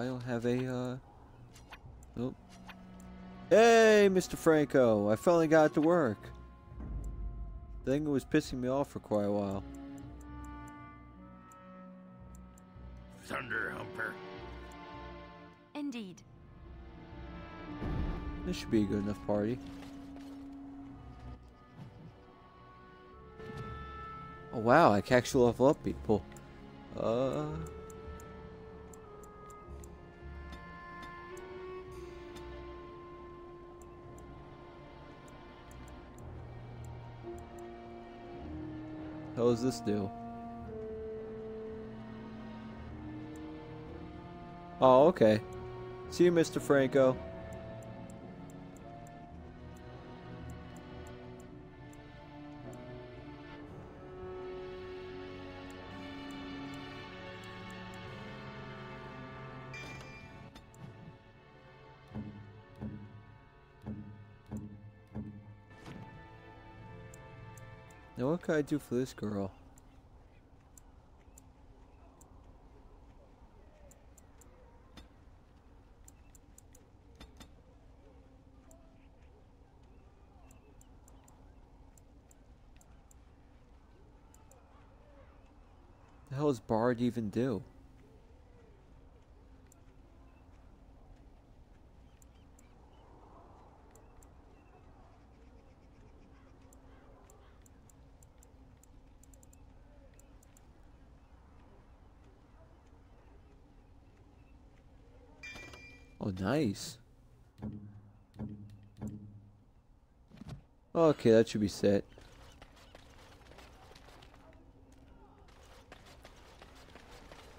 I don't have a, Nope. Hey, Mr. Franco! I finally got it to work. The thing was pissing me off for quite a while. Thunder Humper. Indeed. This should be a good enough party. Oh wow, I can actually level up people. How does this do? Oh, okay. See you, Mr. Franco. Now what can I do for this girl? The hell does Bard even do? Oh, nice. Okay, that should be set.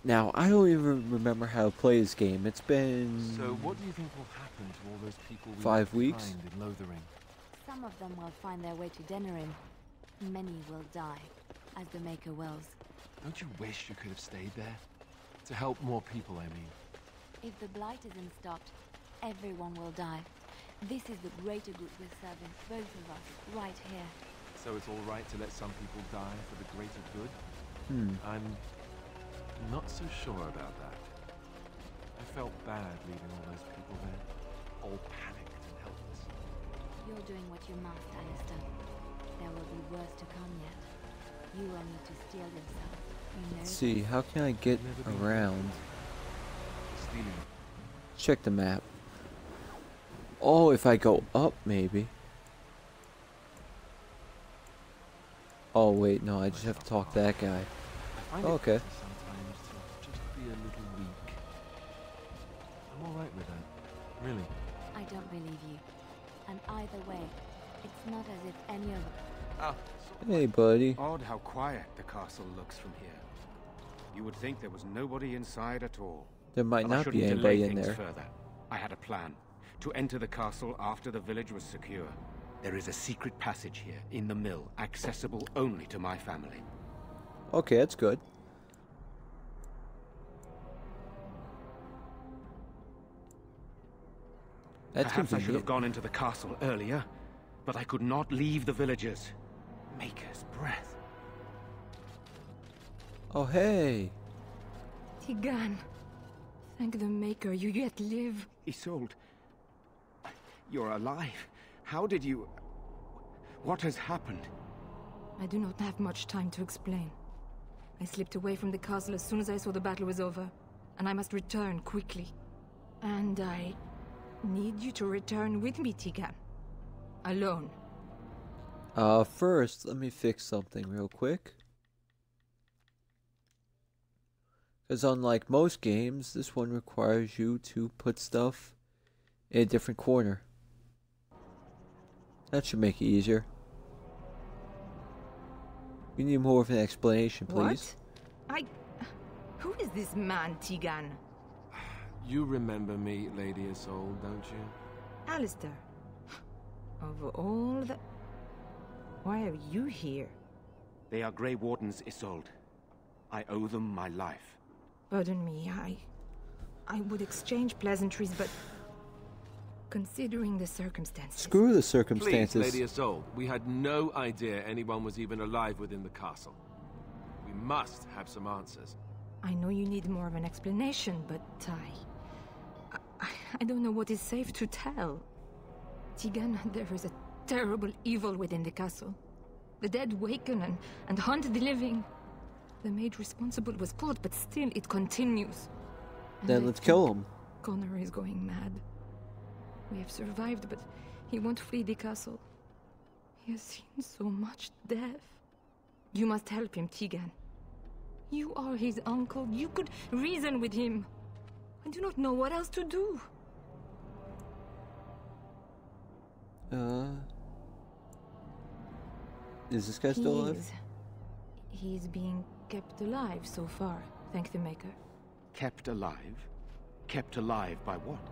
Now, I don't even remember how to play this game. It's been... So, what do you think will happen to all those people we 5 weeks? find in Lothering? Some of them will find their way to Denerim. Many will die, as the Maker wills. Don't you wish you could have stayed there? To help more people, I mean. If the Blight isn't stopped, everyone will die. This is the greater good we're serving, both of us, right here. So it's all right to let some people die for the greater good? I'm not so sure about that. I felt bad leaving all those people there, all panicked and helpless. You're doing what you must, Alistair. There will be worse to come yet. You will need to steel yourself. You know. Let's see, how can I get around? Stealing. Check the map. Oh, if I go up, maybe. Oh, wait, no, I just have to talk to that guy. I find Okay. it sometimes to just be a little weak. I'm alright with that. Really. I don't believe you. And either way, it's not as if any of... Ah, Hey, buddy. Odd how quiet the castle looks from here. You would think there was nobody inside at all. There might But I not shouldn't be delay anybody in things there. further. I had a plan. To enter the castle after the village was secure. There is a secret passage here, in the mill, accessible only to my family. Okay, that's good. That's Perhaps I should have convenient. gone into the castle earlier, but I could not leave the villagers. Maker's breath. Oh, hey. Tigan, thank the Maker you yet live. Isolde, you're alive. How did you... What has happened? I do not have much time to explain. I slipped away from the castle as soon as I saw the battle was over, and I must return quickly. And I need you to return with me, Tigan. Alone. First, let me fix something real quick. Because unlike most games, this one requires you to put stuff in a different corner. That should make it easier. We need more of an explanation, please. What? Who is this man, Tigan? you remember me, Lady Isolde, don't you? Alistair. Of all the... Why are you here? They are Grey Wardens, Isolde. I owe them my life. Pardon me, I would exchange pleasantries, but... Considering the circumstances... Screw the Please, circumstances. Lady Isolde, we had no idea anyone was even alive within the castle. We must have some answers. I know you need more of an explanation, but I don't know what is safe to tell. Tegan, there is a terrible evil within the castle. The dead waken and haunt the living. The maid responsible was caught, but still it continues. And Then I let's kill think him. Connor is going mad. We have survived, but he won't flee the castle. He has seen so much death. You must help him, Tegan. You are his uncle. You could reason with him. I do not know what else to do. Is this guy still alive? He's being kept alive so far, thank the Maker. Kept alive? Kept alive by what?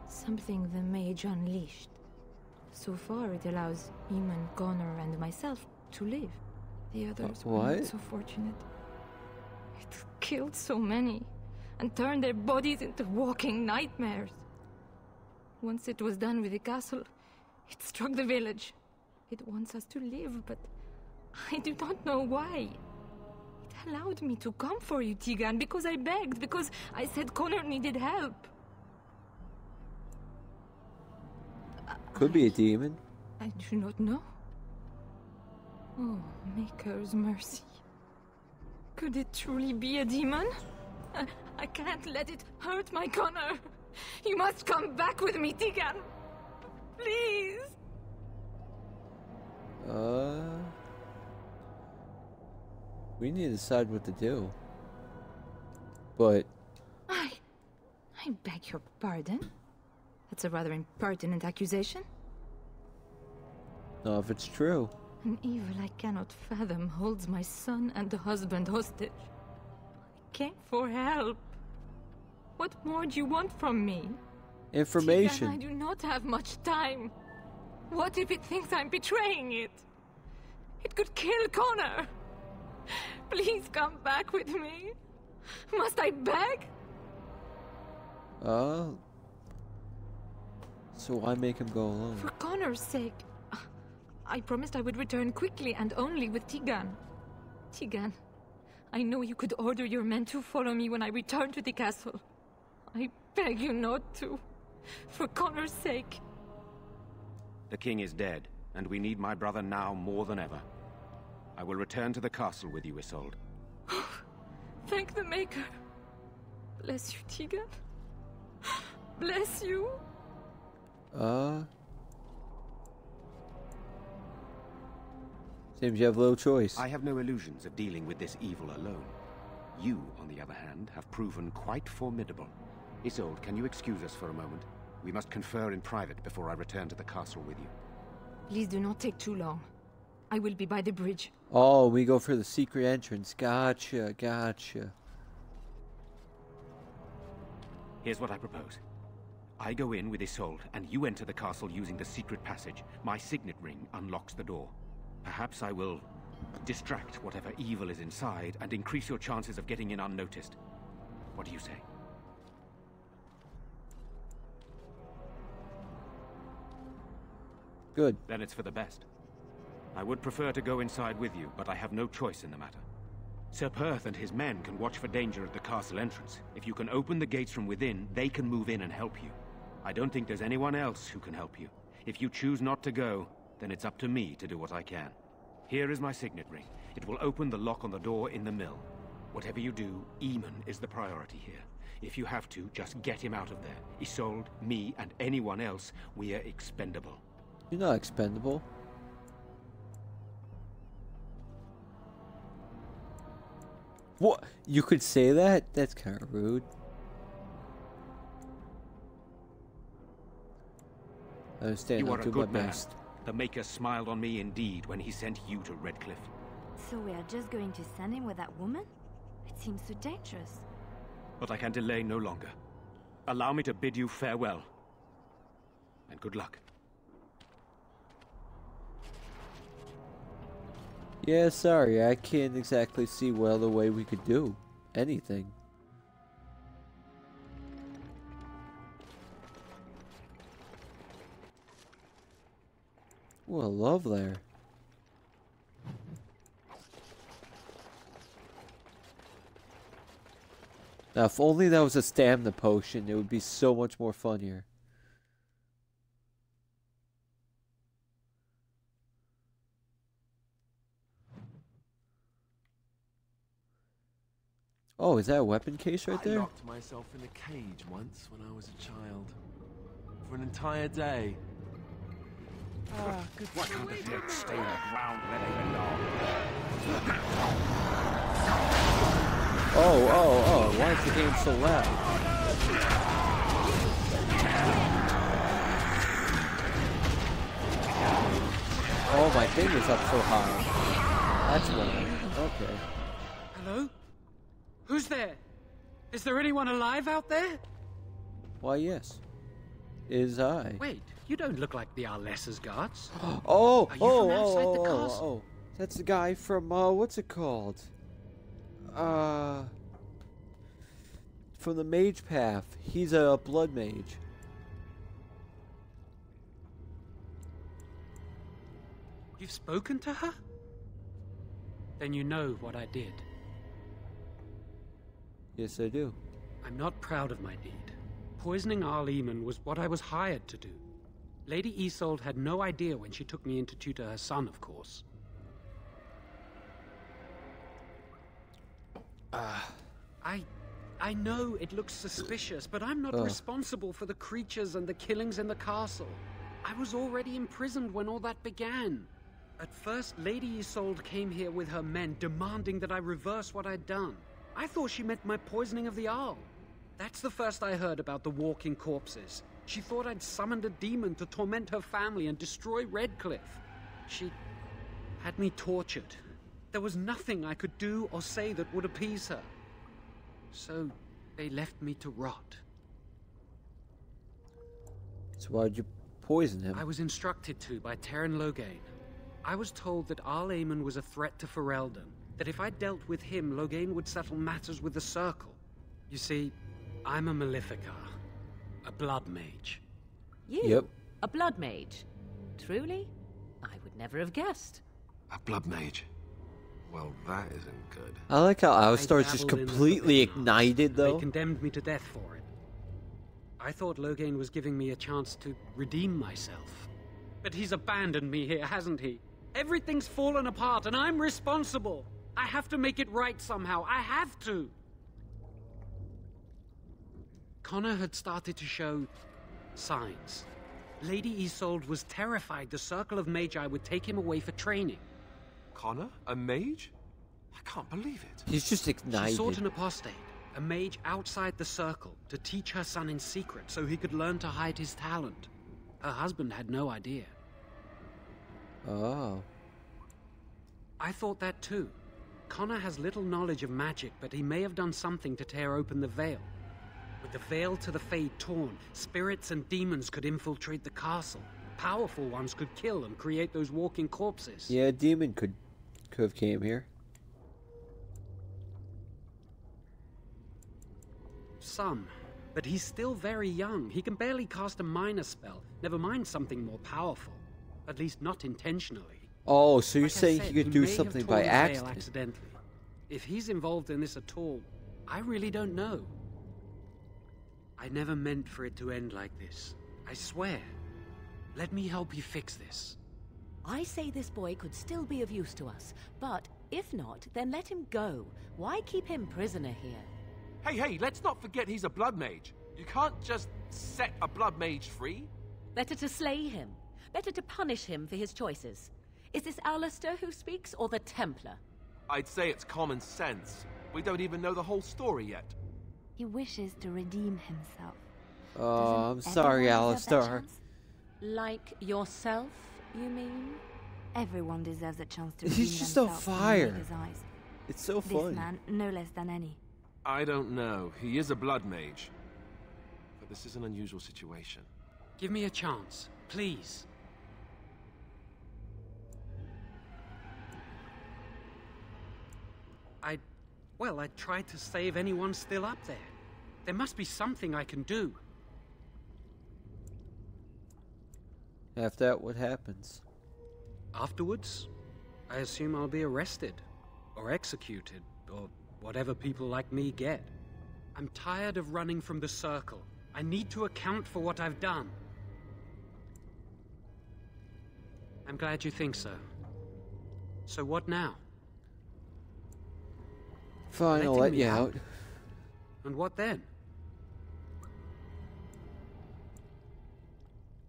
Something the mage unleashed. So far it allows Eamon, Connor, and myself to live. The others were what? not so fortunate. It killed so many, and turned their bodies into walking nightmares. Once it was done with the castle, it struck the village. It wants us to live, but I do not know why. It allowed me to come for you, Tegan, because I begged, because I said Connor needed help. Could be a demon. I do not know. Oh, Maker's mercy. Could it truly be a demon? I can't let it hurt my Connor. You must come back with me, Tegan. Please. We need to decide what to do. But I beg your pardon. That's a rather impertinent accusation. no, if it's true. An evil I cannot fathom holds my son and the husband hostage. I came for help. What more do you want from me? Information. Tegan, I do not have much time. What if it thinks I'm betraying it? It could kill Connor. Please come back with me. Must I beg? So why make him go alone? For Connor's sake. I promised I would return quickly and only with Tegan. Tegan, I know you could order your men to follow me when I return to the castle. I beg you not to. For Connor's sake. The king is dead, and we need my brother now more than ever. I will return to the castle with you, Isolde. Thank the Maker. Bless you, Tegan. Bless you. Seems you have little choice. I have no illusions of dealing with this evil alone. You, on the other hand, have proven quite formidable. Isolde, can you excuse us for a moment? We must confer in private before I return to the castle with you. Please do not take too long. I will be by the bridge. Oh, we go for the secret entrance. Gotcha, gotcha. Here's what I propose. I go in with Isolde, and you enter the castle using the secret passage. My signet ring unlocks the door. Perhaps I will distract whatever evil is inside and increase your chances of getting in unnoticed. What do you say? Good. Then it's for the best. I would prefer to go inside with you, but I have no choice in the matter. Sir Perth and his men can watch for danger at the castle entrance. If you can open the gates from within, they can move in and help you. I don't think there's anyone else who can help you. If you choose not to go, then it's up to me to do what I can. Here is my signet ring. It will open the lock on the door in the mill. Whatever you do, Eamon is the priority here. If you have to, just get him out of there. Isolde, me, and anyone else, we are expendable. You're not expendable. What? You could say that? That's kind of rude. I understand. You I'll are a do good my man. best. The Maker smiled on me indeed when he sent you to Redcliffe. So we are just going to send him with that woman? It seems so dangerous. But I can delay no longer. Allow me to bid you farewell. And good luck. Yeah, sorry. I can't exactly see what other way we could do anything. What a love there. Now, if only that was a stamina potion, it would be so much more funnier. Oh, is that a weapon case right there? I locked myself in a cage once when I was a child. For an entire day. Good. Why can't the dead stay on the ground where they belong? Oh, why is the game so loud? Oh, my thing is up so high. That's why. Okay. Hello? Who's there? Is there anyone alive out there? Why, yes. Is I. Wait, you don't look like the Arlessa's guards. Oh, Are you from outside the castle? oh. That's the guy from, what's it called? From the Mage Path. He's a blood mage. You've spoken to her? Then you know what I did. Yes, I do. I'm not proud of my deed. Poisoning Arl Eamon was what I was hired to do. Lady Isolde had no idea when she took me in to tutor her son, of course. I know it looks suspicious, but I'm not responsible for the creatures and the killings in the castle. I was already imprisoned when all that began. At first, Lady Isolde came here with her men, demanding that I reverse what I'd done. I thought she meant my poisoning of the Arl. That's the first I heard about the walking corpses. She thought I'd summoned a demon to torment her family and destroy Redcliffe. She had me tortured. There was nothing I could do or say that would appease her. So they left me to rot. So why'd you poison him? I was instructed to by Terran Loghain. I was told that Arl Eamon was a threat to Ferelden, that if I dealt with him, Loghain would settle matters with the Circle. You see, I'm a Maleficar, a blood mage. You? Yep. A blood mage? Truly? I would never have guessed. A blood mage. Well, that isn't good. I like how I Alistar's just dabbled in the completely forbidden arts, ignited, and though. They condemned me to death for it. I thought Loghain was giving me a chance to redeem myself. But he's abandoned me here, hasn't he? Everything's fallen apart, and I'm responsible. I have to make it right somehow. I have to. Connor had started to show signs. Lady Isolde was terrified the Circle of Magi would take him away for training. Connor? A mage? I can't believe it. He's just She ignited. sought an apostate, a mage outside the Circle, to teach her son in secret so he could learn to hide his talent. Her husband had no idea. Oh. I thought that too. Connor has little knowledge of magic, but he may have done something to tear open the veil. With the veil to the Fade torn, spirits and demons could infiltrate the castle. Powerful ones could kill and create those walking corpses. Yeah, a demon could have came here. Some. But he's still very young. He can barely cast a minor spell, never mind something more powerful. At least not intentionally. Oh, so you're Like I saying said, he could do may have something torn by the veil accident? accidentally. If he's involved in this at all, I really don't know. I never meant for it to end like this. I swear. Let me help you fix this. I say this boy could still be of use to us, but if not, then let him go. Why keep him prisoner here? Hey, let's not forget he's a blood mage. You can't just set a blood mage free. Better to slay him. Better to punish him for his choices. Is this Alistair who speaks, or the Templar? I'd say it's common sense. We don't even know the whole story yet. He wishes to redeem himself. Oh, I'm Doesn't sorry, everyone deserve that Alistar. chance? Like yourself, you mean? Everyone deserves a chance to He's redeem just on themselves in fire. Omega's eyes. It's so This funny. man, no less than any. I don't know. He is a blood mage. But this is an unusual situation. Give me a chance, please. I tried to save anyone still up there. There must be something I can do. After that, what happens? Afterwards, I assume I'll be arrested, or executed, or whatever people like me get. I'm tired of running from the circle. I need to account for what I've done. I'm glad you think so. So what now? Fine, I'll let you out. And what then?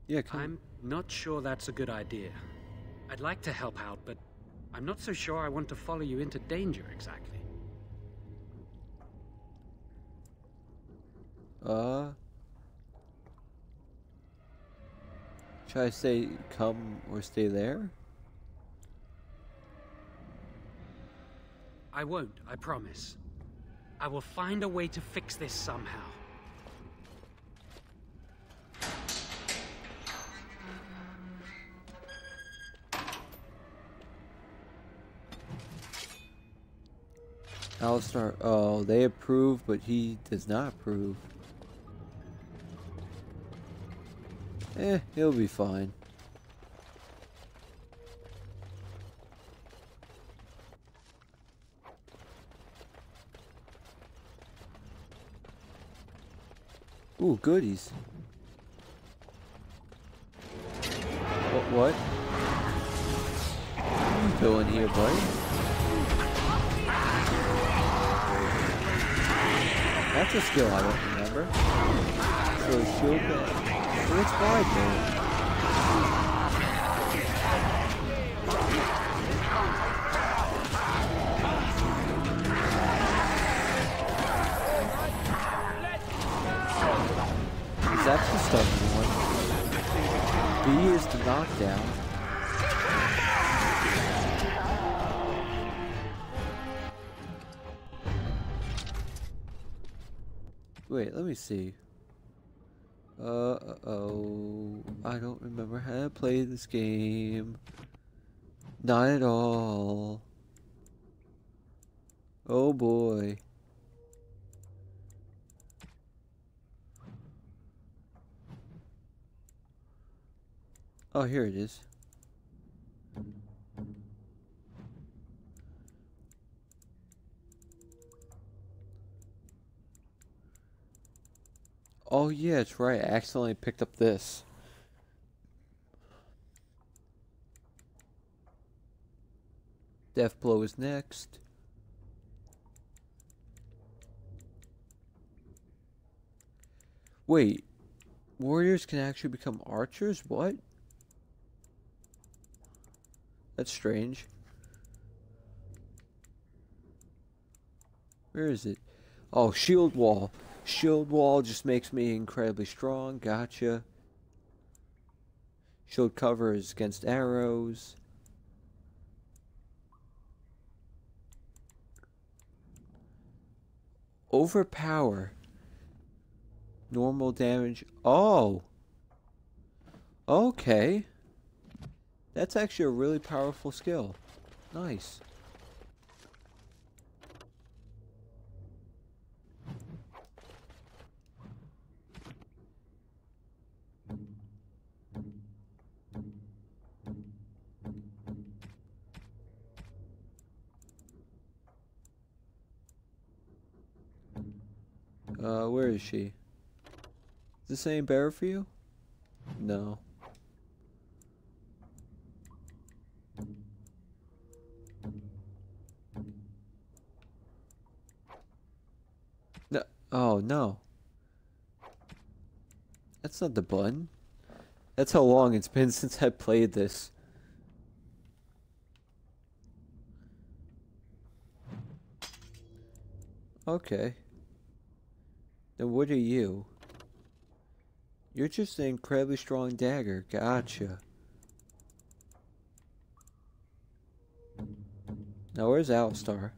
Yeah, come. I'm not sure that's a good idea. I'd like to help out, but I'm not so sure I want to follow you into danger exactly. Should I say come or stay there? I won't, I promise. I will find a way to fix this somehow. Alistar, oh, they approve, but he does not approve. He'll be fine. Ooh, goodies. What? What are you doing here, buddy? That's a skill I don't remember. So shield back. It's wide there. That's the stubborn one. B is the knockdown. Wait, let me see. Uh-oh. I don't remember how to play this game. Not at all. Oh boy. Oh, here it is. Oh yeah, it's right. I accidentally picked up this. Death blow is next. Wait. Warriors can actually become archers? What? That's strange. Where is it? Oh, shield wall. Shield wall just makes me incredibly strong. Gotcha. Shield cover is against arrows. Overpower. Normal damage. Oh! Okay. That's actually a really powerful skill. Nice. Where is she? Is this any better for you? No. No. Oh, no. That's not the button. That's how long it's been since I played this. Okay. Then what are you? You're just an incredibly strong dagger. Gotcha. Now where's Alistar?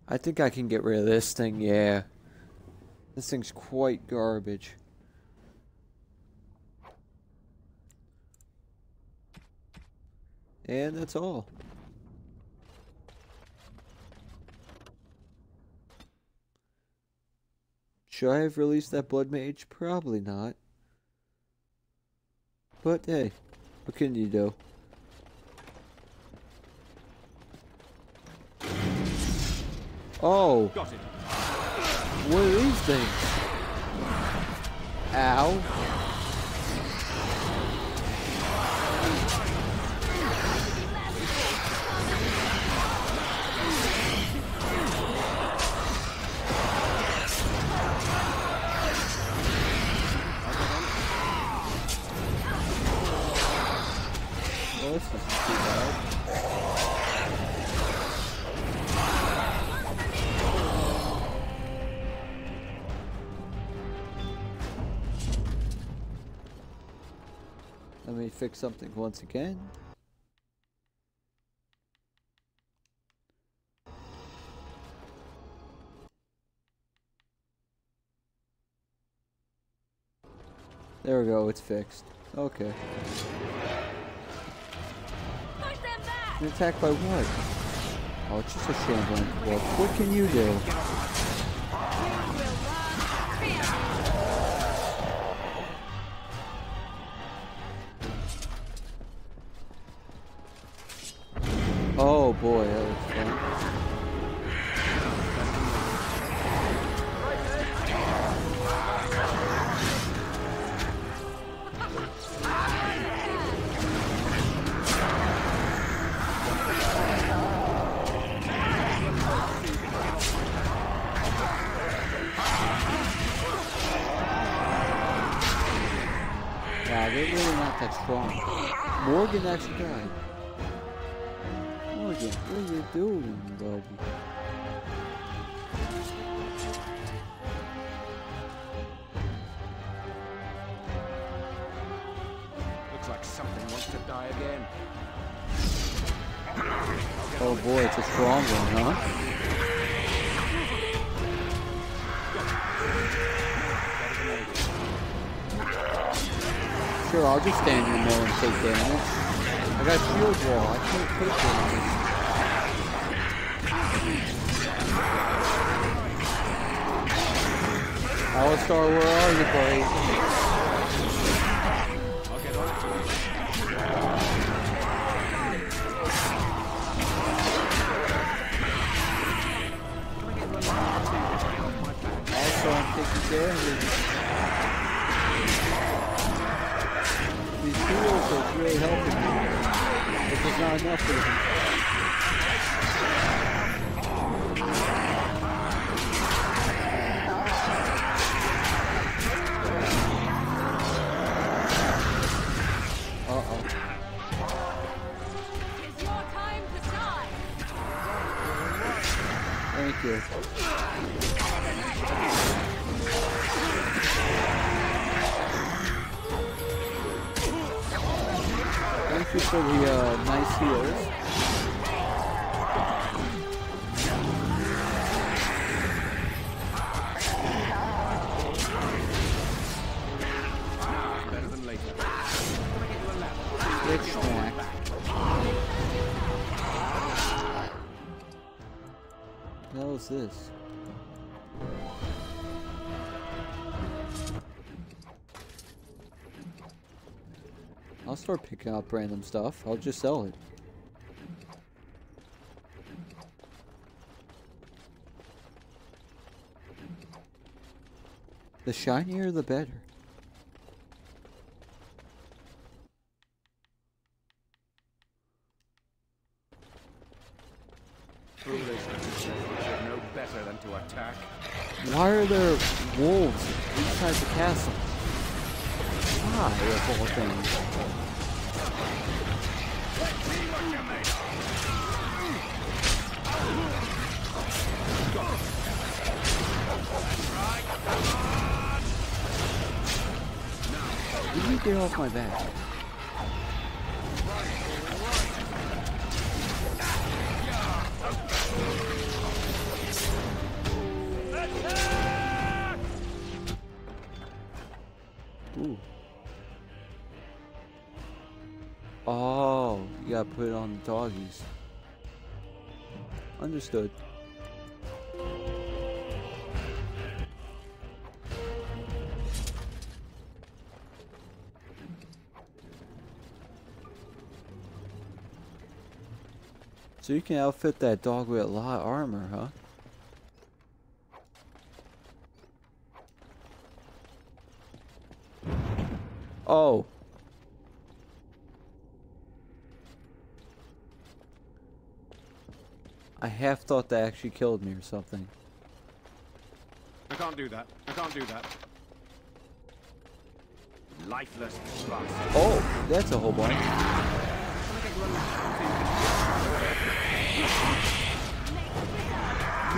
I think I can get rid of this thing, yeah. This thing's quite garbage. And that's all. Should I have released that blood mage? Probably not. But hey, what can you do? Oh! Got it. What are these things? Ow. Well, this isn't too bad. Let me fix something once again. There we go, it's fixed. Okay. You're attacked by what? Oh, it's just a shambling corpse. What can you do? Oh boy, that was fun. Wow, they're really not that strong. Morgan actually died. Morgan, what are you doing, buddy? Looks like something wants to die again. Oh boy, it's a strong one, huh? Sure, I'll just stand in the middle and take damage. I got shield wall, I can't take damage. Alistar, where are you, buddy? I'll get on it. Also, I'm taking damage. These heals are really helping me, but there's not enough of them. Uh-oh. It's your time to die. Thank you. Thank you for the nice heals. Better than later. Get smacked. What the hell is this? I'll start picking up random stuff. I'll just sell it. The shinier, the better. Foolish creatures should know better than to attack. Why are there wolves inside the castle? Why, of all things? You need to get off my back. Ooh. Oh, you gotta put it on the doggies. Understood. So you can outfit that dog with a lot of armor, huh? Oh. I half thought that actually killed me or something. I can't do that. I can't do that. Lifeless bastard. Oh, that's a whole bunch.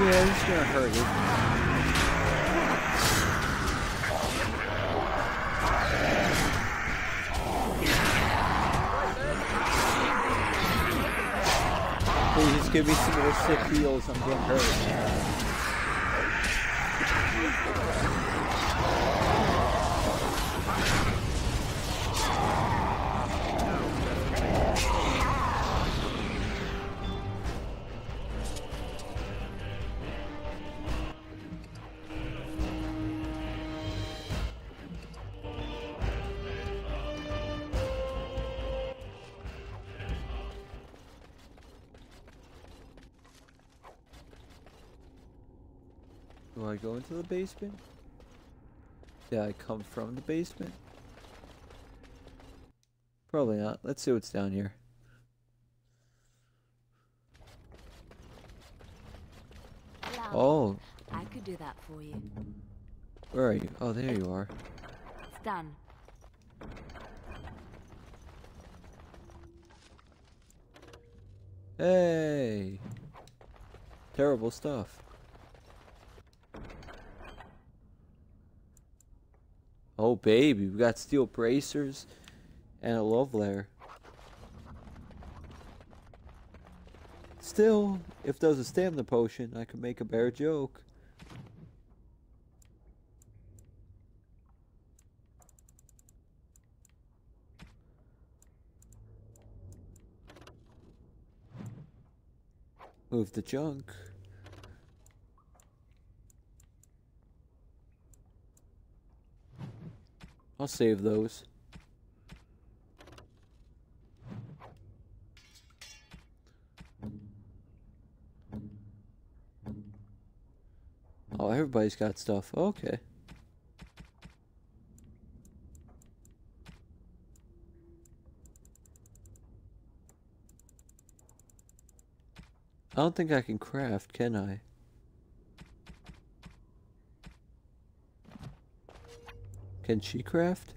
Yeah, he's gonna hurt you. Please give me some more sick heals. I'm getting hurt. Do I go into the basement? Did I come from the basement? Probably not. Let's see what's down here. Hello. Oh. I could do that for you. Where are you? Oh, there you are. It's done. Hey! Terrible stuff. Oh baby, we got steel bracers and a love lair. Still, if there's a stamina potion, I could make a better joke. Move the junk. I'll save those. Oh, everybody's got stuff. Okay. I don't think I can craft, can I? Can she craft?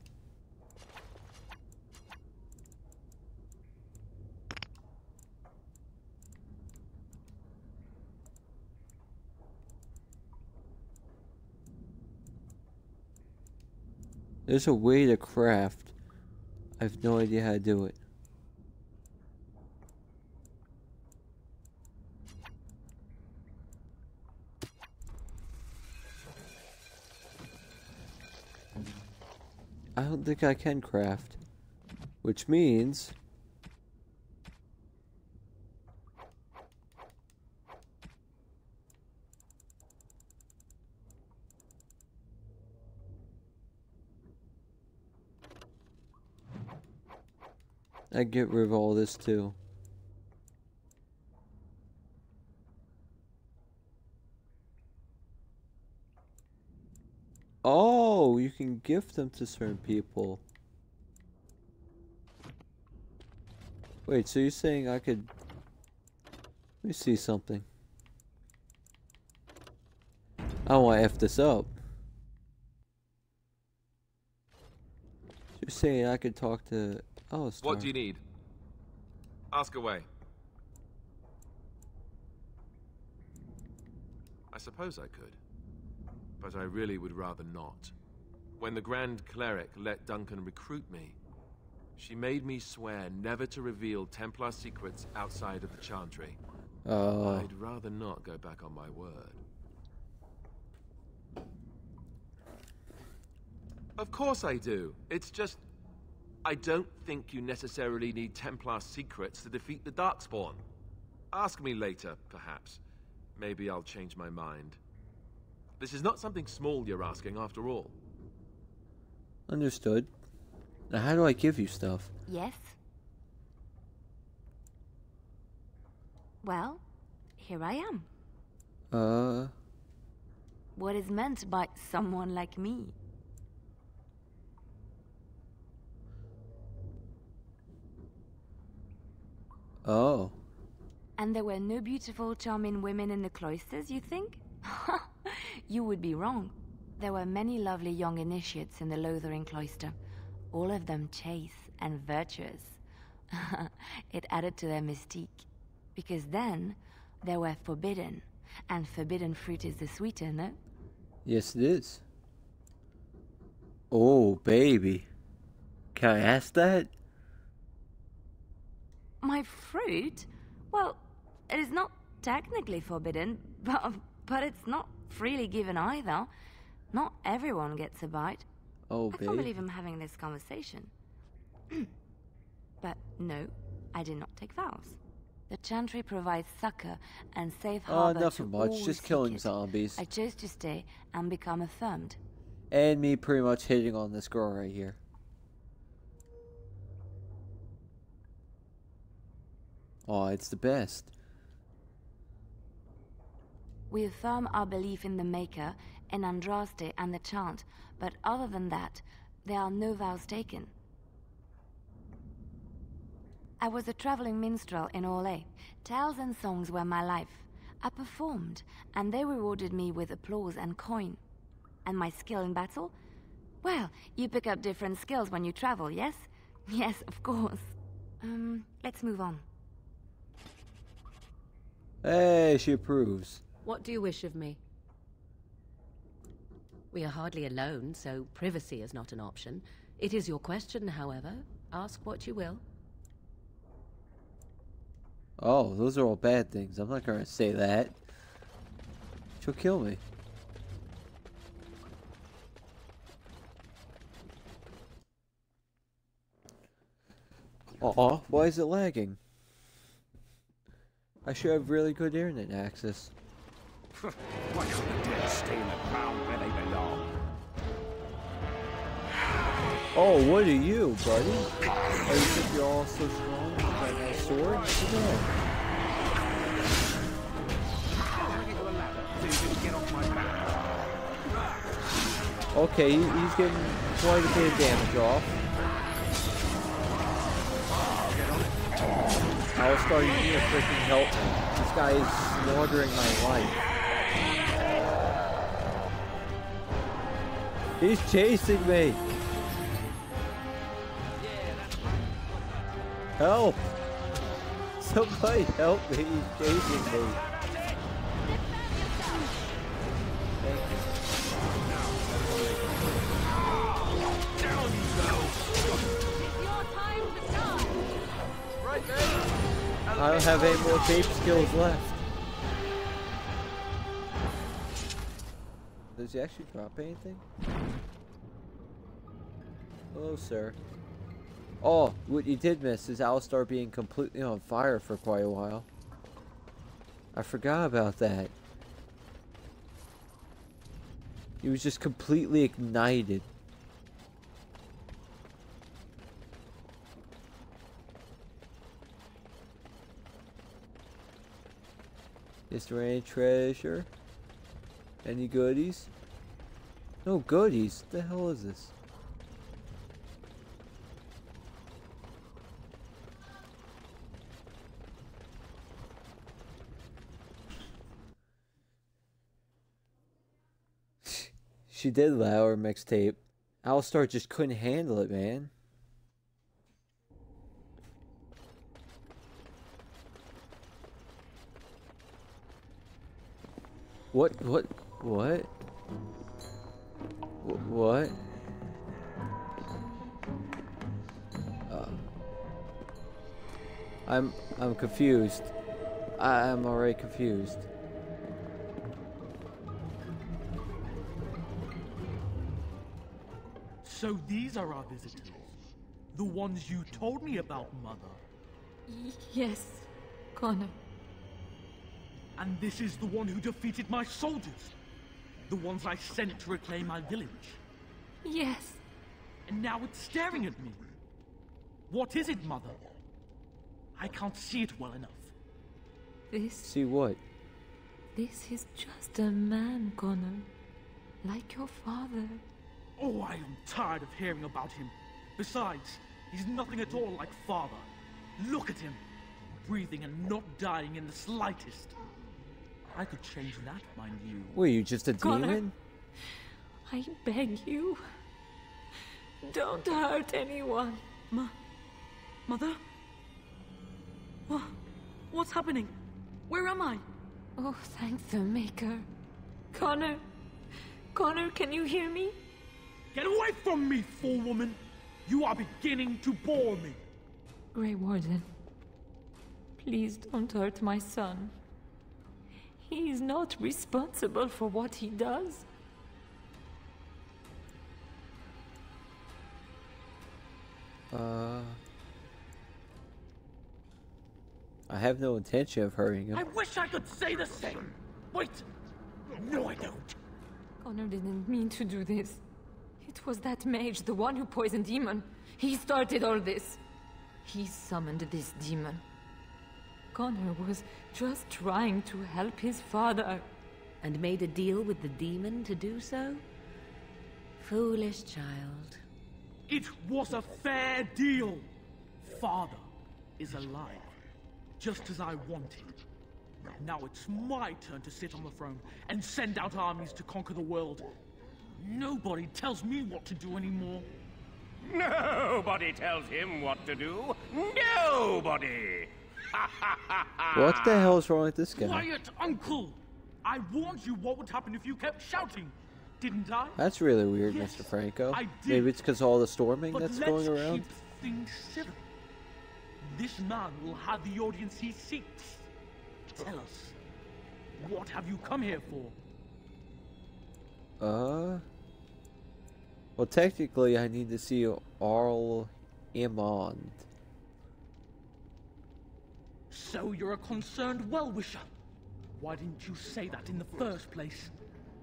There's a way to craft. I have no idea how to do it. I don't think I can craft. Which means... I get rid of all this too. Oh, you can gift them to certain people. Wait, so you're saying I could... Let me see something. I don't want to F this up. So you're saying I could talk to... Oh, What do you need? Ask away. I suppose I could. But I really would rather not. When the Grand Cleric let Duncan recruit me, she made me swear never to reveal Templar secrets outside of the Chantry. I'd rather not go back on my word. Of course I do. It's just... I don't think you necessarily need Templar secrets to defeat the Darkspawn. Ask me later, perhaps. Maybe I'll change my mind. This is not something small you're asking, after all. Understood. Now how do I give you stuff? Yes? Well, here I am. What is meant by someone like me? Oh. And there were no beautiful, charming women in the cloisters, you think? You would be wrong. There were many lovely young initiates in the Lothering cloister, all of them chaste and virtuous. It added to their mystique. Because then, they were forbidden, and forbidden fruit is the sweeter, no? Yes, it is. Oh, baby. Can I ask that? My fruit? Well, it is not technically forbidden, but it's not freely given either. Not everyone gets a bite. Oh, I baby. can't believe I'm having this conversation. But no, I did not take vows. The Chantry provides succor and safe harbor nothing to much. all Just who killing seek it. zombies. I chose to stay and become affirmed. And me pretty much hitting on this girl right here. Oh, it's the best. We affirm our belief in the Maker, in Andraste and the Chant, but other than that, there are no vows taken. I was a traveling minstrel in Orlais. Tales and songs were my life. I performed, and they rewarded me with applause and coin. And my skill in battle? Well, you pick up different skills when you travel, yes? Yes, of course. Let's move on. Hey, she approves. What do you wish of me? We are hardly alone, so privacy is not an option. It is your question, however. Ask what you will. Oh, those are all bad things. I'm not gonna say that. She'll kill me. Aw, why is it lagging? I should have really good internet access. Why can't the dead stay in the ground where they belong? Oh, what are you, buddy? Oh, you think you're all so strong? You got a nice sword? Come on. Okay, he's getting quite a bit of damage off. Alistar, you need to freaking help me. This guy is slaughtering my life. He's chasing me. Help! Somebody help me, he's chasing me. Thank you. Down you go! It's your time to die! Right there! I don't have any more vape skills left. Does he actually drop anything? Hello, sir. Oh, what you did miss is Alistar being completely on fire for quite a while. I forgot about that. He was just completely ignited. Is there any treasure? Any goodies? No goodies? What the hell is this? She did allow her mixtape. Alistar just couldn't handle it, man. What? I'm confused. I'm already confused. So these are our visitors. The ones you told me about, Mother. Yes, Connor. And this is the one who defeated my soldiers. The ones I sent to reclaim my village. Yes. And now it's staring at me. What is it, Mother? I can't see it well enough. This... See what? This is just a man, Connor. Like your father. Oh, I am tired of hearing about him. Besides, he's nothing at all like father. Look at him. Breathing and not dying in the slightest. I could change that, mind you. Were you just a Connor, demon? I beg you. Don't hurt anyone. Mother? What's happening? Where am I? Oh, thank the Maker. Connor. Connor, can you hear me? Get away from me, fool woman! You are beginning to bore me. Grey Warden, please don't hurt my son. He is not responsible for what he does. I have no intention of hurting him. I wish I could say the same. Wait. No, I don't. Connor didn't mean to do this. It was that mage, the one who poisoned Demon. He started all this. He summoned this demon. Connor was just trying to help his father. And made a deal with the demon to do so? Foolish child. It was a fair deal. Father is alive, just as I wanted. Now it's my turn to sit on the throne and send out armies to conquer the world. Nobody tells me what to do anymore. Nobody tells him what to do. Nobody! What the hell's wrong with this guy? Quiet, Uncle! I warned you what would happen if you kept shouting, didn't I? That's really weird, Yes, Mr. Franco. I did. Maybe it's because of all the storming But that's let's going around. keep things civil. This man will have the audience he seeks. Tell us, what have you come here for? Well, technically, I need to see Arl Immond. So you're a concerned well-wisher. Why didn't you say that in the first place?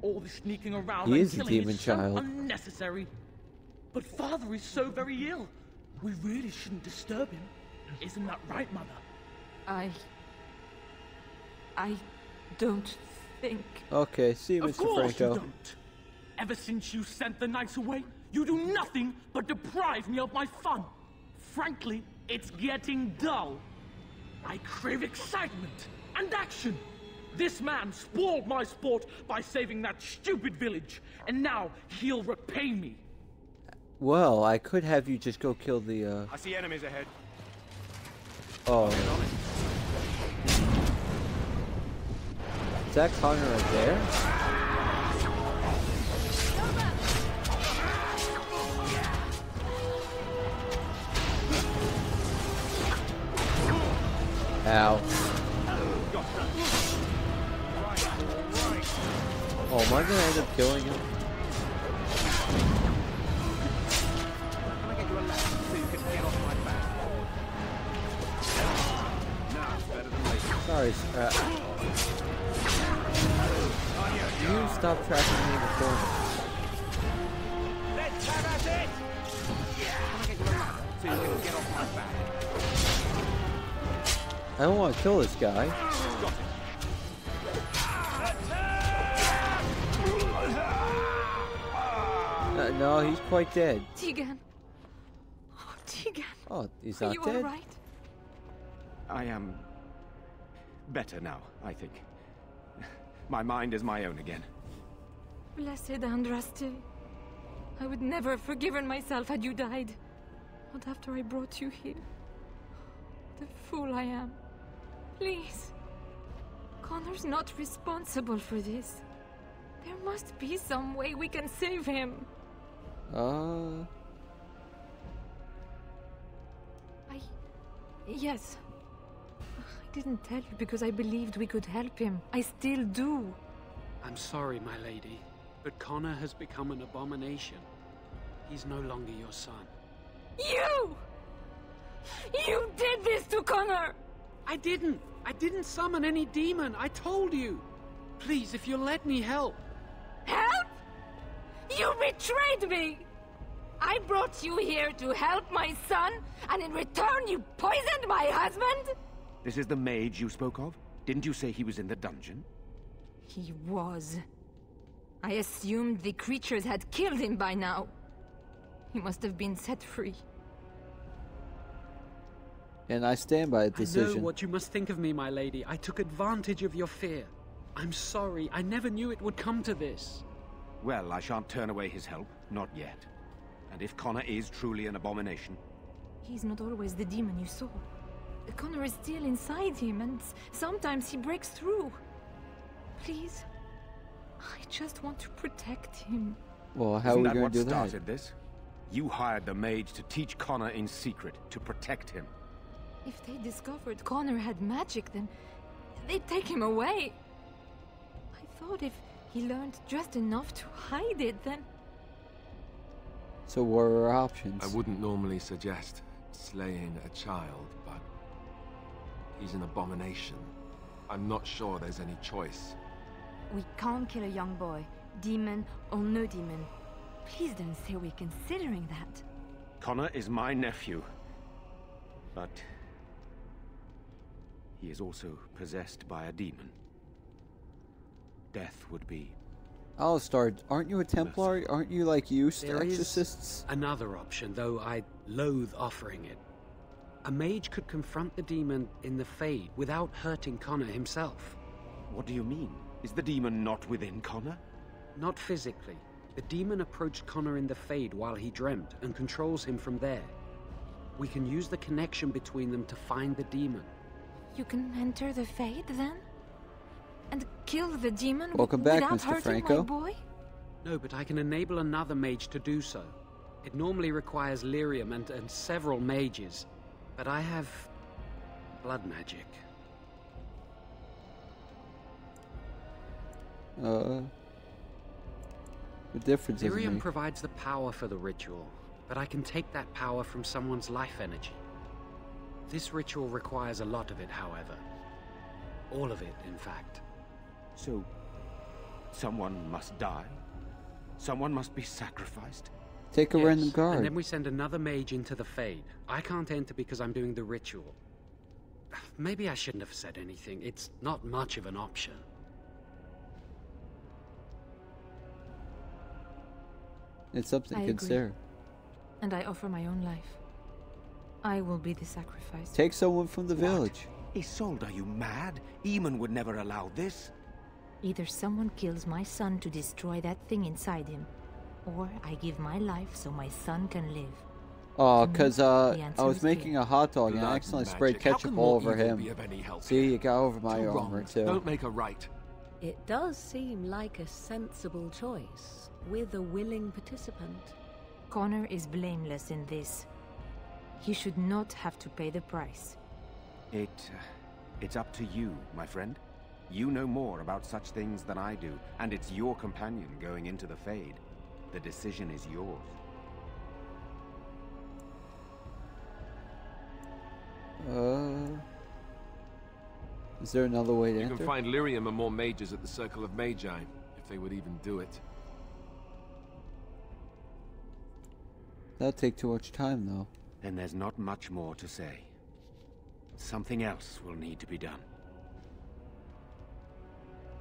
All the sneaking around He and is a killing demon is so child. unnecessary. But Father is so very ill. We really shouldn't disturb him. Isn't that right, Mother? I don't think... Okay, see you, Of Mr. course Franco. you don't. Ever since you sent the knights away, you do nothing but deprive me of my fun. Frankly, it's getting dull. I crave excitement and action. This man spoiled my sport by saving that stupid village, and now he'll repay me. Well, I could have you just go kill the, I see enemies ahead. Oh. Is that Connor right there? Ow. Oh, am I gonna end up killing him? Can I get you a ladder so you can get off my back? Now it's better than later. Sorry, you stop tracking me in the corner. Let's have at it! Can I get you a ladder so you can get off my back? I don't want to kill this guy. Got it. No, he's quite dead. Tegan. Oh, Tegan. Oh, he's Are not you dead? all right? I am better now, I think. My mind is my own again. Blessed Andraste. I would never have forgiven myself had you died. Not after I brought you here. The fool I am. Please. Connor's not responsible for this. There must be some way we can save him. Yes. I didn't tell you because I believed we could help him. I still do. I'm sorry, my lady, but Connor has become an abomination. He's no longer your son. You! You did this to Connor! I didn't summon any demon. I told you. Please, if you'll let me help. Help? You betrayed me! I brought you here to help my son, and in return you poisoned my husband? This is the mage you spoke of? Didn't you say he was in the dungeon? He was. I assumed the creatures had killed him by now. He must have been set free. And I stand by the decision. I know what you must think of me, my lady. I took advantage of your fear. I'm sorry. I never knew it would come to this. Well, I shan't turn away his help. Not yet. And if Connor is truly an abomination... He's not always the demon you saw. Connor is still inside him, and sometimes he breaks through. Please, I just want to protect him. Well, how are we going to do that? Isn't that what started this? You hired the mage to teach Connor in secret, to protect him. If they discovered Connor had magic, then they'd take him away. I thought if he learned just enough to hide it, then... So what are our options? I wouldn't normally suggest slaying a child, but he's an abomination. I'm not sure there's any choice. We can't kill a young boy, demon or no demon. Please don't say we're considering that. Connor is my nephew. But... he is also possessed by a demon. Death would be... Alistar, aren't you a Templar? Aren't you like used to There exorcists? is another option, though I loathe offering it. A mage could confront the demon in the Fade without hurting Connor himself. What do you mean? Is the demon not within Connor? Not physically. The demon approached Connor in the Fade while he dreamt and controls him from there. We can use the connection between them to find the demon. You can enter the Fade, then? And kill the demon Welcome back, without Mr. hurting Franco. my boy? No, but I can enable another mage to do so. It normally requires lyrium and several mages. But I have... blood magic. The difference is Lyrium provides the power for the ritual, but I can take that power from someone's life energy. This ritual requires a lot of it, however. All of it, in fact. So, someone must die? Someone must be sacrificed? Take a random guard. And then we send another mage into the Fade. I can't enter because I'm doing the ritual. Maybe I shouldn't have said anything. It's not much of an option. It's something to consider. Agree. And I offer my own life. I will be the sacrifice. Take someone from the village. Isolde, are you mad? Eamon would never allow this. Either someone kills my son to destroy that thing inside him, or I give my life so my son can live. Oh, because I answer was is making a hot dog and I accidentally sprayed ketchup all over him. See, you got over my armor too. Don't make a right. It does seem like a sensible choice, with a willing participant. Connor is blameless in this. He should not have to pay the price. It's up to you, my friend. You know more about such things than I do, and it's your companion going into the Fade. The decision is yours. Is there another way to enter? You can find lyrium and more mages at the Circle of Magi, if they would even do it. That'll take too much time, though. Then there's not much more to say. Something else will need to be done.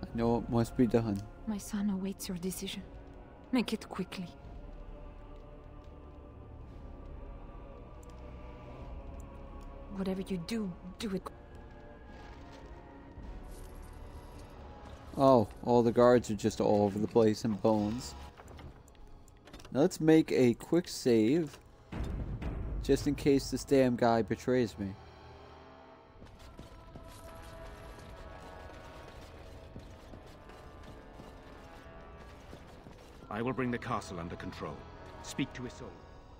I know it must be done. My son awaits your decision. Make it quickly. Whatever you do, do it. Oh, all the guards are just all over the place in bones. Now let's make a quick save. Just in case this damn guy betrays me. I will bring the castle under control. Speak to Isolde.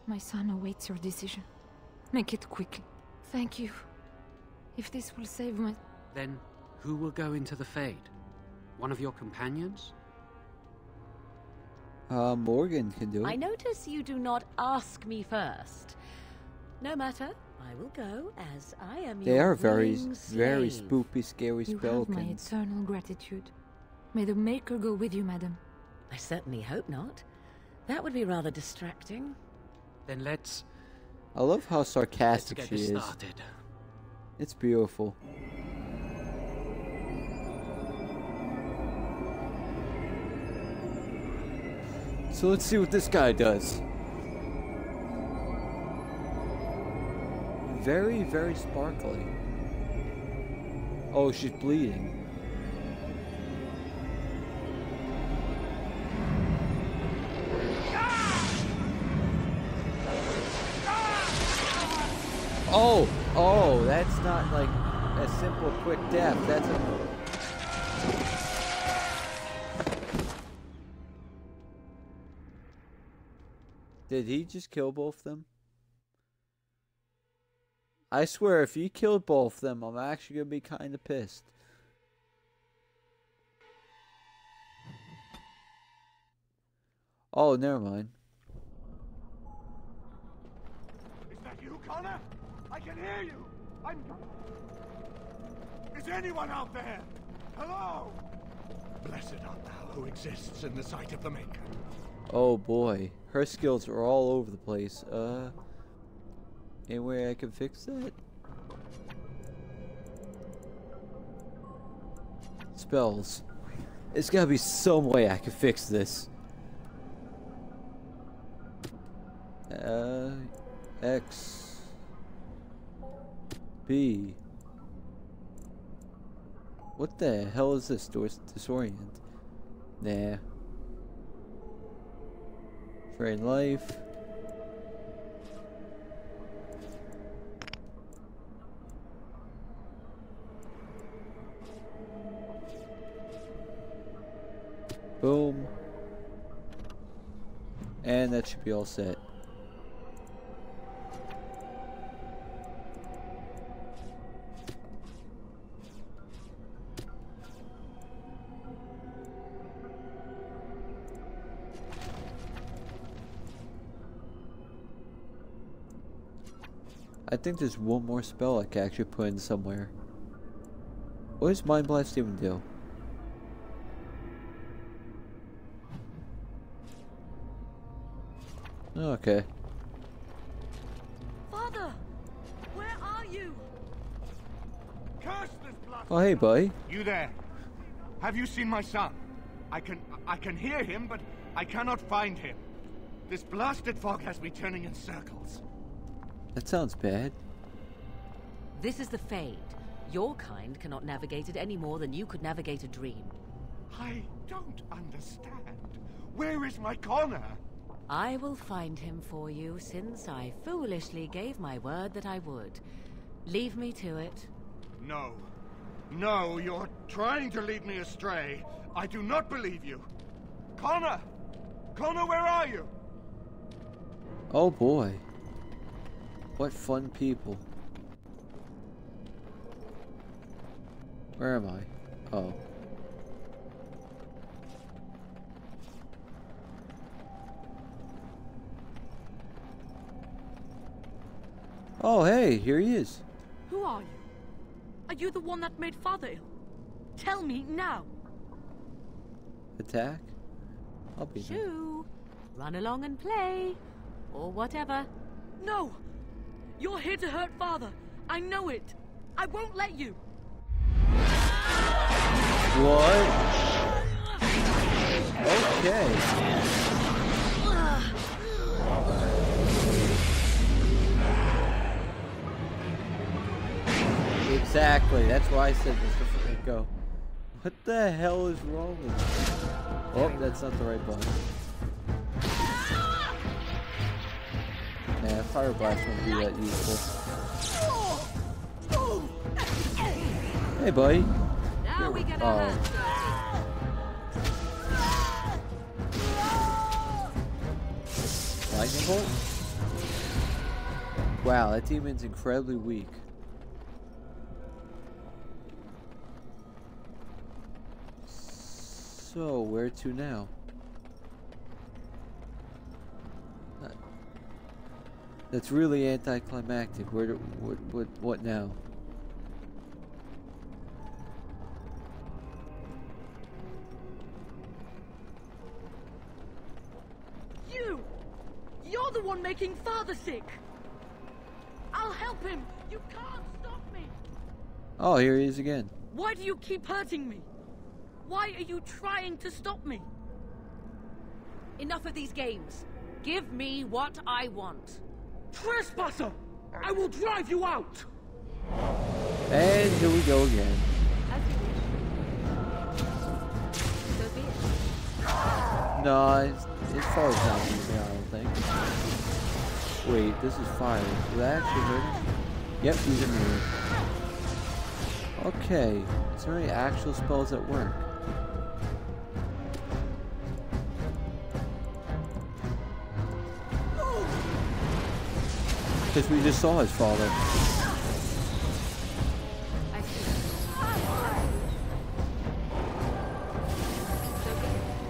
My son awaits your decision. Make it quickly. Thank you. If this will save my... Then, who will go into the Fade? One of your companions? Morgan can do it. I notice you do not ask me first. No matter, I will go, as I am They your are very willing spoopy, scary You have my spellkins. eternal gratitude. May the Maker go with you, madam. I certainly hope not. That would be rather distracting. Then let's I love how sarcastic get she this is. started. It's beautiful. So let's see what this guy does. Very, very sparkly. Oh, she's bleeding. Oh, that's not like a simple quick death. That's a... Did he just kill both of them? I swear, if he killed both of them, I'm actually going to be kind of pissed. Oh, never mind. Is that you, Connor? I can hear you! Is anyone out there? Hello? Blessed art thou who exists in the sight of the Maker. Oh boy, her skills are all over the place. Any way I can fix that? Spells. There's gotta be some way I can fix this. X B. What the hell is this? Disorient. Nah. Trade life. Boom. And that should be all set. I think there's one more spell I can actually put in somewhere. What does Mind Blast even do? Okay. Father, where are you? Curse this blood! Oh, hey, buddy. You there? Have you seen my son? I can hear him, but I cannot find him. This blasted fog has me turning in circles. That sounds bad. This is the Fade. Your kind cannot navigate it any more than you could navigate a dream. I don't understand. Where is my Connor? I will find him for you, since I foolishly gave my word that I would. Leave me to it. No. No, you're trying to lead me astray. I do not believe you. Connor! Connor, where are you? Oh boy. What fun people. Where am I? Oh. Oh, hey, here he is. Who are you? Are you the one that made Father ill? Tell me now. Attack? I'll be there. Shoo! Run along and play. Or whatever. No! You're here to hurt Father. I know it. I won't let you. What? Okay. Exactly. That's why I said Mr. Franco. What the hell is wrong with you? Oh, that's not the right button. Nah, Fire Blast won't be that useful. Hey, buddy. Now we get our hands dirty. Lightning Bolt? Wow, that demon's incredibly weak. So, where to now? That's really anticlimactic. What now? You're the one making Father sick. I'll help him. You can't stop me. Oh, here he is again. Why do you keep hurting me? Why are you trying to stop me? Enough of these games. Give me what I want. Trespasser! I will drive you out! And here we go again. As you wish. So be it. No, it falls down to me, I don't think. Wait, this is fire. Will that actually hurt him? Yep, he's immune. Okay, is there any actual spells that work? Because we just saw his father. I see. So be it.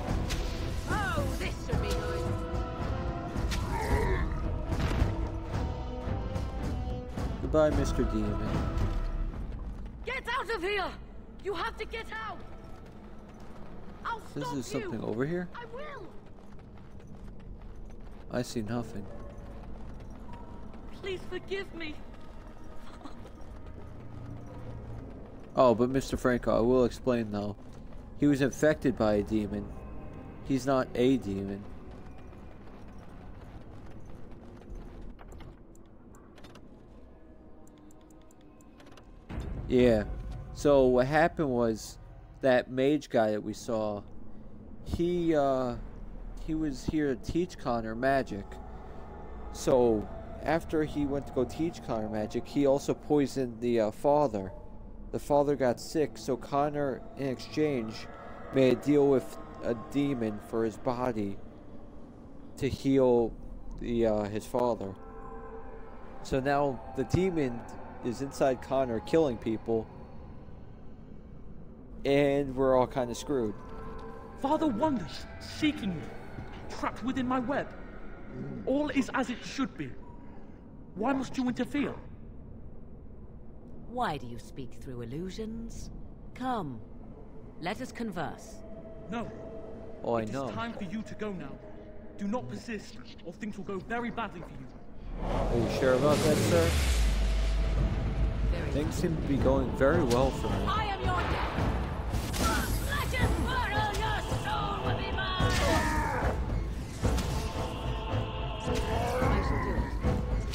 Oh, this should be good. Goodbye, Mr. Demon. Get out of here! You have to get out! I'll This stop is something over here? I will! I see nothing. Please forgive me. Oh, but Mr. Franco, I will explain though. He was infected by a demon. He's not a demon. Yeah. So what happened was that mage guy that we saw, he was here to teach Connor magic. So after he went to go teach Connor magic, he also poisoned the father. The father got sick, so Connor, in exchange, made a deal with a demon for his body to heal his father. So now the demon is inside Connor, killing people, and we're all kind of screwed. Father wanders, seeking me, trapped within my web. All is as it should be. Why must you interfere? Why do you speak through illusions? Come, let us converse. No. Oh, I It know. is time for you to go now. Do not persist, or things will go very badly for you. Are you sure about that, sir? Very Things seem to be going very well for me. I am your death! Let us burrow, your soul will be mine! I shall do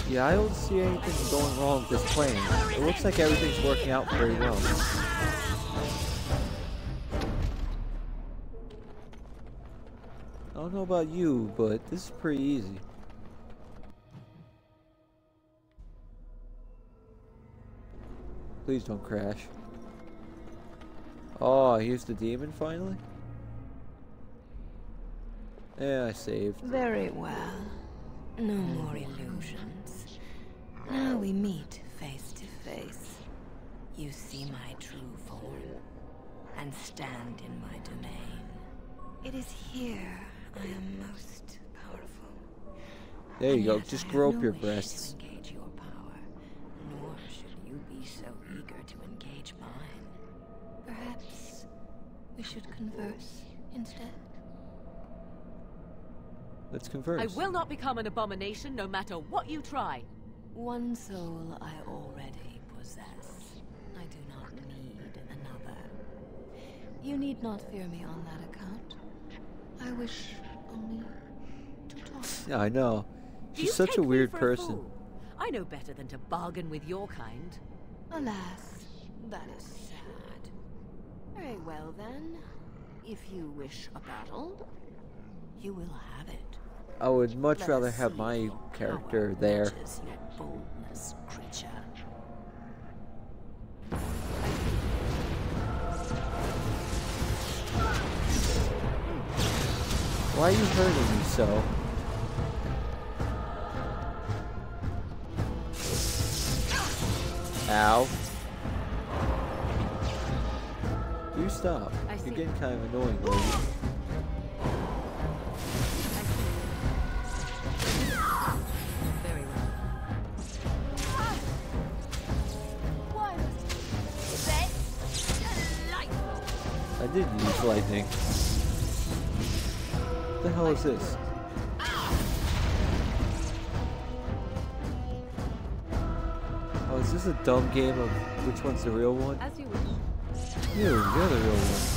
it. Yeah, I don't see anything going wrong with this plan. It looks like everything's working out pretty well. I don't know about you, but this is pretty easy. Please don't crash. Oh, here's the demon finally? Yeah, I saved. Very well. No more illusions. Now we meet face to face. You see my true form and stand in my domain. It is here I am most powerful. There you go. Yet Just I grow have up no your wish breasts. to engage your power, nor should you be so eager to engage mine. Perhaps we should converse instead. Let's converse. I will not become an abomination no matter what you try. One soul I already possess. I do not need another. You need not fear me on that account. I wish only to talk. Yeah, I know. Do She's you such take a me weird for person. fool? I know better than to bargain with your kind. Alas, that is sad. Very well then. If you wish a battle, you will have it. I would much Let rather us have see my if your character power there. matches your boldness, creature. Why are you hurting me so? Ow. You stop. I see. You're getting kind of annoying, lady. Very well. Why was that delightful? I did use lightning. What the hell is this? Oh, is this a dumb game of which one's the real one? As you wish. You, you're the real one.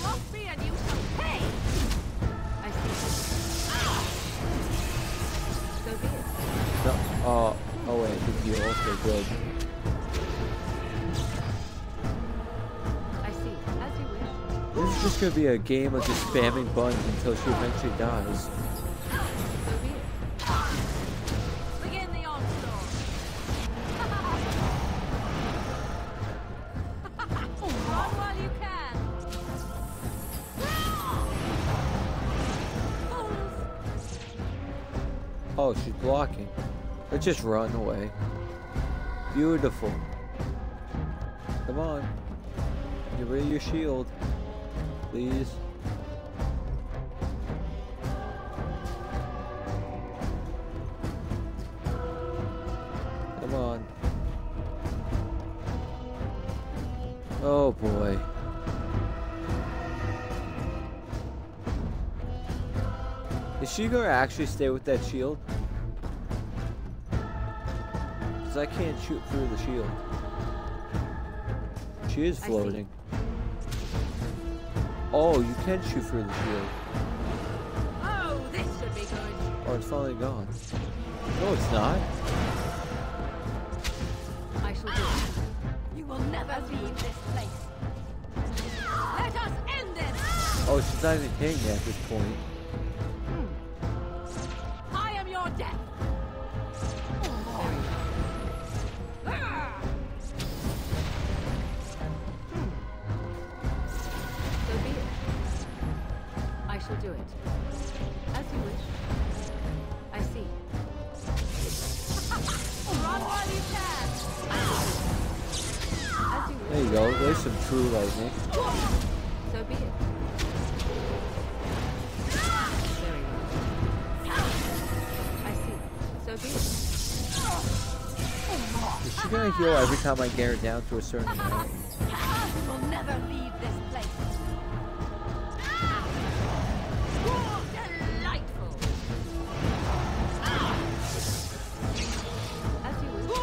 Lost me and you shall pay! I see. good. I see. As you wish. This is just gonna be a game of just spamming buttons until she eventually dies. So be it. Begin the onslaught. Run while you can. Oh, she's blocking. Let's just run away. Beautiful. Come on. Get rid of your shield. Please. Come on. Oh boy. Is she gonna actually stay with that shield? Because I can't shoot through the shield. She is floating. Oh, you can shoot through the shield. Oh, this should be good. Oh, it's finally gone. No, it's not. I shall do it. You will never leave this place. Let us end this. Oh, she's not even hitting me at this point. I am your death. So be it. I shall do it. As you wish. I see. Run while you can. As you wish. There you go. There's some true lightning. So be it. Very well. I see. So be it. Is she gonna heal every time I get her down to a certain amount? You will never leave this place. Delightful. As you wish.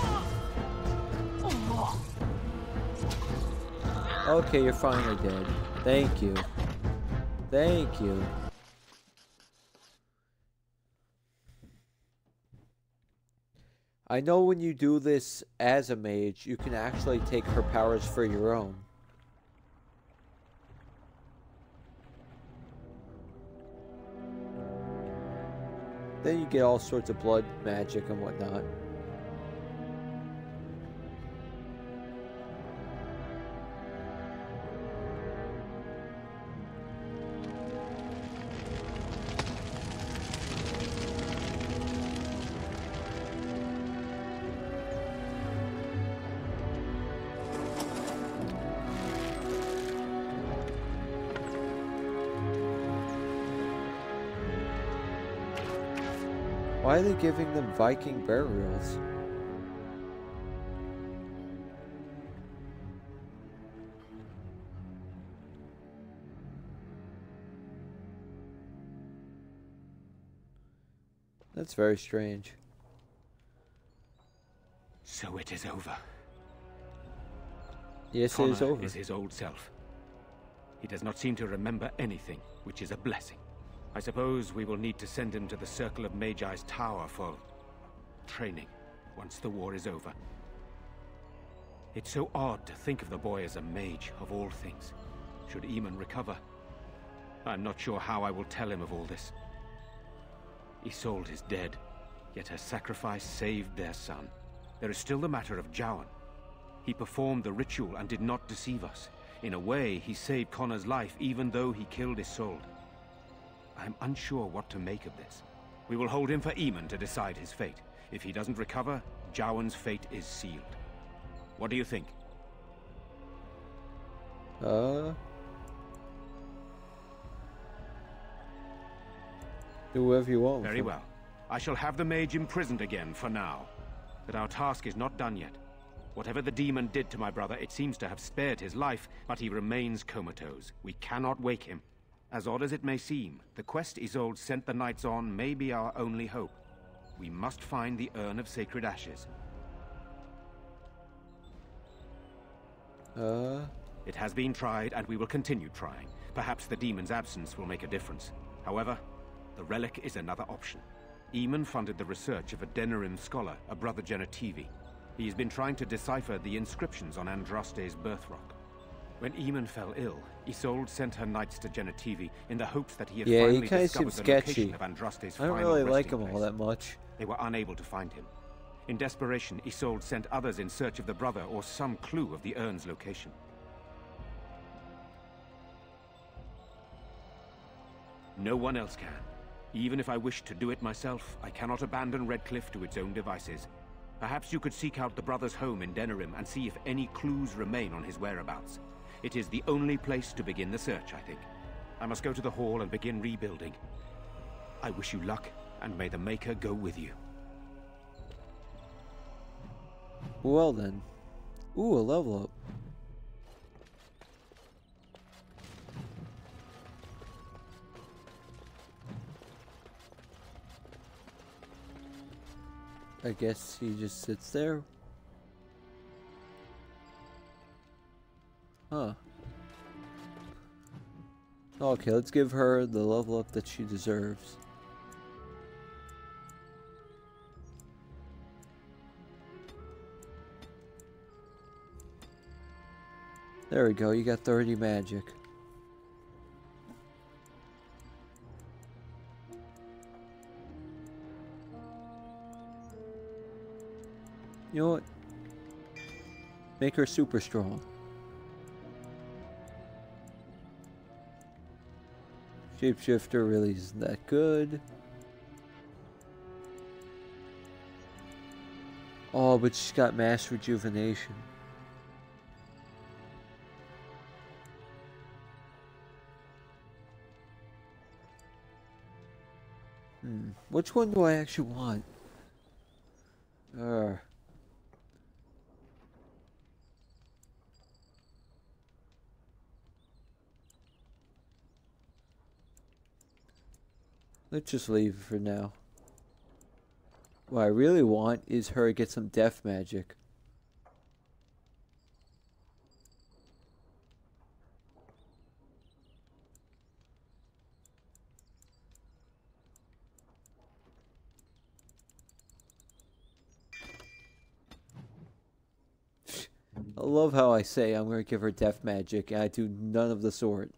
Okay, you're finally dead. Thank you. Thank you. I know when you do this as a mage, you can actually take her powers for your own. Then you get all sorts of blood magic and whatnot. Why are they giving them Viking burials? That's very strange. So it is over. Yes, Connor it is over. is his old self. He does not seem to remember anything, which is a blessing. I suppose we will need to send him to the Circle of Magi's tower for training, once the war is over. It's so odd to think of the boy as a mage, of all things. Should Eamon recover, I'm not sure how I will tell him of all this. Isolde is dead, yet her sacrifice saved their son. There is still the matter of Jowan. He performed the ritual and did not deceive us. In a way, he saved Connor's life, even though he killed Isolde. I'm unsure what to make of this. We will hold him for Eamon to decide his fate. If he doesn't recover, Jowan's fate is sealed. What do you think? Do whatever you want. Very well. I shall have the mage imprisoned again for now. But our task is not done yet. Whatever the demon did to my brother, it seems to have spared his life, but he remains comatose. We cannot wake him. As odd as it may seem, the quest Isolde sent the knights on may be our only hope. We must find the Urn of Sacred Ashes. It has been tried, and we will continue trying. Perhaps the demon's absence will make a difference. However, the relic is another option. Eamon funded the research of a Denerim scholar, a brother Genetivi. He's been trying to decipher the inscriptions on Andraste's birth rock. When Eamon fell ill, Isolde sent her knights to Genetivi in the hopes that he had finally discovered the location of Andraste's final resting place. I don't really like him all that much. They were unable to find him. In desperation, Isolde sent others in search of the brother or some clue of the urn's location. No one else can. Even if I wished to do it myself, I cannot abandon Redcliffe to its own devices. Perhaps you could seek out the brother's home in Denerim and see if any clues remain on his whereabouts. It is the only place to begin the search, I think. I must go to the hall and begin rebuilding. I wish you luck, and may the Maker go with you. Well then. Ooh, a level up. I guess he just sits there. Huh. Okay, let's give her the level up that she deserves. There we go, you got 30 magic. You know what? Make her super strong. Shapeshifter really isn't that good. Oh, but she's got mass rejuvenation. Which one do I actually want? Let's just leave it for now. What I really want is her to get some death magic. I love how I say I'm going to give her death magic and I do none of the sort.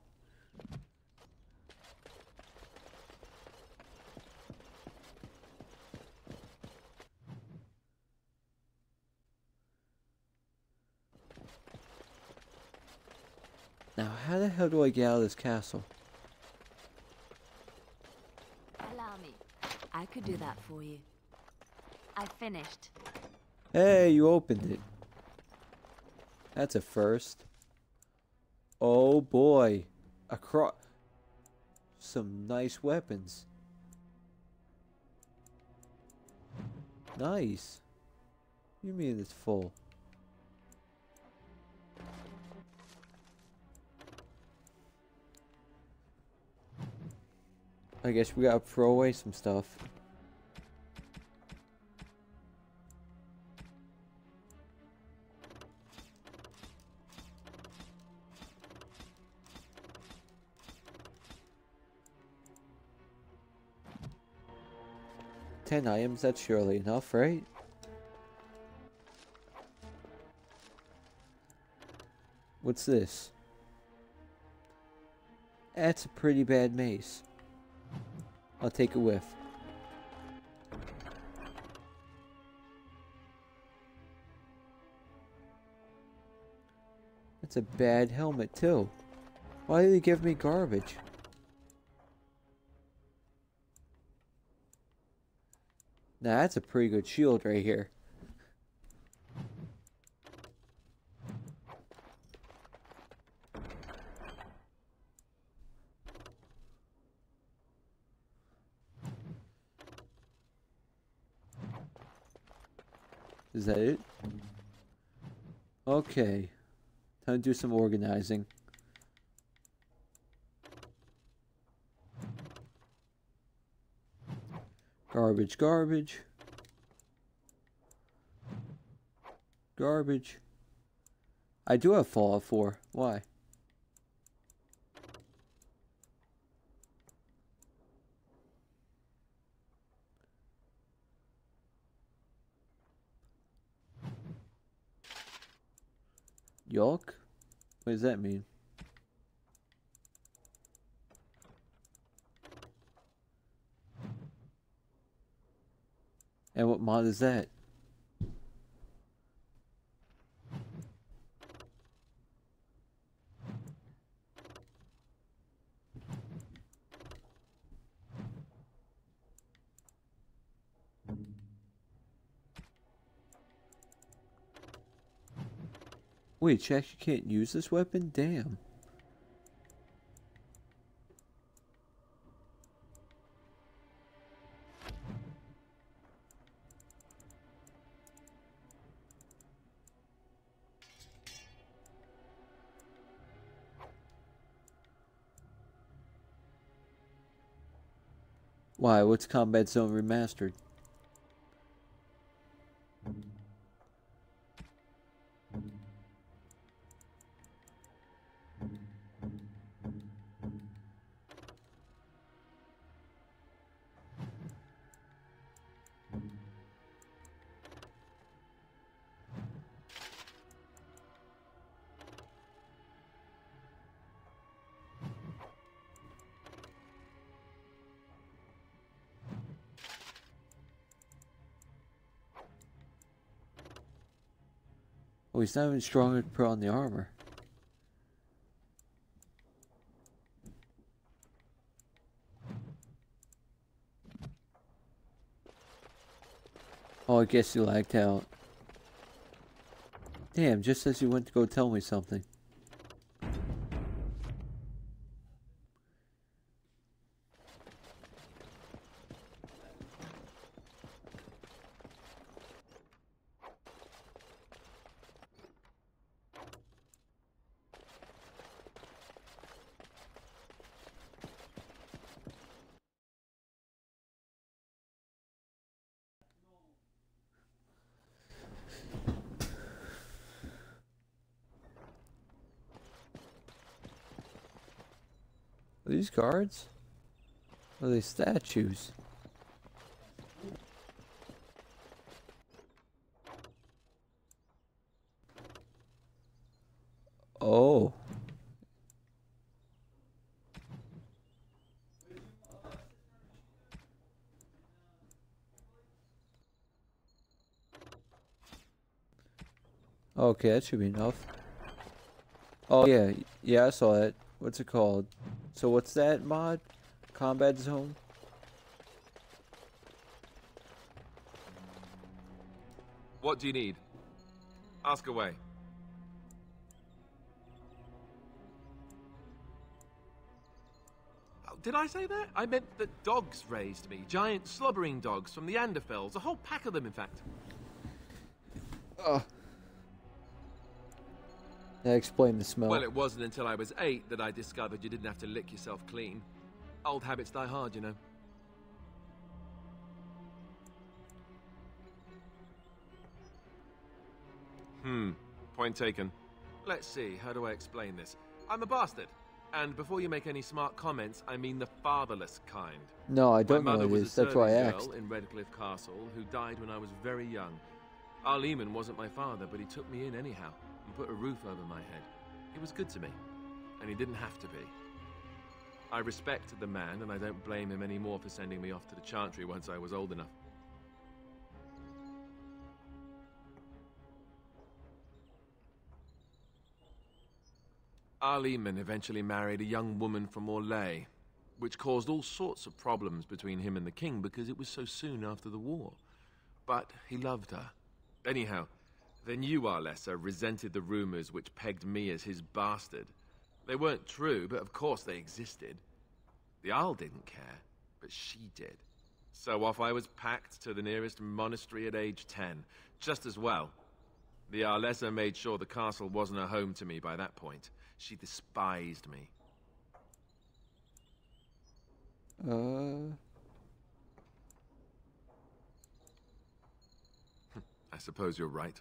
Now, how the hell do I get out of this castle? Allow me. I could do that for you. I finished. Hey, you opened it. That's a first. Oh boy. Some nice weapons. Nice. You mean it's full? I guess we gotta throw away some stuff. $10 items, that's surely enough, right? What's this? That's a pretty bad mace. I'll take a whiff. That's a bad helmet too. Why did he give me garbage? Now that's a pretty good shield right here. Is that it? Okay. Time to do some organizing. Garbage, garbage. Garbage. I do have Fallout 4. Why? Yolk? What does that mean? And what mod is that? Wait, you actually can't use this weapon? Damn. Why? What's Combat Zone Remastered? Oh, he's not even strong enough to put on the armor. Oh, I guess he lagged out. Damn, just as you went to go tell me something. Are these guards? Or are they statues? Oh. Okay, that should be enough. Oh yeah, yeah, I saw that. What's it called? So what's that mod? Combat Zone? What do you need? Ask away. Oh, did I say that? I meant that dogs raised me. Giant slobbering dogs from the Anderfels. A whole pack of them, in fact. That explained the smell. Well, it wasn't until I was 8 that I discovered you didn't have to lick yourself clean. Old habits die hard, you know. Point taken. Let's see, how do I explain this? I'm a bastard. And before you make any smart comments, I mean the fatherless kind. No, I don't know what what it is. That's why I asked. girl in Redcliffe Castle who died when I was very young. Arleman wasn't my father, but he took me in anyhow and put a roof over my head. He was good to me, and he didn't have to be. I respect the man, and I don't blame him anymore for sending me off to the Chantry once I was old enough. Arleman eventually married a young woman from Orlais, which caused all sorts of problems between him and the king because it was so soon after the war. But he loved her. Anyhow, the new Arlessa resented the rumors which pegged me as his bastard. They weren't true, but of course they existed. The Arl didn't care, but she did. So off I was packed to the nearest monastery at age 10. Just as well. The Arlessa made sure the castle wasn't a home to me by that point. She despised me. I suppose you're right.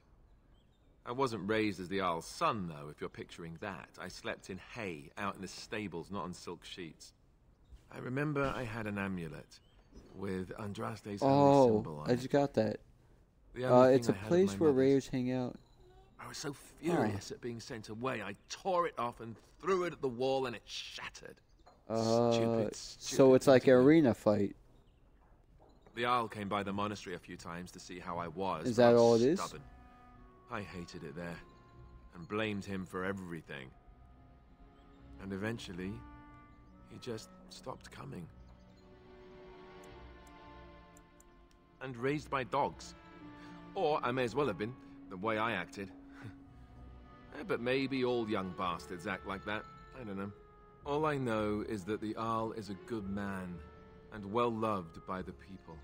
I wasn't raised as the Arl's son, though, if you're picturing that. I slept in hay, out in the stables, not on silk sheets. I remember I had an amulet with Andraste's holy symbol on it. I just got that. It's a place where raiders hang out. I was so furious at being sent away, I tore it off and threw it at the wall, and it shattered. Stupid so it's like an arena fight. The Isle came by the monastery a few times to see how I was. Is that all it is? Stubborn. I hated it there, and blamed him for everything. And eventually, he just stopped coming. And raised my dogs. Or I may as well have been, the way I acted. But maybe all young bastards act like that. I don't know. All I know is that the Arl is a good man, and well loved by the people.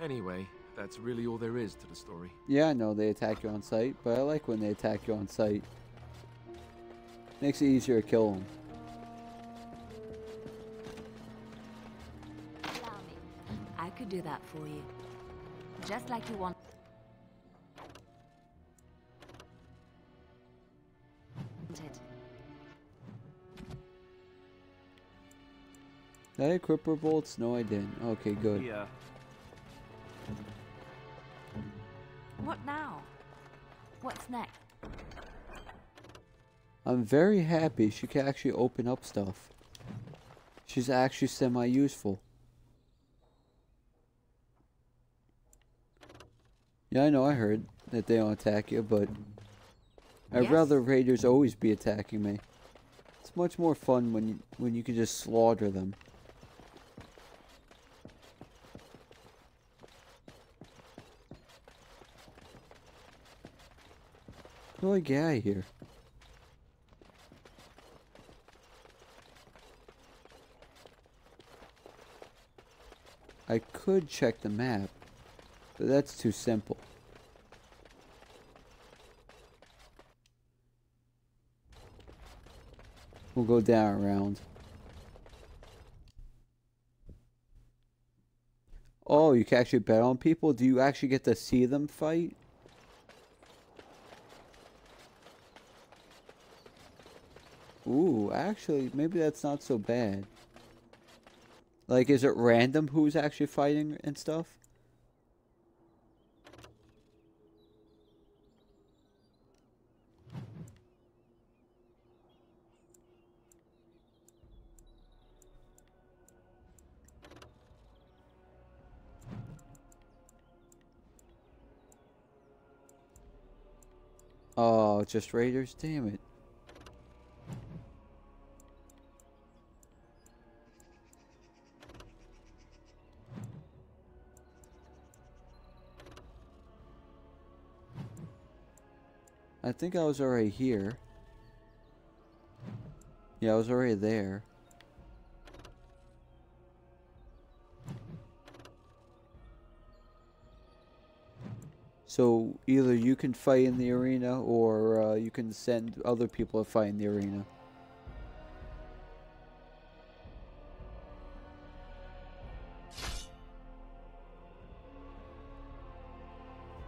Anyway, that's really all there is to the story. Yeah, I know they attack you on sight, but I like when they attack you on sight. Makes it easier to kill them. Allow me. I could do that for you. Just like you want. Did I equip her bolts? No, I didn't. Okay, good. Yeah. What now? What's next? I'm very happy she can actually open up stuff. She's actually semi-useful. Yeah, I know, I heard that they don't attack you, but I'd rather raiders always be attacking me. It's much more fun when you can just slaughter them. How do I get out of here? I could check the map, but that's too simple. We'll go down around. Oh, you can actually bet on people? Do you actually get to see them fight? Ooh, actually, maybe that's not so bad. Like, is it random who's actually fighting and stuff? Oh, just raiders? Damn it. I think I was already here. Yeah, I was already there. So either you can fight in the arena, or you can send other people to fight in the arena.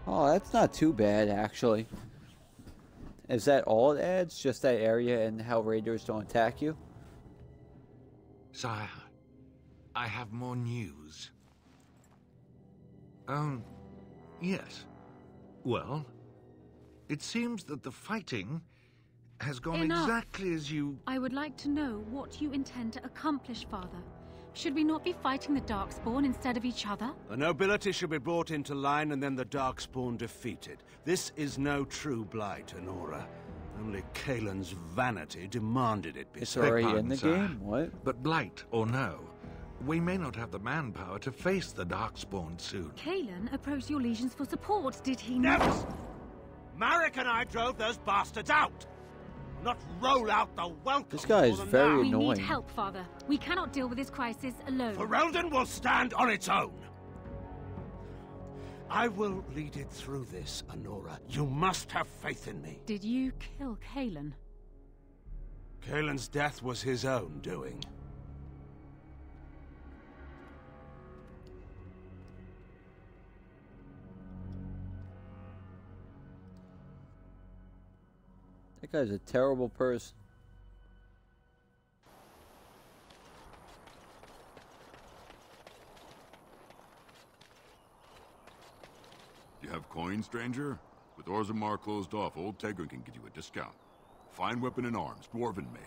Oh, that's not too bad, actually. Is that all it adds? Just that area and how raiders don't attack you? Sire, I have more news. Yes. Well, it seems that the fighting has gone exactly as you... I would like to know what you intend to accomplish, Father. Should we not be fighting the Darkspawn instead of each other? The nobility should be brought into line and then the Darkspawn defeated. This is no true blight, Honora. Only Kaelin's vanity demanded it be. It's already in the game? What? But blight or no, we may not have the manpower to face the Darkspawn soon. Kaelin approached your legions for support, did he not? Never! Marek and I drove those bastards out! Not roll out the welcome. This guy is very annoying. We need help, Father. We cannot deal with this crisis alone. Ferelden will stand on its own. I will lead it through this, Honora. You must have faith in me. Did you kill Kaelin? Kaelin's death was his own doing. That guy's a terrible person. You have coin, stranger? With Orzammar closed off, old Tegrin can get you a discount. Fine weapon and arms, dwarven made.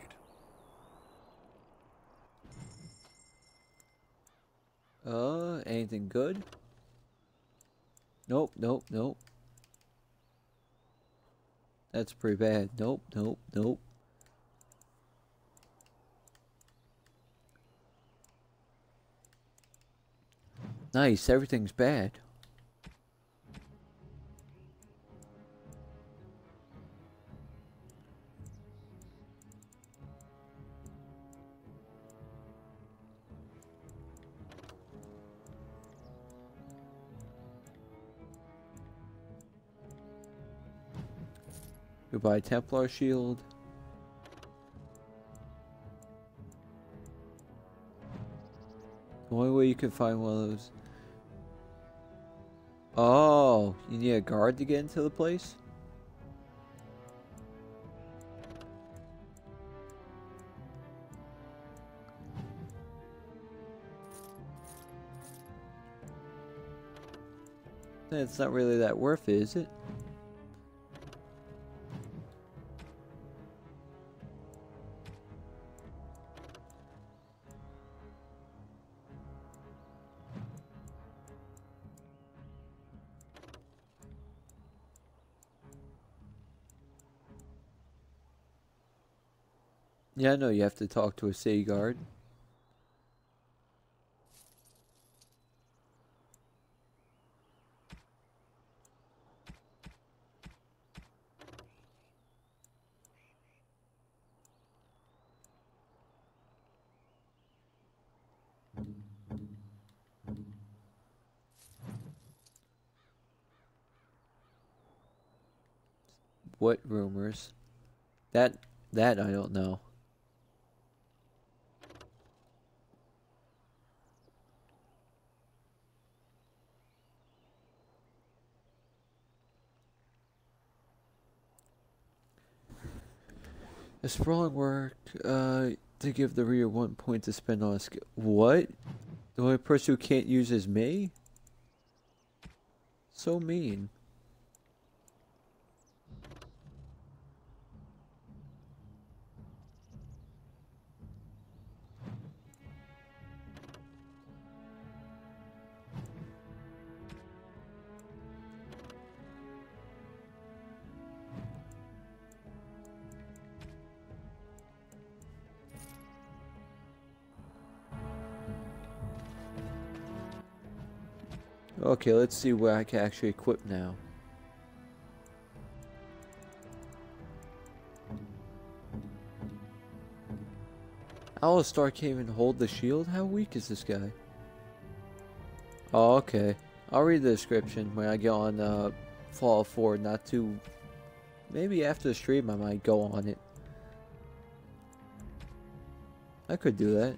Anything good? Nope, nope, nope. That's pretty bad. Nope, nope, nope. Nice, everything's bad. Goodbye, Templar shield. The only way you can find one of those. Oh, you need a guard to get into the place? It's not really that worth it, is it? Yeah, I know you have to talk to a city guard. What rumors? That I don't know. A sprawling work to give the reader 1 point to spend on a skill. What? The only person who can't use is me? So mean. Okay, let's see what I can actually equip now. Alistar can't even hold the shield? How weak is this guy? Oh, okay. I'll read the description when I get on Fallout 4. Not too... Maybe after the stream I might go on it. I could do that.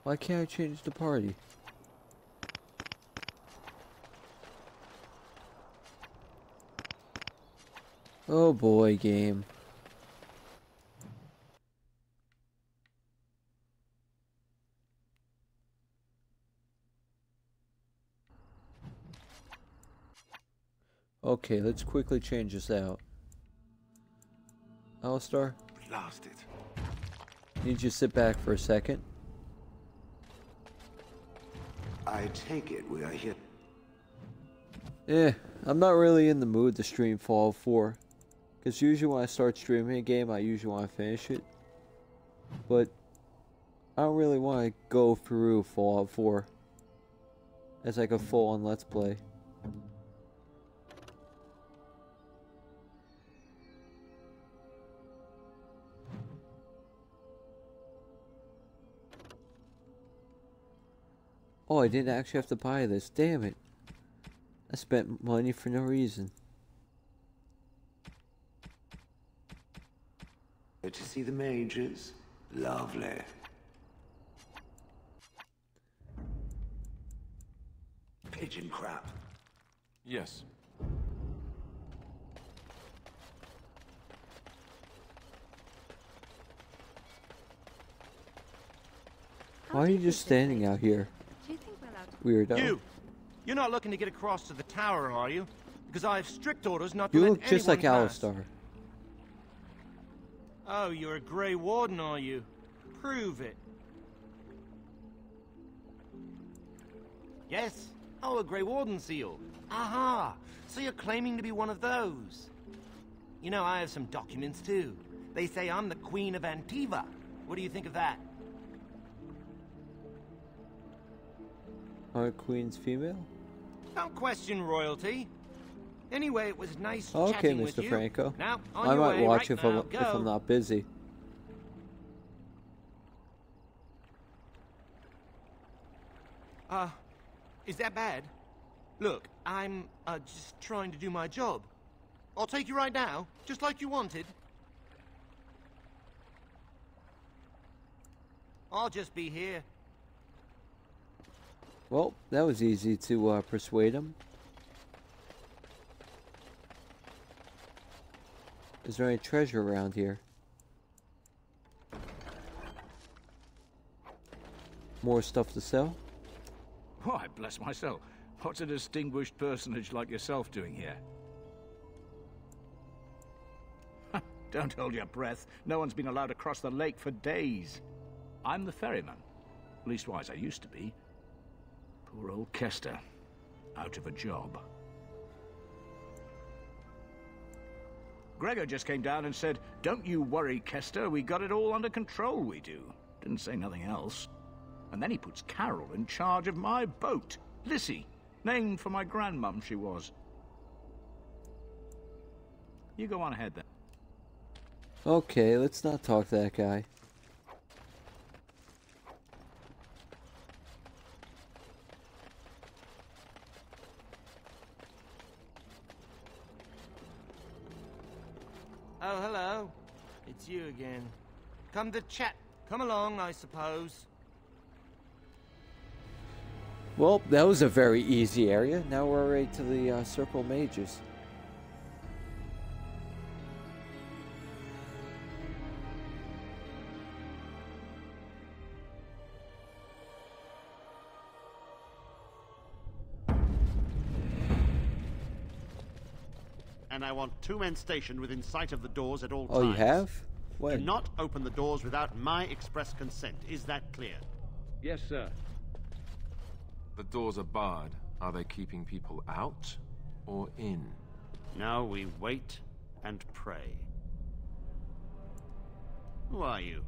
Why can't I change the party? Oh boy, game. Okay, let's quickly change this out. Alistar? Blasted. Need you to sit back for a second. I take it we are here. I'm not really in the mood to stream Fallout 4. Because usually when I start streaming a game, I usually want to finish it. But I don't really want to go through Fallout 4 as like a full-on Let's Play. Oh, I didn't actually have to buy this. Damn it. I spent money for no reason. To see the mages? Lovely. Pigeon crap. Yes. Why are you just standing out here? Weirdo. You're not looking to get across to the tower, are you? Because I have strict orders not to You let look just like anyone pass. Alistar. Oh, you're a Grey Warden, are you? Prove it. Yes. Oh, a Grey Warden seal. Aha! So you're claiming to be one of those. You know, I have some documents, too. They say I'm the Queen of Antiva. What do you think of that? Our queen's female? Don't question royalty. Anyway, it was nice Okay, chatting with Mr. you. Franco. Now, on I your might way watch right if now. if I'm not busy. Is that bad? Look, I'm just trying to do my job. I'll take you right now, just like you wanted. I'll just be here. Well, that was easy to persuade him. Is there any treasure around here? More stuff to sell? Why, bless my soul. What's a distinguished personage like yourself doing here? Don't hold your breath. No one's been allowed across the lake for days. I'm the ferryman. Leastwise, I used to be. Poor old Kester. Out of a job. Gregor just came down and said, "Don't you worry, Kester. We got it all under control, we do." Didn't say nothing else. And then he puts Carol in charge of my boat. Lissy. Named for my grandmum, she was. You go on ahead, then. Okay, let's not talk to that guy. Oh, hello. It's you again. Come to chat. Come along, I suppose. Well, that was a very easy area. Now we're already to the Circle of Mages. And I want 2 men stationed within sight of the doors at all times. Oh, you have? When? Do not open the doors without my express consent. Is that clear? Yes, sir. The doors are barred. Are they keeping people out or in? Now we wait and pray. Who are you?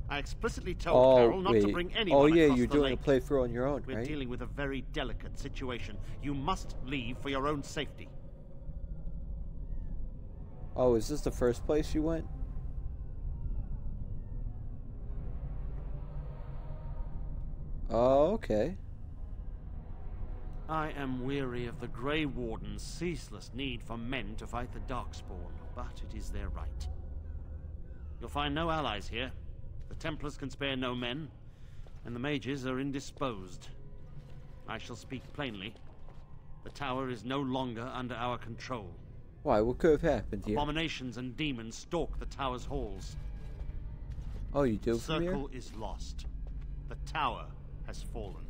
I explicitly told Carol not to bring anyone across the lake. Oh yeah, you're doing a playthrough on your own, right? We're dealing with a very delicate situation. You must leave for your own safety. Oh, is this the first place you went? Oh, okay. I am weary of the Grey Warden's ceaseless need for men to fight the Darkspawn, but it is their right. You'll find no allies here. The Templars can spare no men, and the mages are indisposed. I shall speak plainly. The tower is no longer under our control. Why? What could have happened here? Abominations and demons stalk the tower's halls. Oh, you do The from here? circle is lost. The tower has fallen.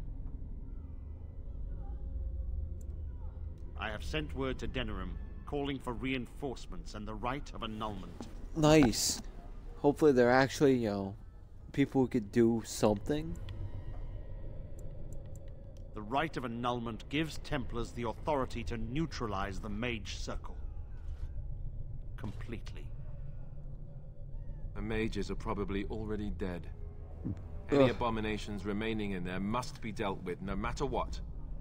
I have sent word to Denerim, calling for reinforcements and the right of annulment. Nice. Hopefully they're actually, you know, people who could do something. The right of annulment gives Templars the authority to neutralize the Mage Circle. Completely. The mages are probably already dead. Any Ugh. abominations remaining in there must be dealt with, no matter what.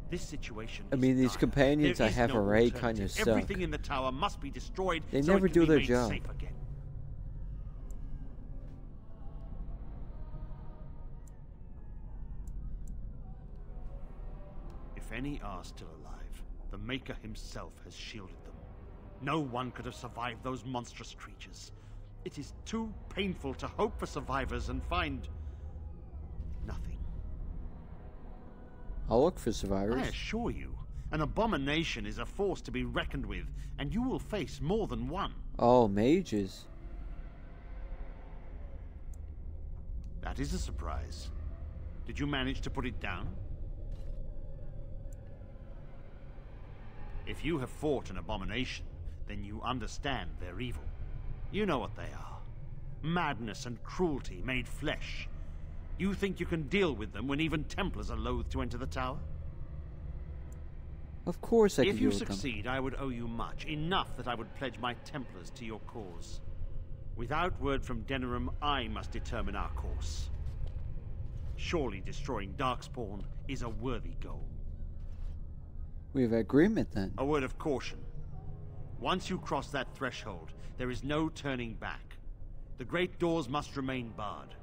This situation I mean, these companions There I is have no already alternative. kind of suck. Everything in the tower must be destroyed. They so never it can do be their made job. safe again. If any are still alive, the Maker himself has shielded them. No one could have survived those monstrous creatures. It is too painful to hope for survivors and find nothing. I'll look for survivors. I assure you, an abomination is a force to be reckoned with, and you will face more than one. Oh, mages. That is a surprise. Did you manage to put it down? If you have fought an abomination, then you understand their evil. You know what they are. Madness and cruelty made flesh. You think you can deal with them when even Templars are loath to enter the tower? Of course I can If deal you with them. succeed, I would owe you much. Enough that I would pledge my Templars to your cause. Without word from Denerim, I must determine our course. Surely destroying Darkspawn is a worthy goal. We have an agreement then. A word of caution. Once you cross that threshold, there is no turning back. The great doors must remain barred.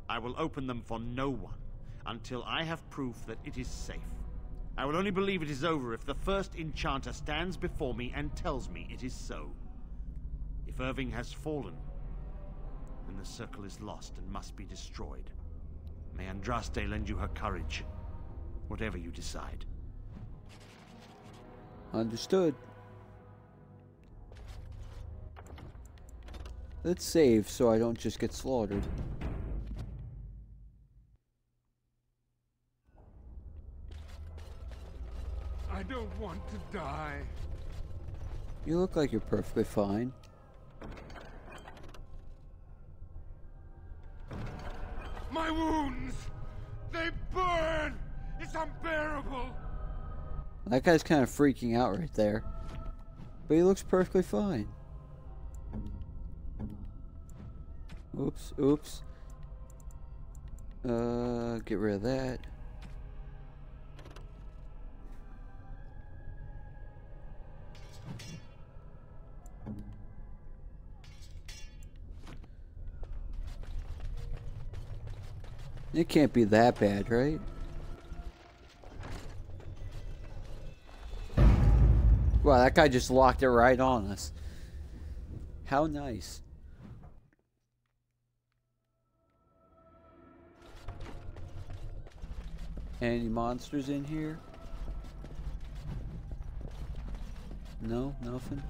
I will open them for no one until I have proof that it is safe. I will only believe it is over if the first enchanter stands before me and tells me it is so. If Irving has fallen, then the circle is lost and must be destroyed. May Andraste lend you her courage, whatever you decide. Understood. Let's save so I don't just get slaughtered. I don't want to die. You look like you're perfectly fine. My wounds! They burn! It's unbearable! That guy's kind of freaking out right there. But he looks perfectly fine. Oops, oops. Get rid of that. It can't be that bad, right? Wow, that guy just locked it right on us. How nice. Any monsters in here? No, nothing.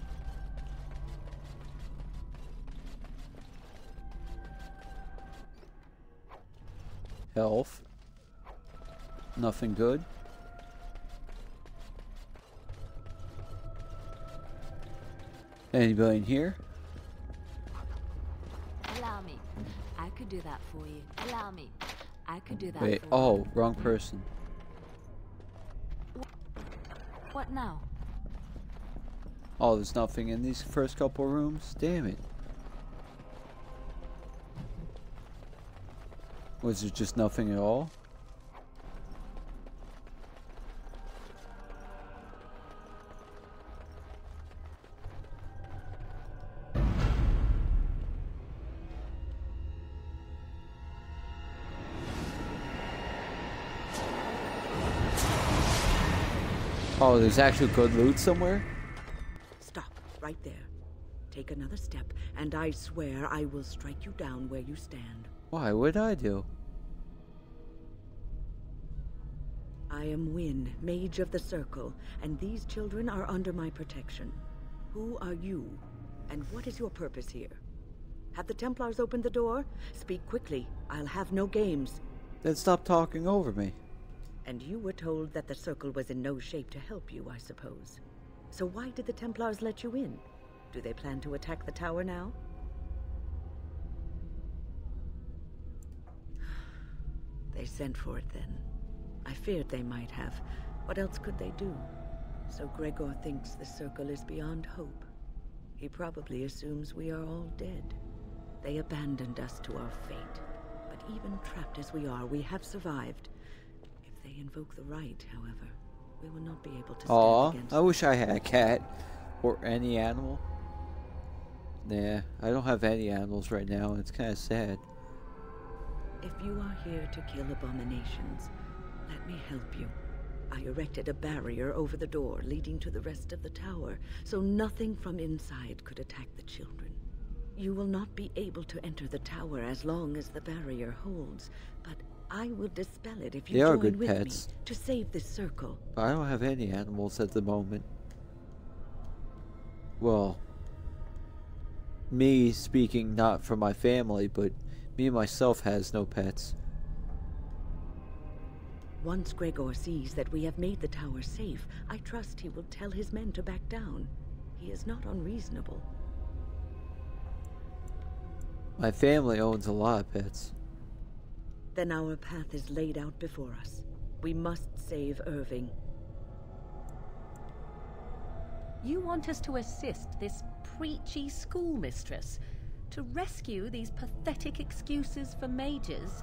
Health. Nothing good. Anybody in here? Allow me. I could do that for you. Allow me. I could do that Wait, for oh, wrong person. you. What now? Oh, there's nothing in these first couple rooms? Damn it. Was there just nothing at all? Oh, there's actual good loot somewhere? Stop, right there. Take another step, and I swear I will strike you down where you stand. Why? What did I do? I am Wynne, Mage of the Circle, and these children are under my protection. Who are you, and what is your purpose here? Have the Templars opened the door? Speak quickly. I'll have no games. Then stop talking over me. And you were told that the Circle was in no shape to help you, I suppose. So why did the Templars let you in? Do they plan to attack the tower now? They sent for it then. I feared they might have. What else could they do? So Gregor thinks the Circle is beyond hope. He probably assumes we are all dead. They abandoned us to our fate. But even trapped as we are, we have survived. If they invoke the right, however, we will not be able to stand against I wish I had a cat. Or any animal. Nah, I don't have any animals right now, and it's kind of sad. If you are here to kill abominations, let me help you. I erected a barrier over the door leading to the rest of the tower, so nothing from inside could attack the children. You will not be able to enter the tower as long as the barrier holds, but I will dispel it if you join with me to save this circle. But I don't have any animals at the moment. Well, me speaking not for my family, but me myself has no pets. Once Gregor sees that we have made the tower safe, I trust he will tell his men to back down. He is not unreasonable. My family owns a lot of pets. Then our path is laid out before us. We must save Irving. You want us to assist this preachy schoolmistress to rescue these pathetic excuses for mages?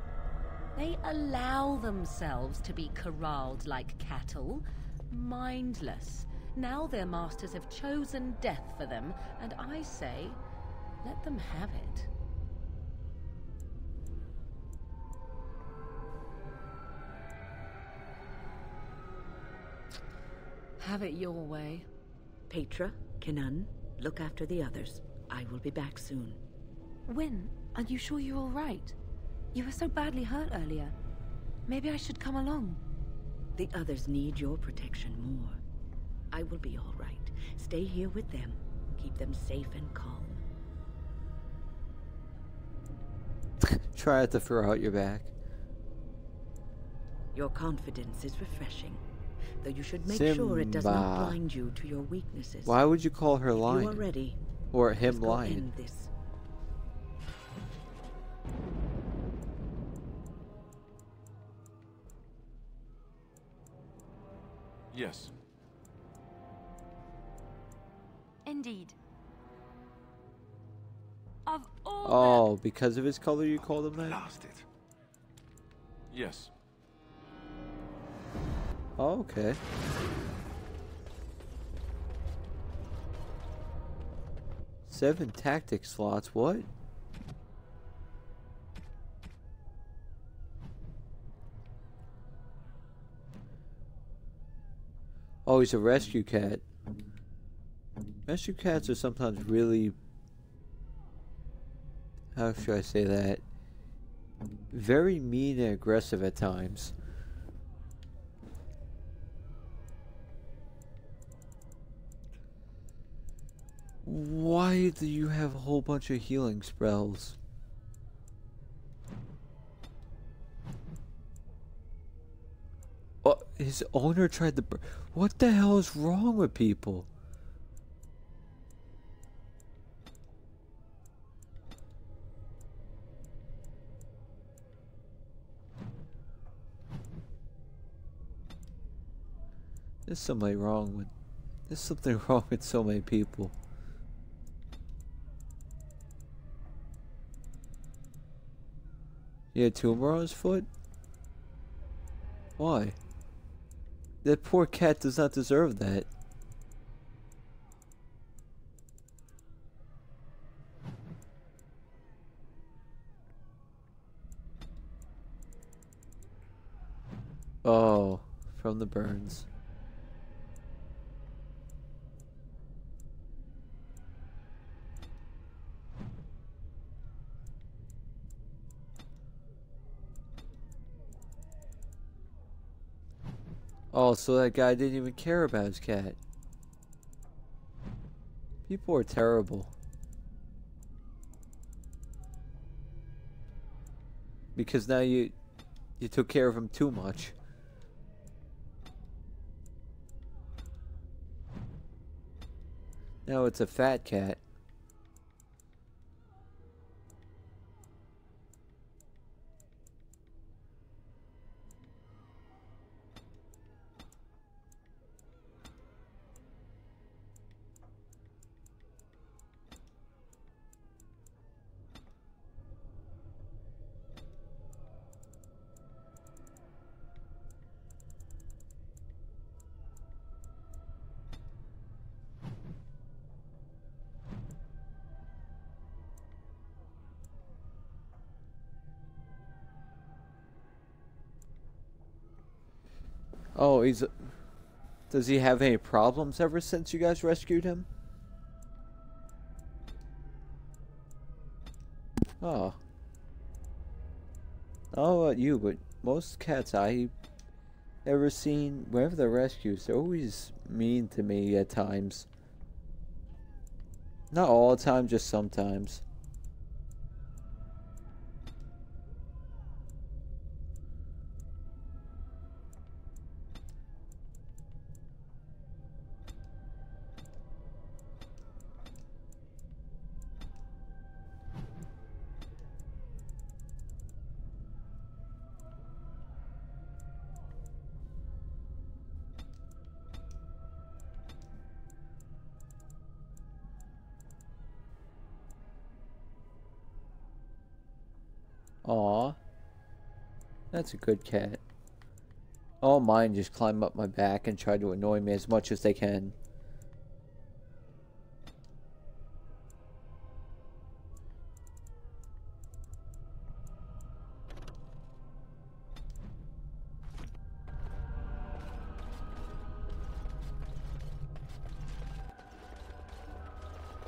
They allow themselves to be corralled like cattle, mindless. Now their masters have chosen death for them, and I say, let them have it. Have it your way. Petra, Kenan, look after the others. I will be back soon. When? Are you sure you're all right? You were so badly hurt earlier. Maybe I should come along. The others need your protection more. I will be all right. Stay here with them. Keep them safe and calm. Try not to throw out your back. Your confidence is refreshing. Though you should make Simba. sure it does not blind you to your weaknesses. Why would you call her lying? You are ready. Or him Let's go lying? end this. Yes. Indeed. Of all Oh, because of his color you called him that? Blast it. Yes. Oh, okay. Seven tactic slots, what? Oh, he's a rescue cat. Rescue cats are sometimes really... How should I say that? Very mean and aggressive at times. Why do you have a whole bunch of healing spells? Oh, his owner tried to... What the hell is wrong with people? There's something wrong with... There's something wrong with so many people. He had a tumor on his foot? Why? That poor cat does not deserve that. Oh, from the burns. Oh, so that guy didn't even care about his cat. People are terrible. Because now you took care of him too much. Now it's a fat cat. Oh, does he have any problems ever since you guys rescued him? Oh. I don't know about you, but most cats I ever seen, whenever they're rescued, they're always mean to me at times. Not all the time, just sometimes. Aw. That's a good cat. All mine just climb up my back and try to annoy me as much as they can.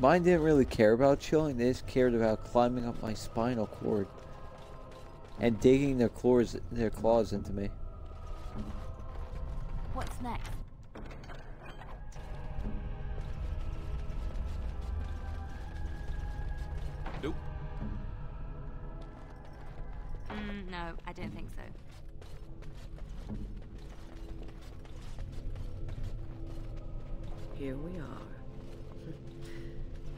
Mine didn't really care about chilling, they just cared about climbing up my spinal cord and digging their claws into me. What's next? Nope. No, I don't think so. Here we are.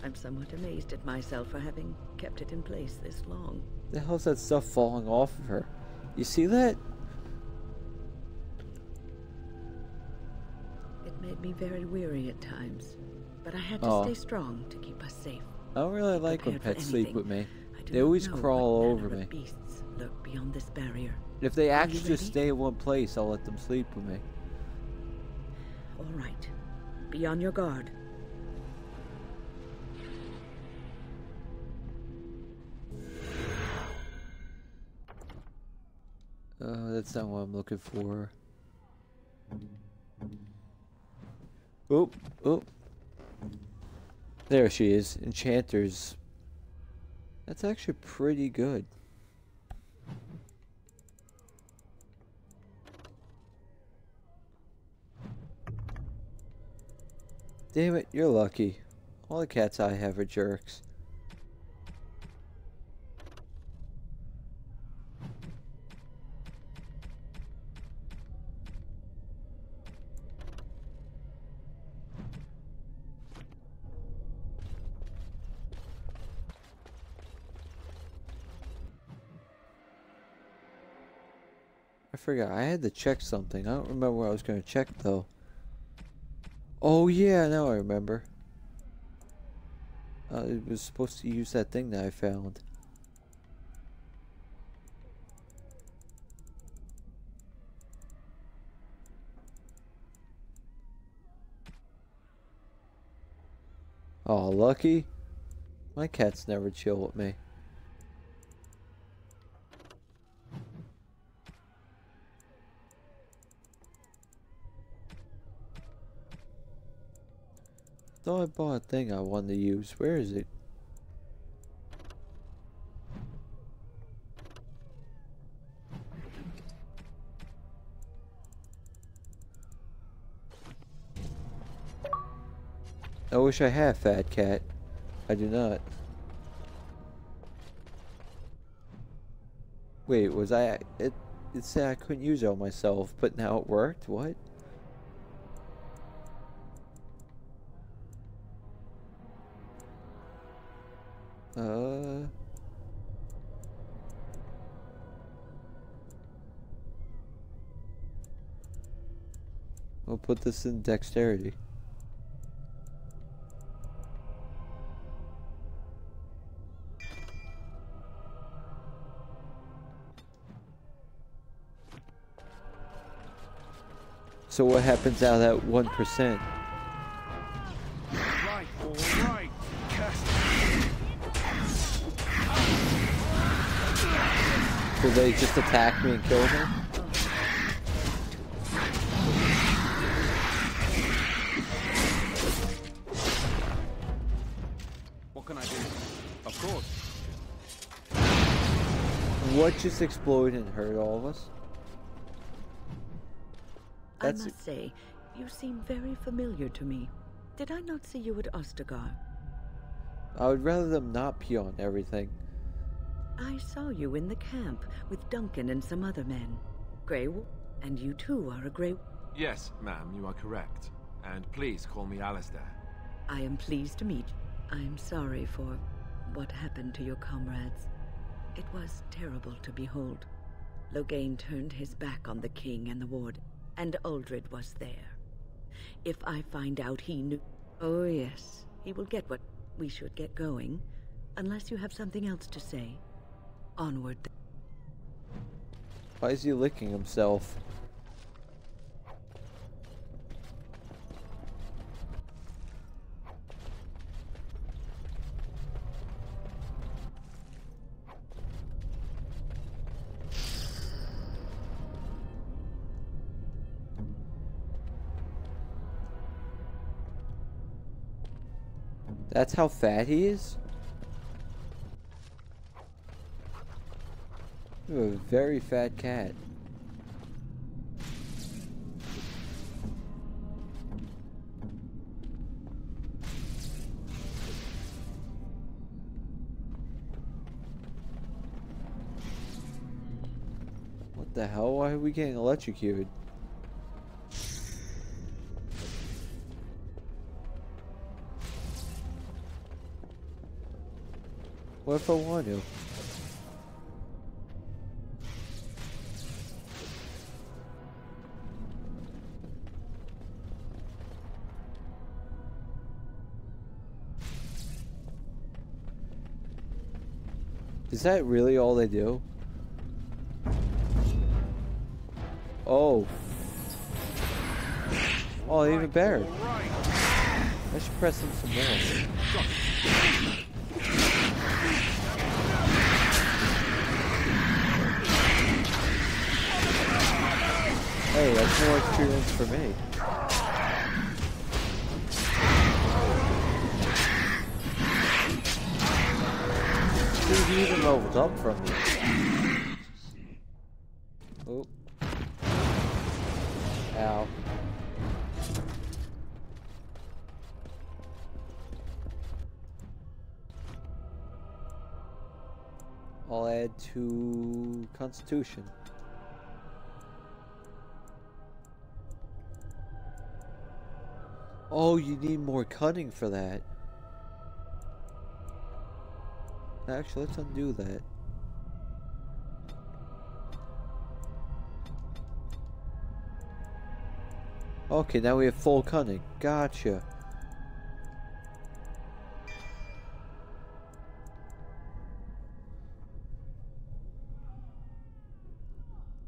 I'm somewhat amazed at myself for having kept it in place this long. The hell's that stuff falling off of her? You see that? It made me very weary at times, but I had to stay strong to keep us safe. I don't really like when pets sleep with me. They always crawl over me. Beasts lurk beyond this barrier. If they actually just stay in one place, I'll let them sleep with me. All right. Be on your guard. That's not what I'm looking for. Oop, oop. There she is. Enchanters. That's actually pretty good. Damn it, you're lucky. All the cats I have are jerks. I forgot, I had to check something. I don't remember what I was going to check though. Oh yeah, now I remember. It was supposed to use that thing that I found. Oh, lucky. My cats never chill with me. Thought I bought a thing I wanted to use. Where is it? I wish I had Fat Cat. I do not. Wait, was I... It said I couldn't use it on myself, but now it worked? What? We'll put this in dexterity. So what happens out of that 1%? Right, all right. Do they just attack me and kill me? What can I do? Of course. What just exploded and hurt all of us? I must say, you seem very familiar to me. Did I not see you at Ostagar? I would rather them not pee on everything. I saw you in the camp with Duncan and some other men. Grey, and you too are a Grey. Yes, ma'am, you are correct. And please call me Alistair. I am pleased to meet you. I am sorry for what happened to your comrades. It was terrible to behold. Loghain turned his back on the king and the ward, and Uldred was there. If I find out he knew... Oh yes, he will get what we should get going, unless you have something else to say. Onward. Why is he licking himself? That's how fat he is? You're a very fat cat. What the hell? Why are we getting electrocuted? What if I want to? Is that really all they do? Oh. Oh, even better. I should press him some more. Hey, that's more experience for me. Dude, he even leveled up from me. Oh. Ow. I'll add to Constitution. Oh, you need more cunning for that. Actually, let's undo that. Okay, now we have full cunning. Gotcha.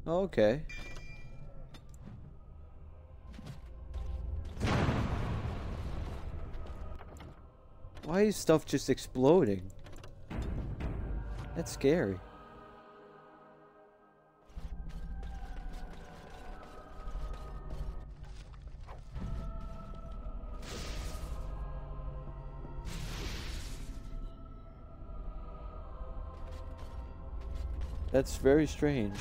Okay. Why is stuff just exploding? That's scary. That's very strange.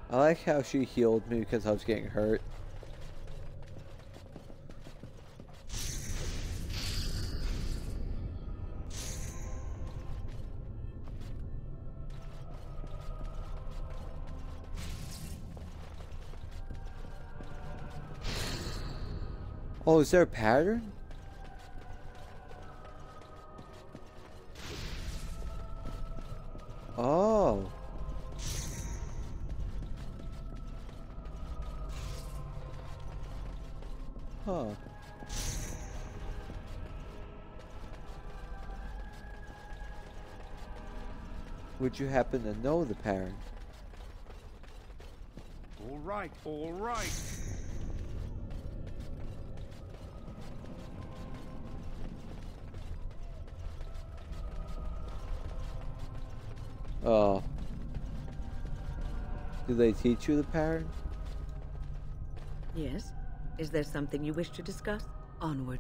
I like how she healed me because I was getting hurt. Oh, is there a pattern? Oh. Huh. Would you happen to know the pattern? All right, all right. Oh. Do they teach you the pattern? Yes. Is there something you wish to discuss? Onward.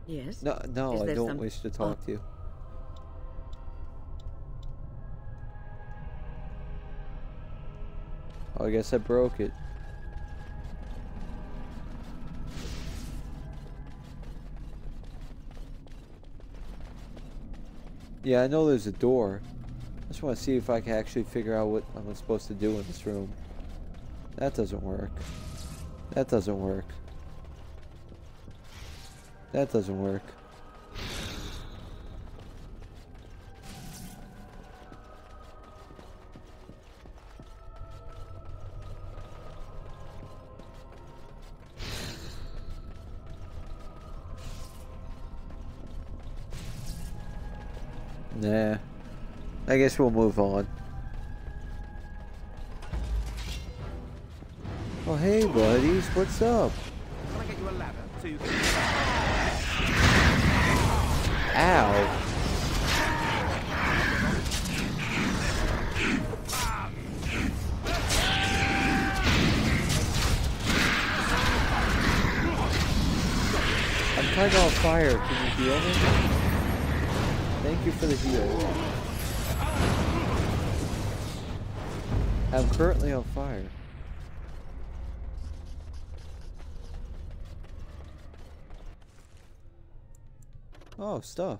Yes? No, I don't wish to talk to you. Oh, I guess I broke it. Yeah, I know there's a door. I just want to see if I can actually figure out what I'm supposed to do in this room. That doesn't work. That doesn't work. That doesn't work. Nah. I guess we'll move on. Oh, hey, buddies. What's up? Can I get you a ladder so you can... Ow. I'm kind of on fire. Can you heal me? Thank you for the heal. I'm currently on fire. Oh, stuff.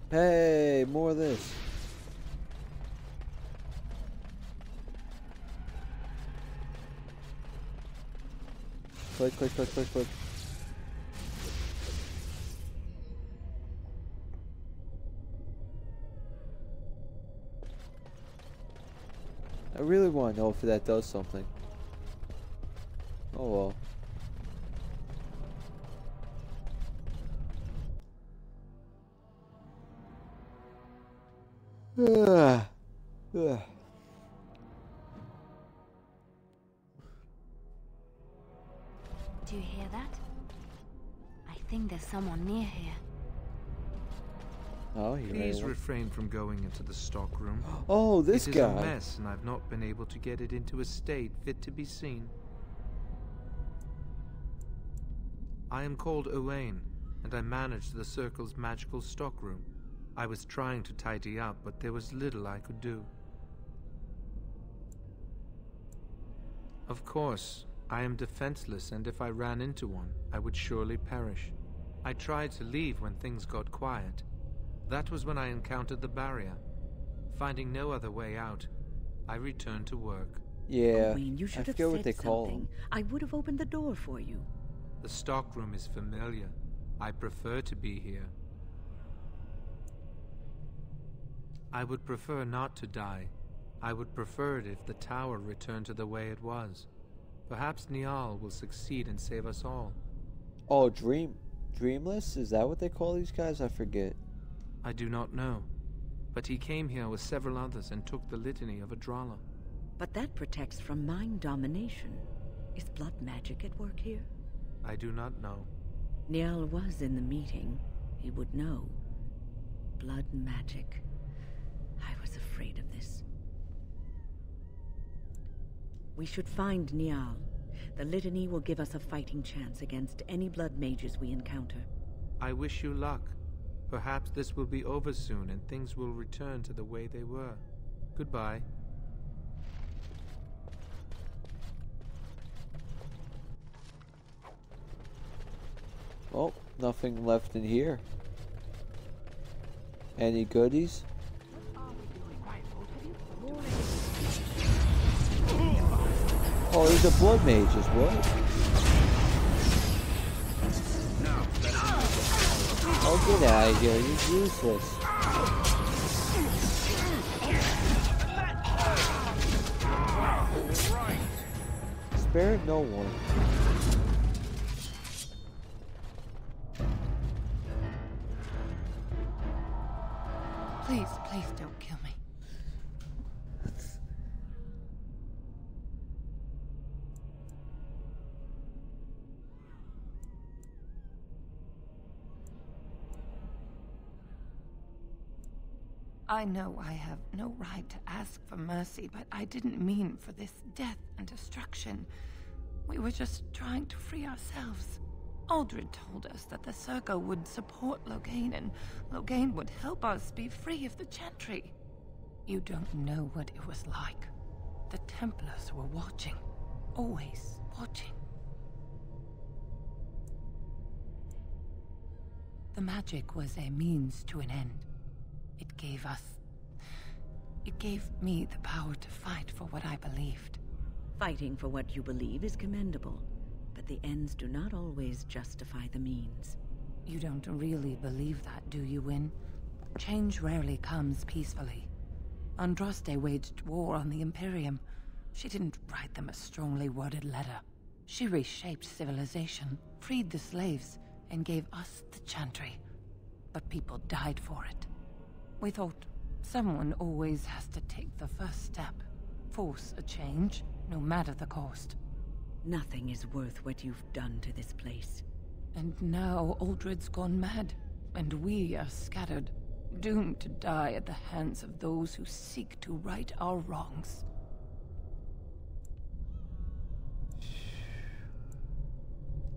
Hey, more of this. Click, click, click, click, click. I really want to know if that does something. Oh well. Do you hear that? I think there's someone near here. Oh, Please refrain from going into the stockroom. Oh, this guy. It is a mess, and I've not been able to get it into a state fit to be seen. I am called Owain, and I manage the Circle's magical stockroom. I was trying to tidy up, but there was little I could do. Of course, I am defenseless, and if I ran into one, I would surely perish. I tried to leave when things got quiet. That was when I encountered the barrier. Finding no other way out, I returned to work. Yeah, Owain, you should I have forget said what they call something. them. I would have opened the door for you. The stockroom is familiar. I prefer to be here. I would prefer not to die. I would prefer it if the tower returned to the way it was. Perhaps Niall will succeed and save us all. Oh, Dreamless? Is that what they call these guys? I forget. I do not know. But he came here with several others and took the litany of Adralla. But that protects from mind domination. Is blood magic at work here? I do not know. Niall was in the meeting. He would know. Blood magic. I was afraid of this. We should find Niall. The litany will give us a fighting chance against any blood mages we encounter. I wish you luck. Perhaps this will be over soon and things will return to the way they were. Goodbye. Oh, nothing left in here. Any goodies? Oh, there's a blood mages, what? Oh, get out of here, you're useless. Spare no one. Please, please don't kill me. I know I have no right to ask for mercy, but I didn't mean for this death and destruction. We were just trying to free ourselves. Aldred told us that the Circle would support Loghain, and Loghain would help us be free of the Chantry. You don't know what it was like. The Templars were watching. Always watching. The magic was a means to an end. It gave me the power to fight for what I believed. Fighting for what you believe is commendable, but the ends do not always justify the means. You don't really believe that, do you, Wynne? Change rarely comes peacefully. Andraste waged war on the Imperium. She didn't write them a strongly worded letter. She reshaped civilization, freed the slaves, and gave us the Chantry. But people died for it. We thought someone always has to take the first step. Force a change, no matter the cost. Nothing is worth what you've done to this place. And now Aldred's gone mad, and we are scattered, doomed to die at the hands of those who seek to right our wrongs.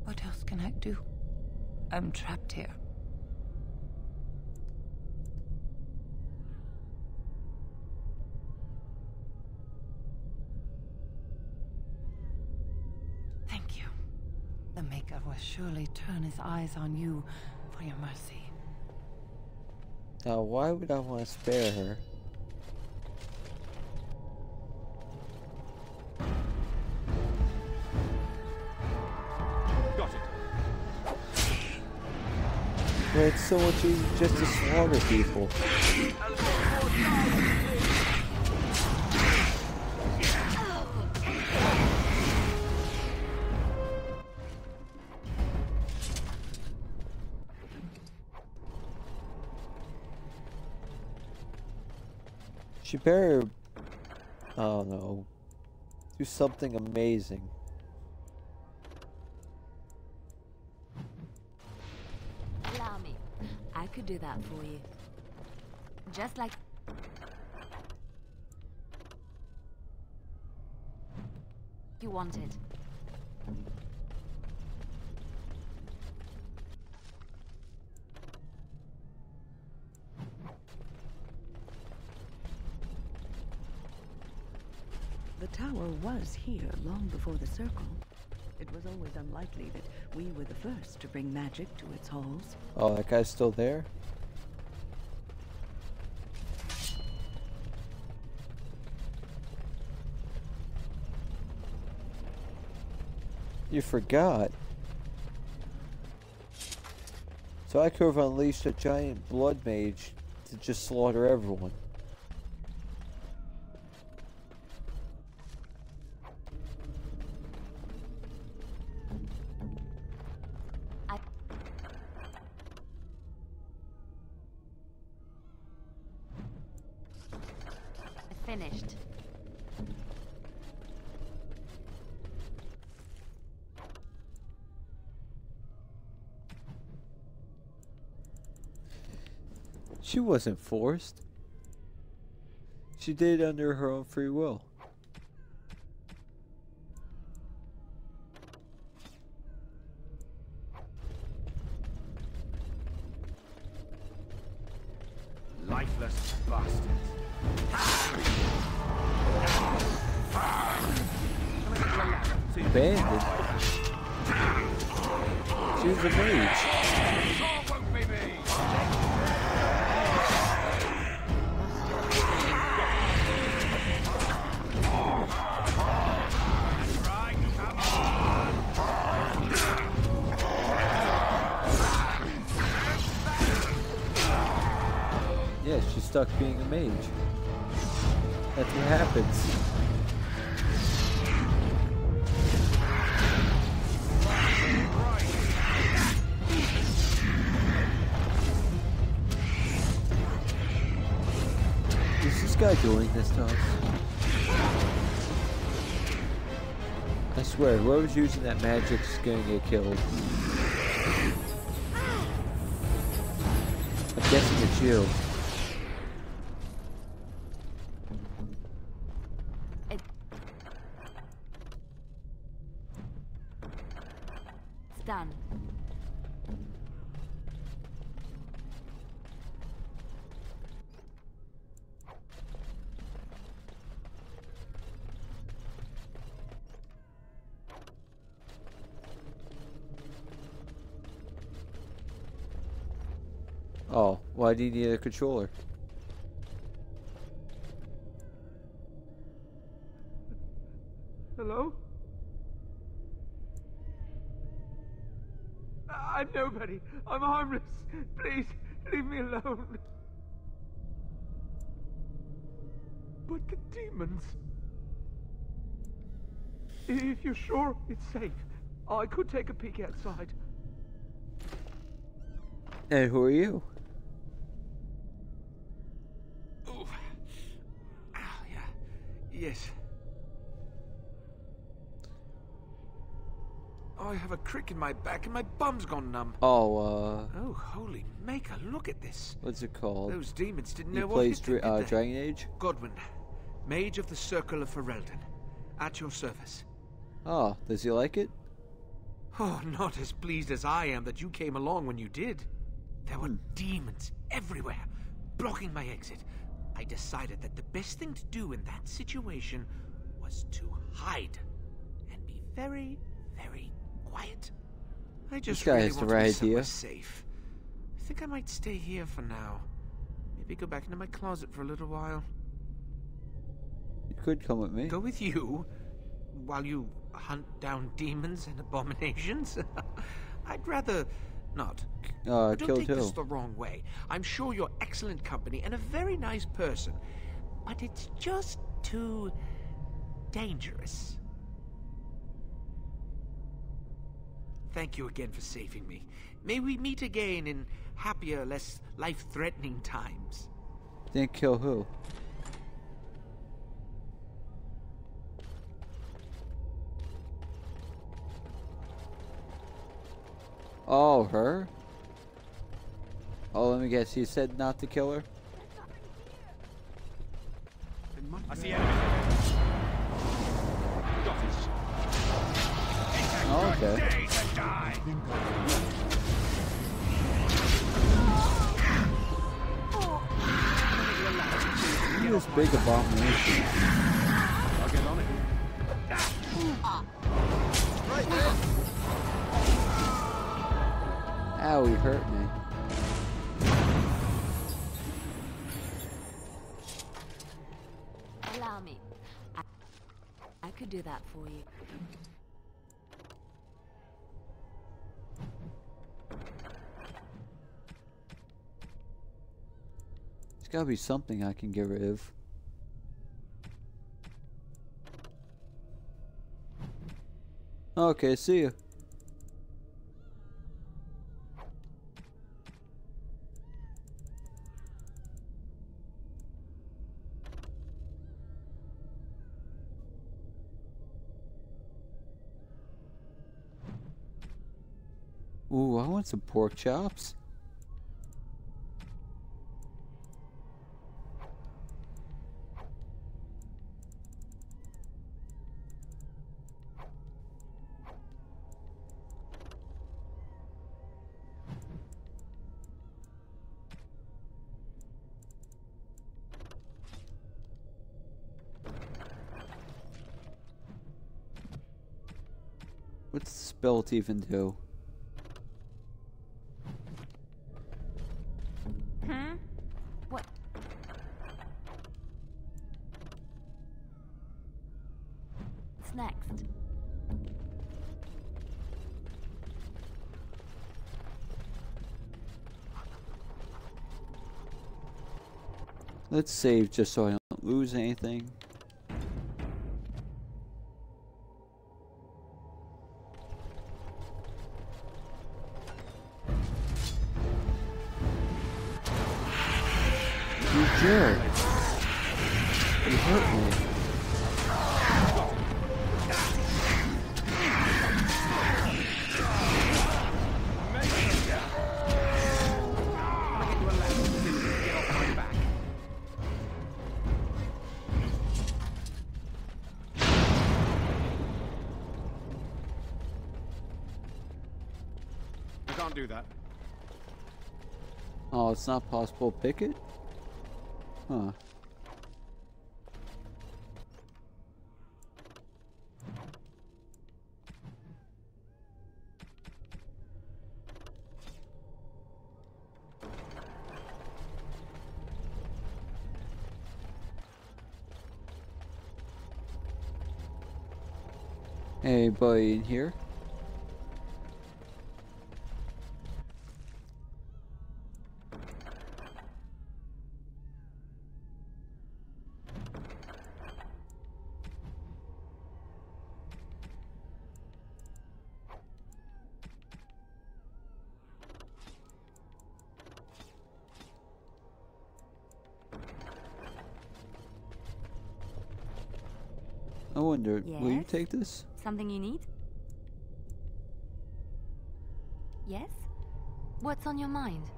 What else can I do? I'm trapped here. Thank you. The Maker will surely turn his eyes on you for your mercy. Now, why would I want to spare her? Got it. But it's so much easier just to slaughter people. She better, I don't know, do something amazing. Allow me. I could do that for you. Just like... you wanted. The tower was here long before the Circle. It was always unlikely that we were the first to bring magic to its halls. Oh, that guy's still there? You forgot. So I could have unleashed a giant blood mage to just slaughter everyone. Finished. She wasn't forced. She did it under her own free will. Lifeless bastards. Banded. She was a mage. Yeah, she's stuck being a mage. That's what happens. Is this guy doing this to us? I swear, whoever's using that magic's gonna get killed. I'm guessing it's you. It's done. Oh, why do you need a controller? Hello? I'm nobody. I'm harmless. Please, leave me alone. But the demons... If you're sure it's safe, I could take a peek outside. And who are you? Oh. Ah, yeah. Yes. Oh, I have a crick in my back and my bum's gone numb. Oh, Oh, holy maker, look at this. what's it called? Those demons didn't He know plays what hit them, did they? Dragon Age? Godwin, Mage of the Circle of Ferelden. At your service. Oh, does he like it? Oh, not as pleased as I am that you came along when you did. There were demons everywhere, blocking my exit. I decided that the best thing to do in that situation was to hide and be very, very quiet. I just This guy really has the want to right be somewhere idea. safe. I think I might stay here for now. Maybe go back into my closet for a little while. You could come with me. Go with you? While you hunt down demons and abominations? I'd rather not. Don't kill take this too. the wrong way. I'm sure you're excellent company and a very nice person. But it's just too dangerous. Thank you again for saving me. May we meet again in happier, less life-threatening times. Didn't kill who? Oh, her? Oh, let me guess. You said not to kill her? I see enemies. Oh, okay. Look at this big abomination. I'll get on it. Right there. Ow, he hurt me. Allow me. I could do that for you. There's gotta be something I can get rid of. Okay, see ya. Ooh, I want some pork chops. What's the spell even do? Hmm? What? What's next? Let's save just so I don't lose anything. You jerk. You hurt me. I can't do that. Oh, it's not possible to pick it? Huh. Anybody in here? I wonder, Yes? will you take this? Something you need? Yes? What's on your mind?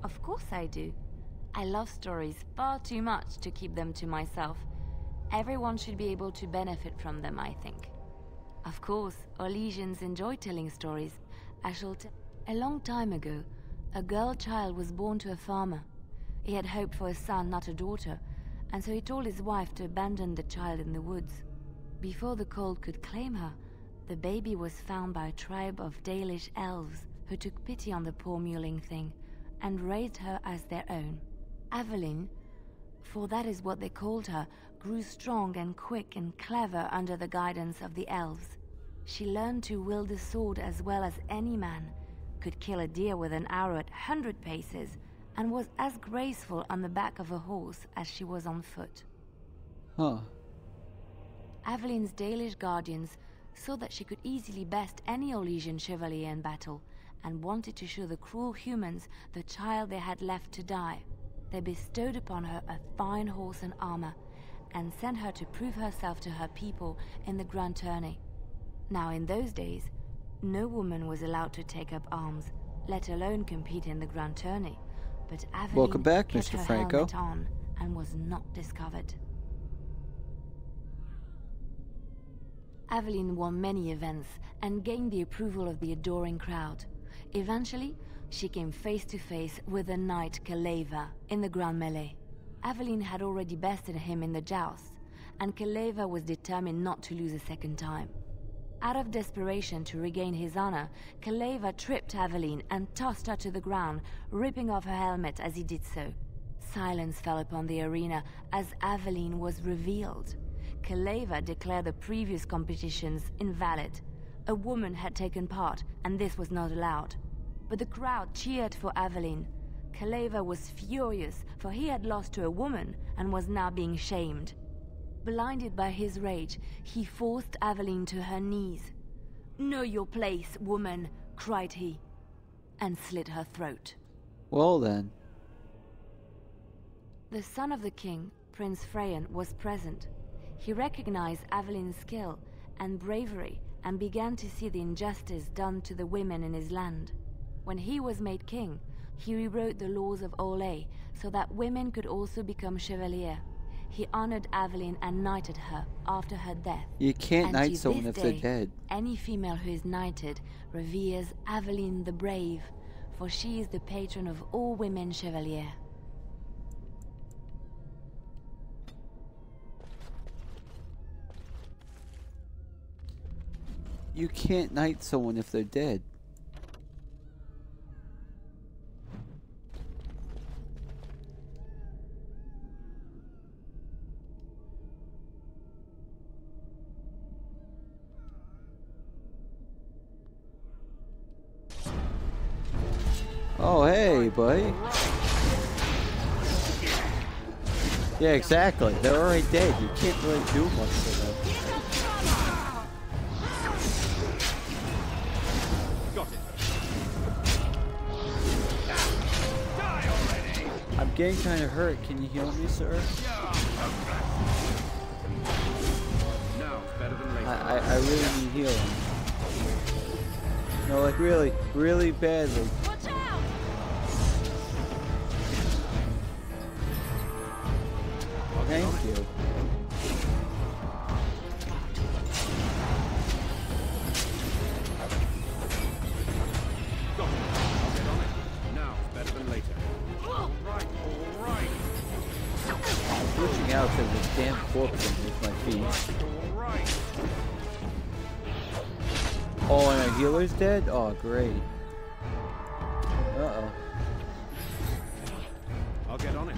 Of course I do. I love stories far too much to keep them to myself. Everyone should be able to benefit from them, I think. Of course, Orlesians enjoy telling stories. I shall tell. A long time ago, a girl child was born to a farmer. He had hoped for a son, not a daughter, and so he told his wife to abandon the child in the woods. Before the cold could claim her, the baby was found by a tribe of Dalish elves who took pity on the poor mewling thing and raised her as their own. Aveline, for that is what they called her, grew strong and quick and clever under the guidance of the elves. She learned to wield a sword as well as any man, could kill a deer with an arrow at 100 paces, and was as graceful on the back of a horse as she was on foot. Huh. Aveline's Dalish guardians saw that she could easily best any Orlesian chevalier in battle, and wanted to show the cruel humans the child they had left to die. They bestowed upon her a fine horse and armor, and sent her to prove herself to her people in the grand tourney. Now in those days, no woman was allowed to take up arms, let alone compete in the grand tourney, but Aveline Welcome back, kept Mr. her Franco. helmet on and was not discovered. Aveline won many events and gained the approval of the adoring crowd. Eventually, she came face to face with the knight Kaleva in the grand melee. Aveline had already bested him in the joust, and Kaleva was determined not to lose a second time. Out of desperation to regain his honor, Kaleva tripped Aveline and tossed her to the ground, ripping off her helmet as he did so. Silence fell upon the arena as Aveline was revealed. Kaleva declared the previous competitions invalid. A woman had taken part, and this was not allowed. But the crowd cheered for Aveline. Kaleva was furious, for he had lost to a woman and was now being shamed. Blinded by his rage, he forced Aveline to her knees. "Know your place, woman," cried he, and slit her throat. Well then. The son of the king, Prince Freyan, was present. He recognized Aveline's skill and bravery and began to see the injustice done to the women in his land. When he was made king, he rewrote the laws of Orlais so that women could also become chevalier. He honored Aveline and knighted her after her death. You can't And knight to someone this if they're day, dead. Any female who is knighted reveres Aveline the Brave, for she is the patron of all women chevalier. You can't knight someone if they're dead. Oh, hey, buddy. Yeah, exactly. They're already dead. You can't really do much for them. Got it. I'm getting kind of hurt. Can you heal me, sir? Now it's better than later. I really need healing. No, like really, really badly. Watch out! Thank you. Got it. I'll get on it. Now it's better than later. All right, all right. I'm reaching out because this damn corpse underneath my feet. All right. Oh, and our healer's dead? Oh, great. Uh-oh. I'll get on it.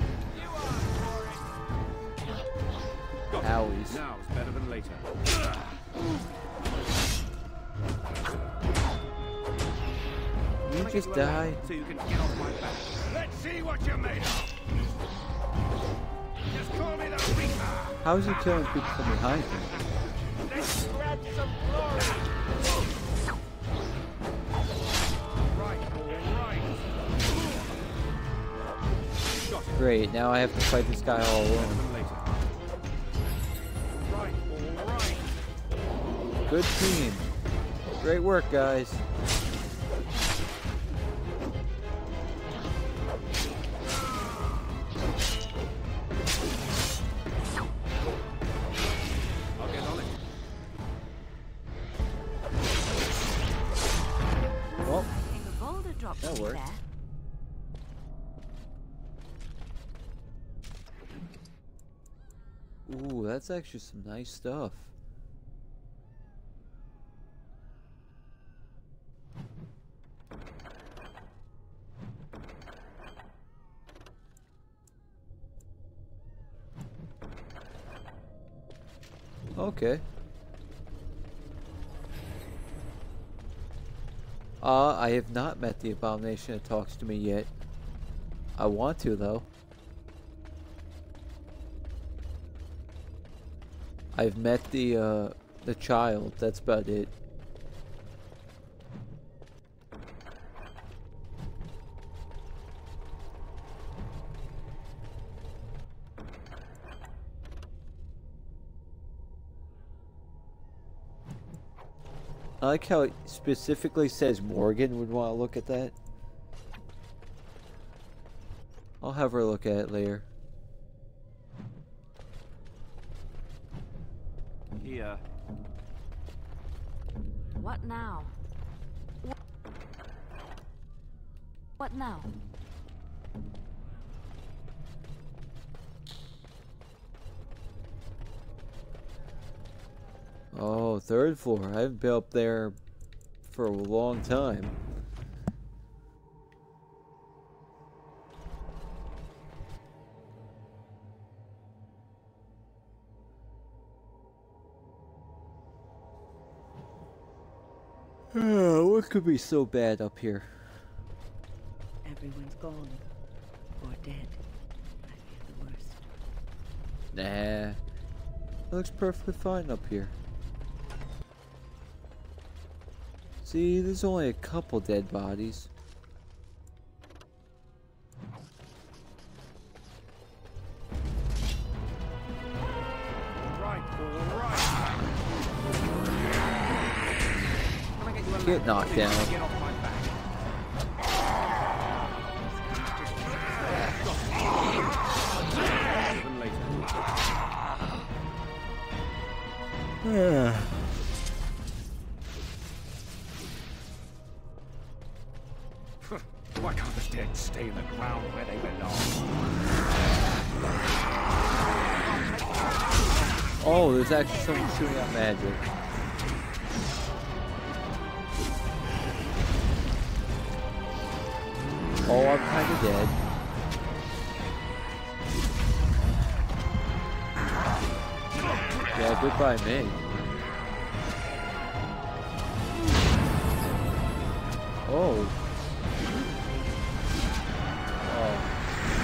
Got it. Owies. Now it's better than later. You just die? So you can get off my back. Let's see what you're made of. Just call me the Reaper. How is he killing people from behind him? Let's spread some glory. Great, now I have to fight this guy all alone. Good team. Great work, guys. I'll get on it. Well, The boulder dropped that me worked. there. Ooh, that's actually some nice stuff. Okay. I have not met the abomination that talks to me yet. I want to, though. I've met the child. That's about it. I like how it specifically says Morgan would want to look at that. I'll have her look at it later. Here. What now? What now? Oh, third floor. I haven't been up there for a long time. What could be so bad up here? Everyone's gone. Or dead. I fear the worst. Nah. It looks perfectly fine up here. See, there's only a couple dead bodies. Get knocked down. Yeah. Why can't the dead stay in the ground where they belong? Oh, there's actually someone shooting out magic. Oh, I'm kind of dead. Yeah, goodbye me. Oh. Oh.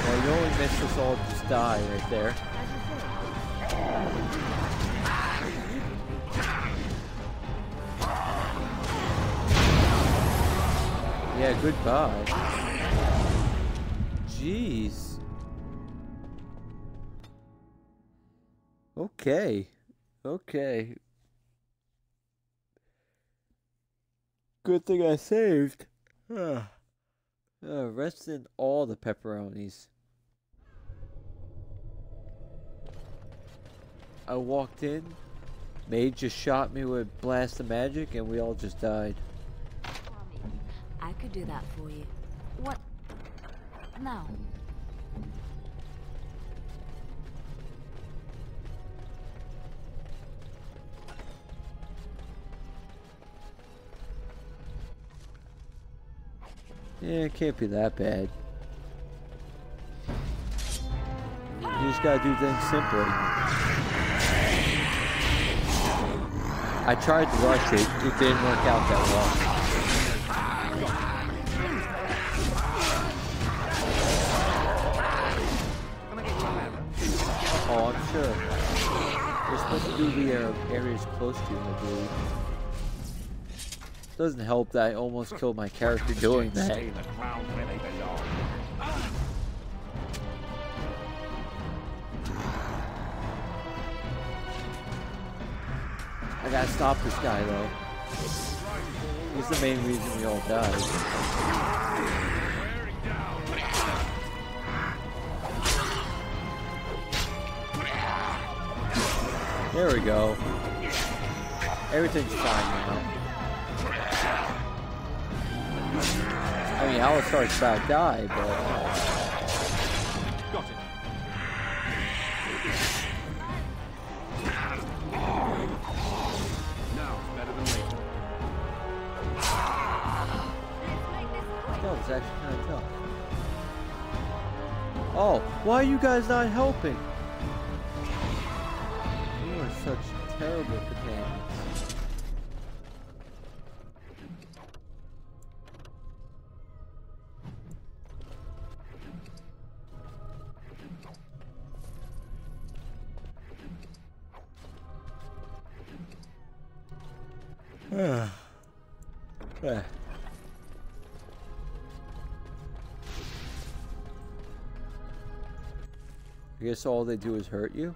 Well, you only missed us all just die right there. Yeah, goodbye. Jeez. Okay. Okay. Good thing I saved. Rest in all the pepperonis. I walked in, Mage just shot me with a blast of magic, and we all just died. I could do that for you. What? No. Yeah, it can't be that bad. You just gotta do things simply. I tried to rush it, it didn't work out that well. Oh, I'm sure. We're supposed to do the areas close to you, I believe. Doesn't help that I almost killed my character doing that. I gotta stop this guy though. He's the main reason we all died. There we go. Everything's fine now. I mean, Alistar's about to die, but... Got it. Now it's better than later. That was actually kind of tough. Oh, why are you guys not helping? You are such terrible companions. I guess all they do is hurt you?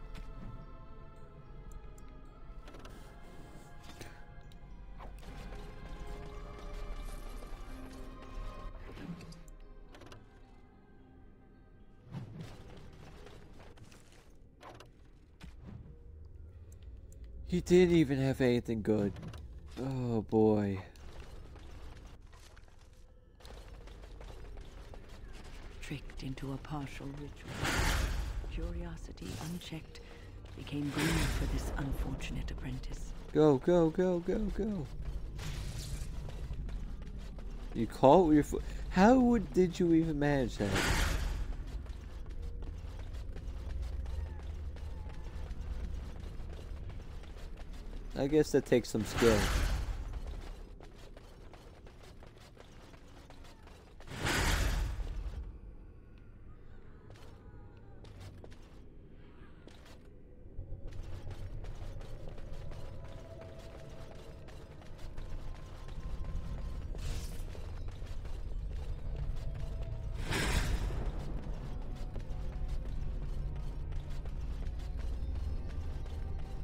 He didn't even have anything good. Oh boy. Tricked into a partial ritual. Curiosity unchecked became greed for this unfortunate apprentice. Go, go, go, go, go. You caught with your foot. How did you even manage that? I guess that takes some skill.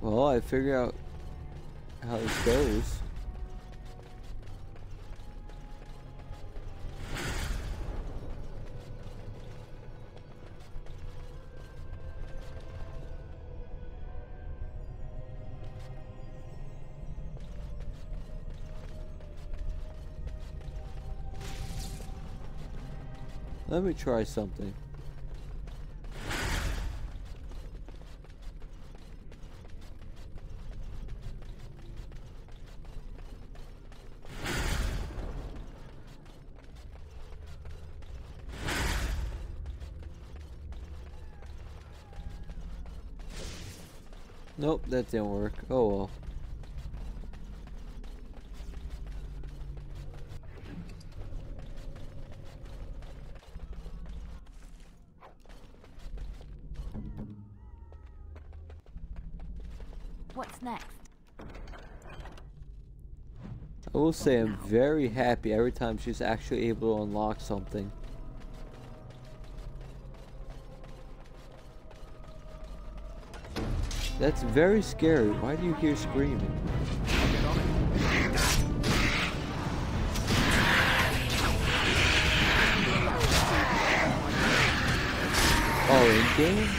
Well, I figure out how this goes. Let me try something. Nope, that didn't work. Oh well. What's next? I will say I'm very happy every time she's actually able to unlock something. That's very scary. Why do you hear screaming? Oh, in game?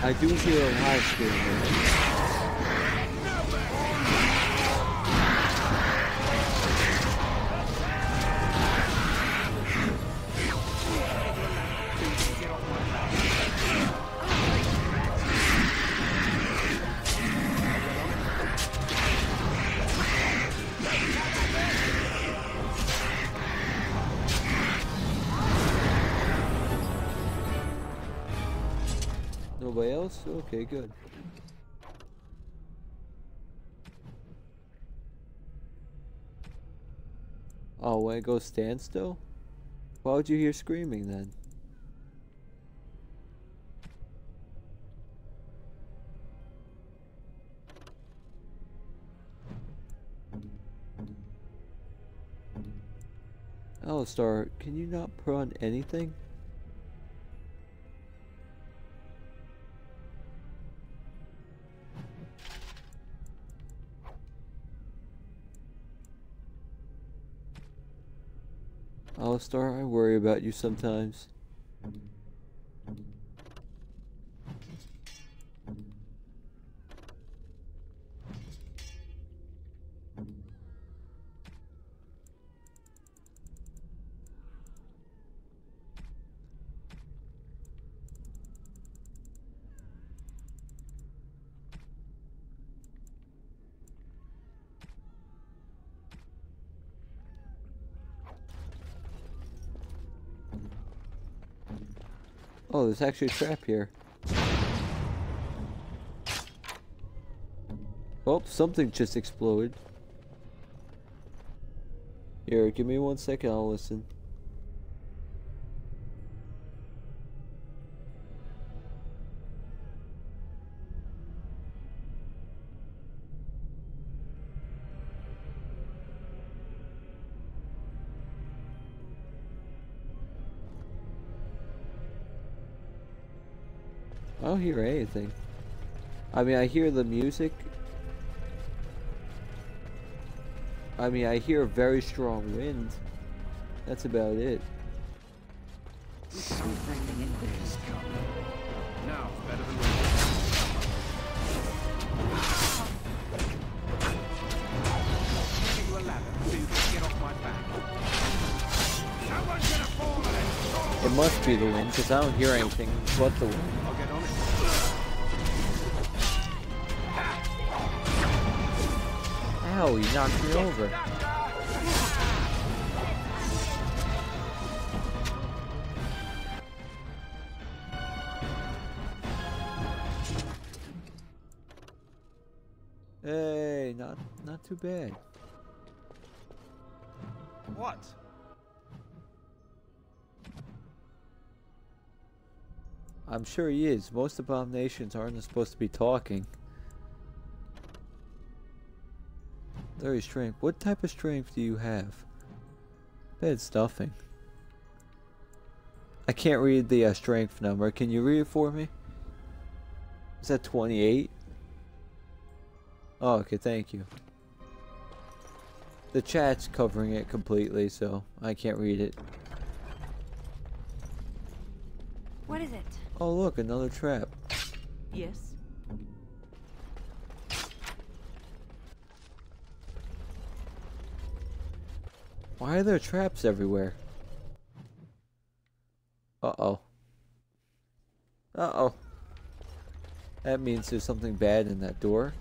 I do hear a lot of screaming. Nobody else? Okay, good. Oh, when it goes standstill? Why would you hear screaming then? Alistar, can you not put on anything? Alistar, I worry about you sometimes. Oh, there's actually a trap here. Oh, something just exploded. Here, give me 1 second, I'll listen. I don't hear anything. I mean, I hear the music. I mean, I hear a very strong wind. That's about it. Now it's better than Give you a ladder so you can get off my back. Someone's gonna fall on it. It must be the wind, because I don't hear anything but the wind. I'll get on it. Ow, he knocked me over. Hey, not too bad. What? I'm sure he is. Most abominations aren't supposed to be talking. Very strength. What type of strength do you have? Bad stuffing. I can't read the strength number. Can you read it for me? Is that 28? Oh, okay, thank you. The chat's covering it completely, so I can't read it. What is it? Oh, look, another trap. Yes? Why are there traps everywhere? Uh-oh. Uh-oh. That means there's something bad in that door.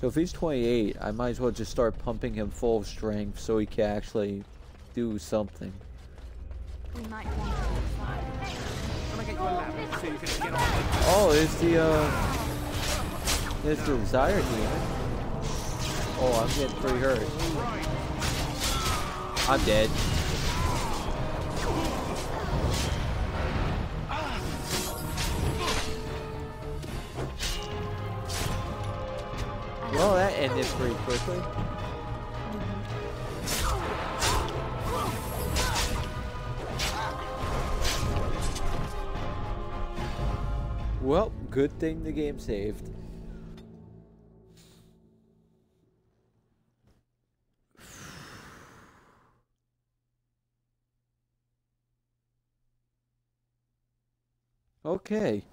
So if he's 28, I might as well just start pumping him full of strength so he can actually do something. We might want to outside. Oh, there's the desire demon. Oh, I'm getting pretty hurt. I'm dead. Well, that ended pretty quickly. Well, good thing the game saved. Okay.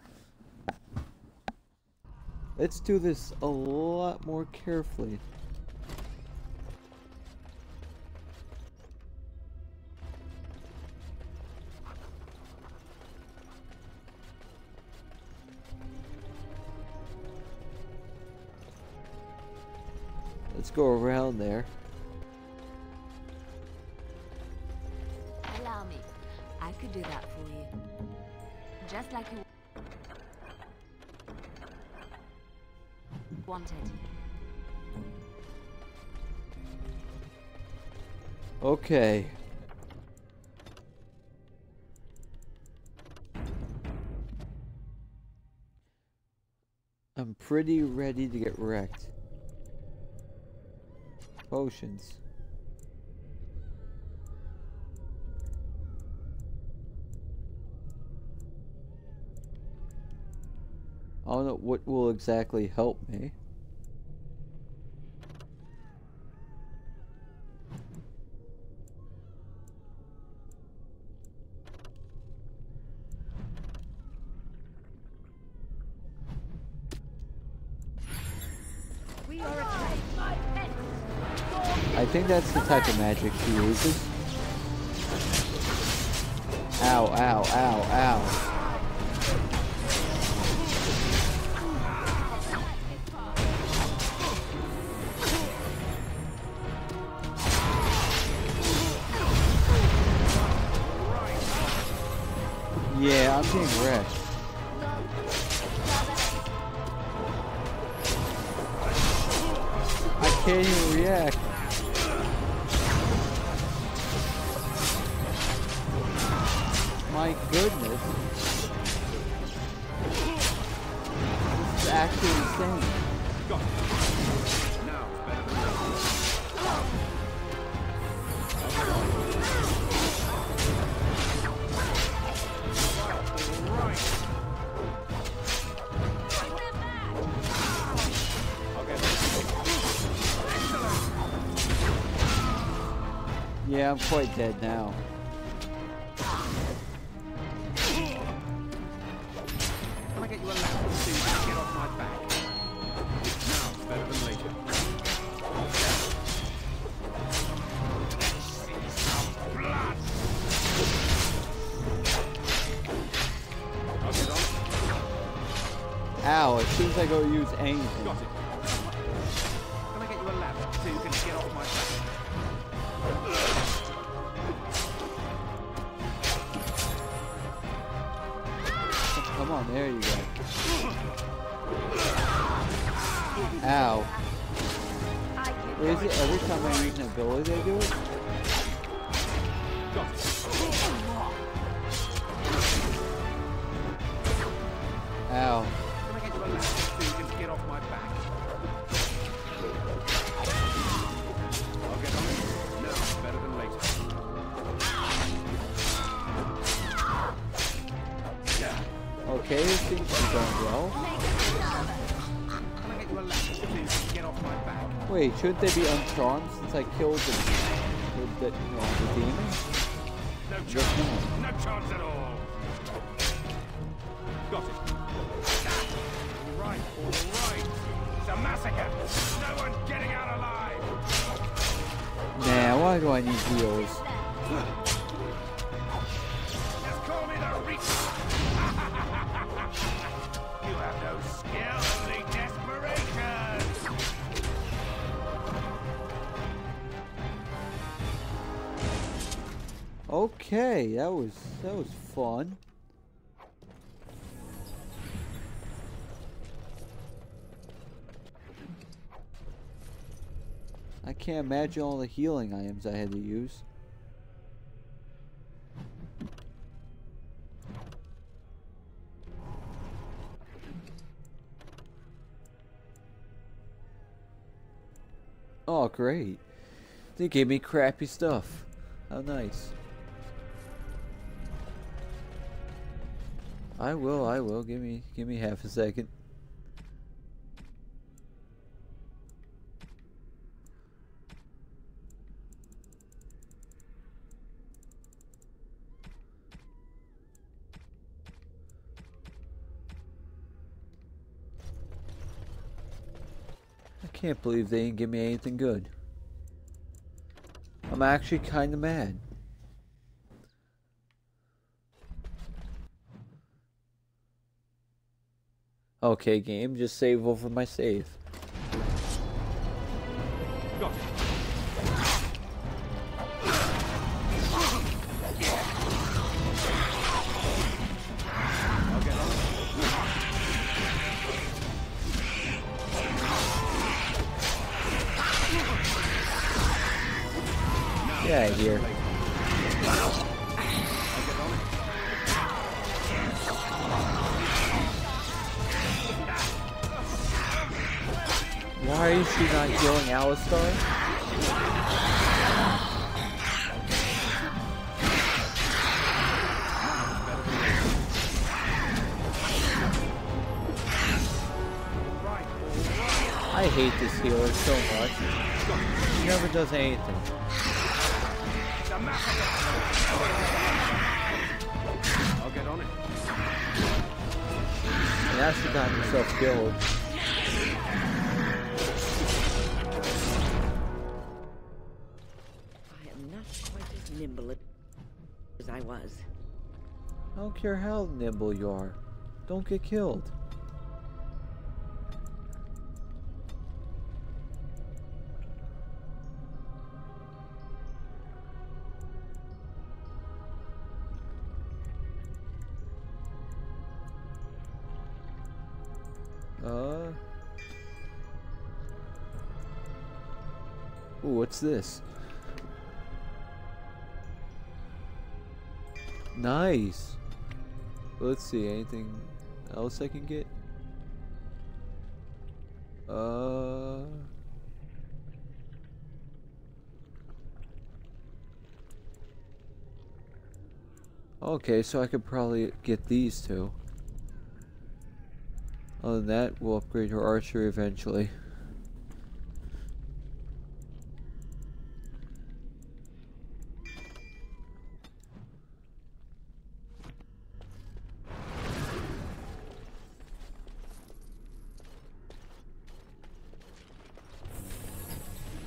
Let's do this a lot more carefully. Let's go around there. Allow me. I could do that for you. Just like you wanted. Okay. I'm pretty ready to get wrecked. Potions. I don't know what will exactly help me. think that's the type of magic she uses. Ow, ow, ow, ow. Yeah, I'm getting wrecked. I can't even react. My goodness. This is actually insane. Yeah, I'm quite dead now. Can I get you a lamp so you can get off my back? Now it's better than later. Ow, as soon as I go use anything. Got it. Can I get you a lamp so you can get off my back? Come on, there you go. Ow. Is it every time I use an ability they do it? Ow. Can I get you a lamp so you can get off my back? I'll get on it. Now it's better than later. Okay, this seems to be going well. Can I get you a lamp so you can get off my back? Wait, shouldn't they be uncharmed since I killed the demon? No chance. No chance at all. Got it. All right. It's a massacre. No one's getting out alive. Nah, why do I need heals? Just call me the Reaper. You have no skill, only desperation. Okay, that was fun. I can't imagine all the healing items I had to use. Oh, great. They gave me crappy stuff. How nice. I will. Give me half a second. I can't believe they didn't give me anything good. I'm actually kind of mad. Okay, game, just save over my save. Got it. I'll get on it. Get out of here. Why is she not healing Alistar? I hate this healer so much. He never does anything. I'll get on it. Now she got herself killed. quite as nimble as I was. I don't care how nimble you are. Don't get killed. Ooh, what's this? Nice. Let's see, anything else I can get? Okay, so I could probably get these two. Other than that, we'll upgrade her archery eventually.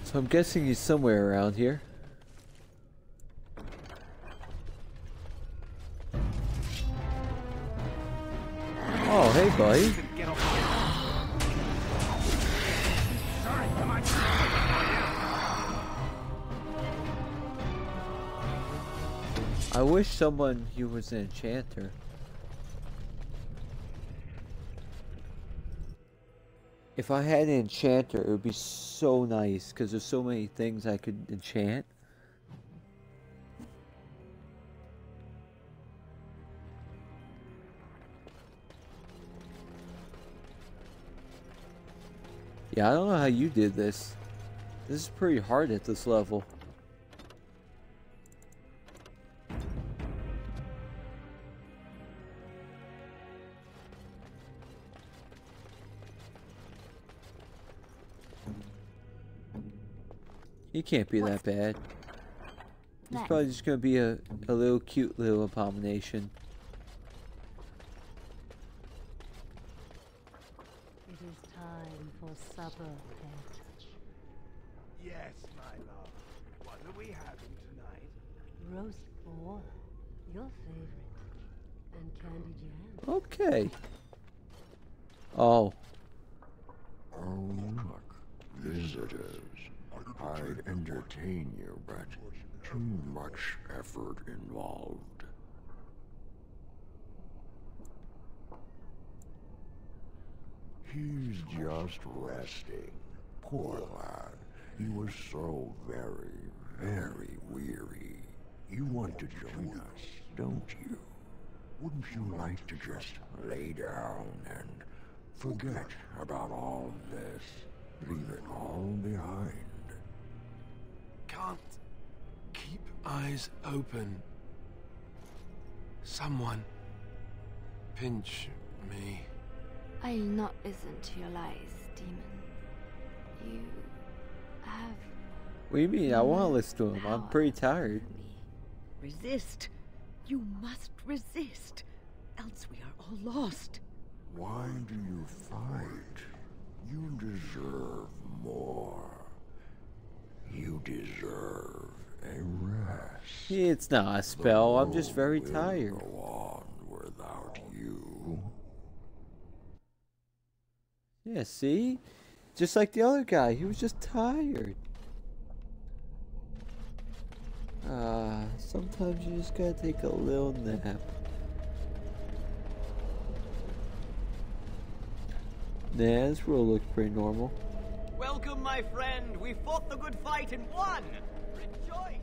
So I'm guessing he's somewhere around here. Oh, hey, buddy. I wish someone who was an enchanter. If I had an enchanter, it would be so nice, because there's so many things I could enchant. Yeah, I don't know how you did this. This is pretty hard at this level. He can't be that bad. He's probably just gonna be a little cute little abomination. It is time for supper, pet. Yes, my love. What are we having tonight? Roast boar, your favorite, and candy jam. Okay. Oh. Oh, look. Visitors. I'd entertain you, but too much effort involved. He's just resting. Poor lad. He was so very, very weary. You want to join us, don't you? Wouldn't you like to just lay down and forget about all this? Leave it all behind. Can't keep eyes open. Someone pinch me. I'll not listen to your lies, demon. You have... What do you mean? I want to listen to him. I'm pretty tired. Resist. You must resist. Else we are all lost. Why do you fight? You deserve more. You deserve a rest. It's not a spell. I'm just very tired. Go on without you. Yeah, see? Just like the other guy. He was just tired. Sometimes you just gotta take a little nap. Nah, this world looks pretty normal. Welcome, my friend. We fought the good fight and won. Rejoice!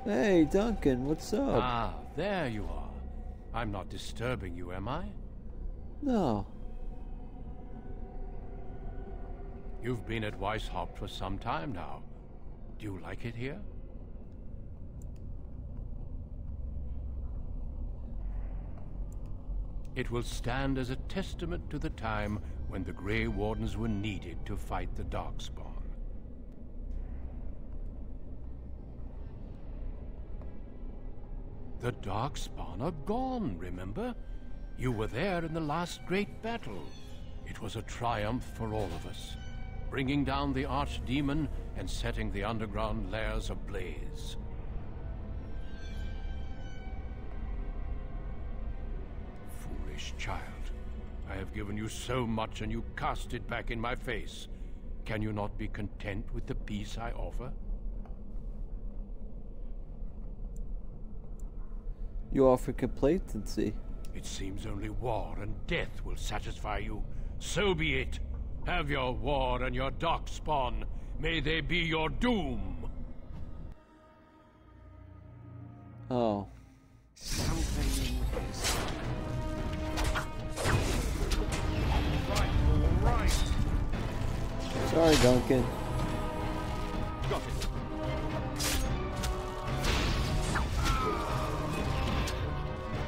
Hey, Duncan, what's up? Ah, there you are. I'm not disturbing you, am I? No. You've been at Weishaupt for some time now. Do you like it here? It will stand as a testament to the time when the Grey Wardens were needed to fight the Darkspawn. The Darkspawn are gone, remember? You were there in the last great battle. It was a triumph for all of us. bringing down the archdemon and setting the underground lairs ablaze. Foolish child. I have given you so much and you cast it back in my face. Can you not be content with the peace I offer? You offer complacency. It seems only war and death will satisfy you. So be it. Have your war and your darkspawn. May they be your doom. Oh. Something is... Sorry, Duncan. Got it.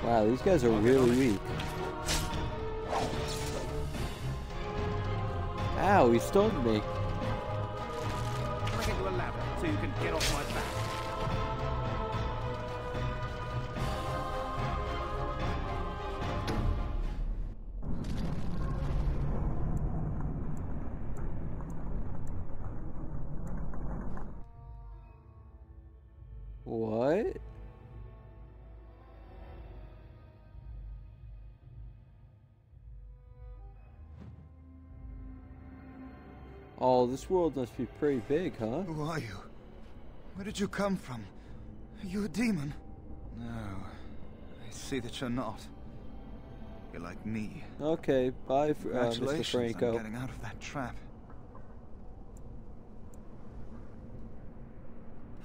Wow, these guys are really weak. Ow, he stoned me. Can I get you a ladder so you can get off my back? What? Oh, this world must be pretty big, huh? Who are you? Where did you come from? Are you a demon? No, I see that you're not. You're like me. Okay, bye, Mr. Congratulations Franco. on getting out of that trap.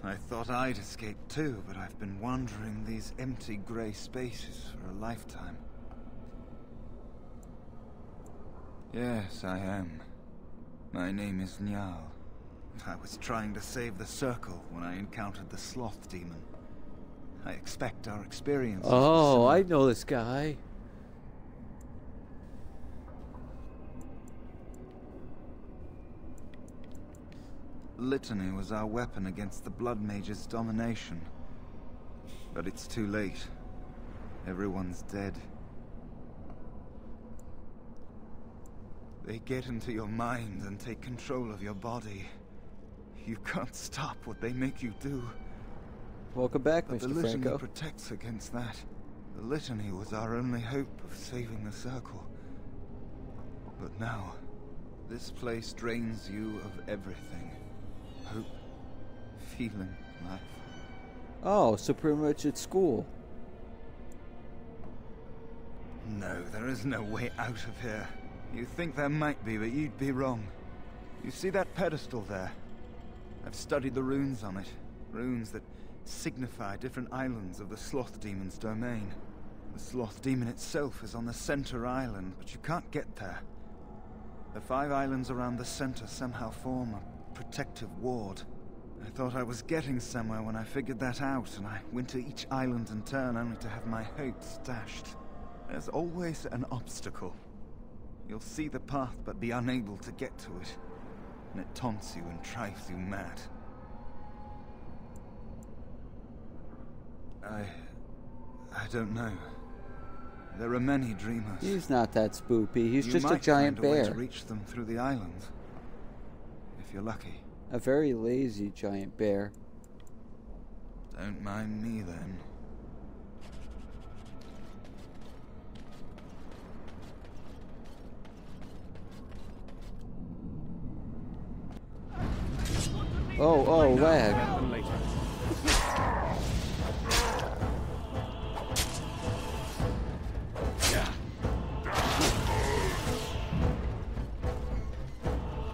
I thought I'd escaped too, but I've been wandering these empty grey spaces for a lifetime. Yes, I am. My name is Njal. I was trying to save the Circle when I encountered the Sloth Demon. I expect our experience. Oh, I know this guy. Litany was our weapon against the Blood Mage's domination. But it's too late. Everyone's dead. They get into your mind and take control of your body. You can't stop what they make you do. Welcome back, But Mr. the Litany Franco. protects against that. The Litany was our only hope of saving the Circle. But now, this place drains you of everything. Hope, feeling, life. Oh, so pretty much at school. No, there is no way out of here. You think there might be, but you'd be wrong. You see that pedestal there? I've studied the runes on it. Runes that signify different islands of the Sloth Demon's domain. The Sloth Demon itself is on the center island, but you can't get there. The 5 islands around the center somehow form a protective ward. I thought I was getting somewhere when I figured that out, and I went to each island in turn only to have my hopes dashed. There's always an obstacle. You'll see the path but be unable to get to it. And it taunts you and drives you mad. I don't know. There are many dreamers. He's not that spoopy. He's You just a might giant find a way bear. to reach them through the island. If you're lucky. A very lazy giant bear. Don't mind me then. Oh, wag.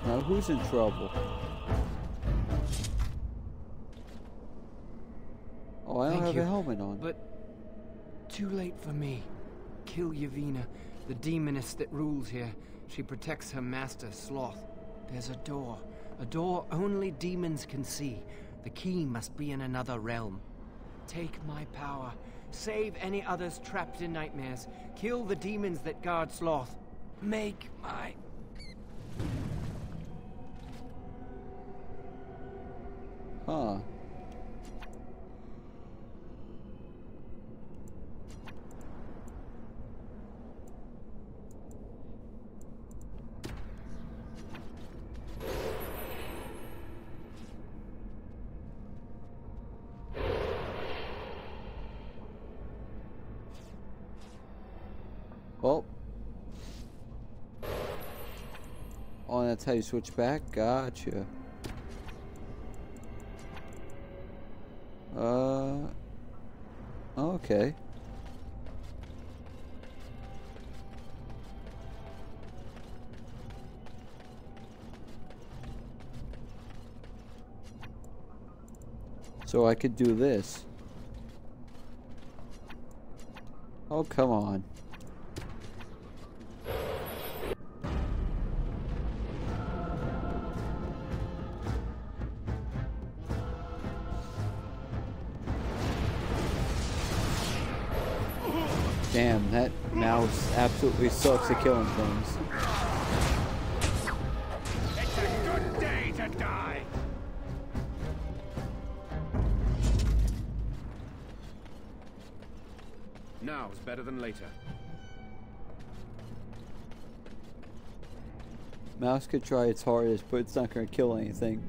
Now who's in trouble? Oh, I don't Thank have you, a helmet on. But too late for me. Kill Yevina, the demoness that rules here. She protects her master, Sloth. There's a door only demons can see. The key must be in another realm. Take my power. Save any others trapped in nightmares. Kill the demons that guard Sloth. Make my... Huh. that's how you switch back? Gotcha. Okay. So I could do this. Oh, come on. Damn, that mouse absolutely sucks at killing things. It's a good day to die. Now is better than later. Mouse could try its hardest, but it's not going to kill anything.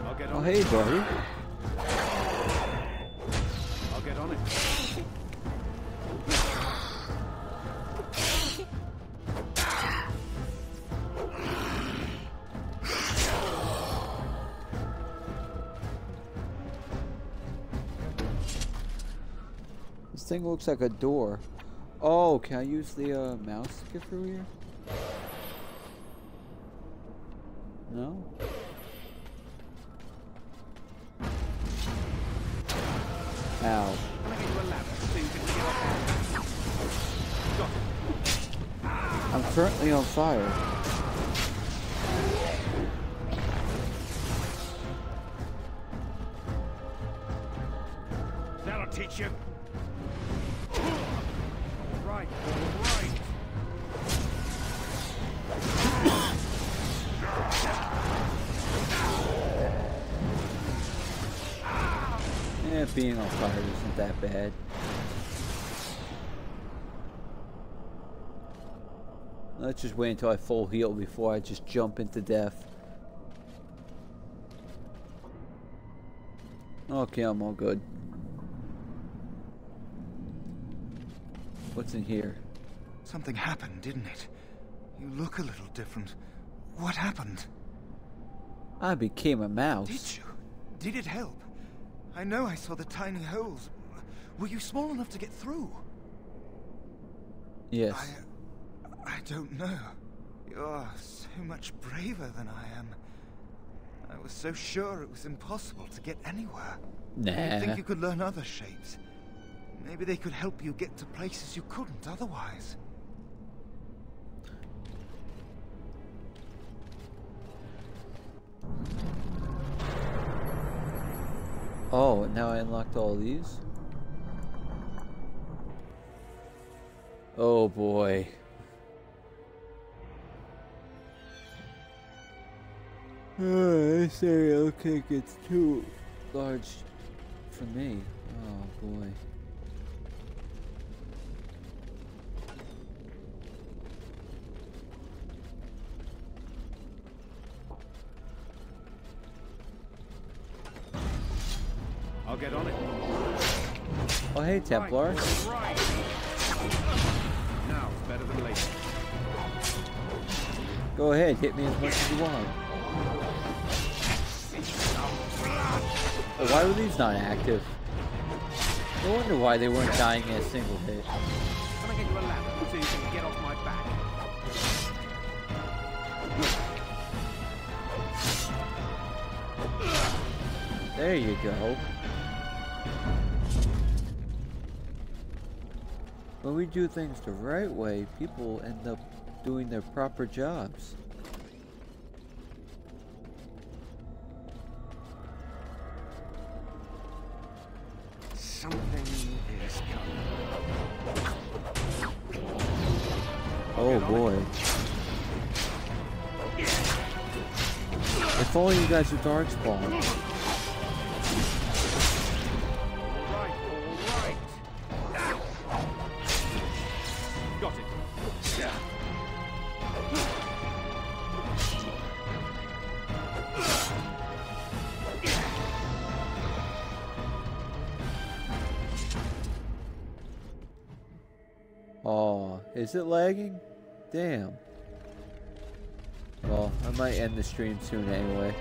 I'll get Oh, on hey, it. buddy. I'll get on it. This thing looks like a door. Oh, can I use the mouse to get through here? No? Ow. I'm currently on fire. That'll teach you. Right, right. Yeah, being on fire isn't that bad. Let's just wait until I full heal before I just jump into death. Okay, I'm all good. What's in here? Something happened, didn't it? You look a little different. What happened? I became a mouse. Did you? Did it help? I know I saw the tiny holes. Were you small enough to get through? Yes. I don't know. You're so much braver than I am. I was so sure it was impossible to get anywhere. Nah. I think you could learn other shapes. Maybe they could help you get to places you couldn't otherwise. Oh, now I unlocked all these? Oh boy. This area looks like it's too large for me. Oh boy. I'll get on it. Oh hey, Templar. Right. Now it's better than later. Go ahead, hit me as much as you want. Oh, why were these not active? No wonder why they weren't dying in a single hit. Can I get you a ladder so you can get off my back? There you go. When we do things the right way, people end up doing their proper jobs. Something is coming. Oh boy. If only you guys are Darkspawn. Got it. Oh, is it lagging? Damn. Well, I might end the stream soon anyway.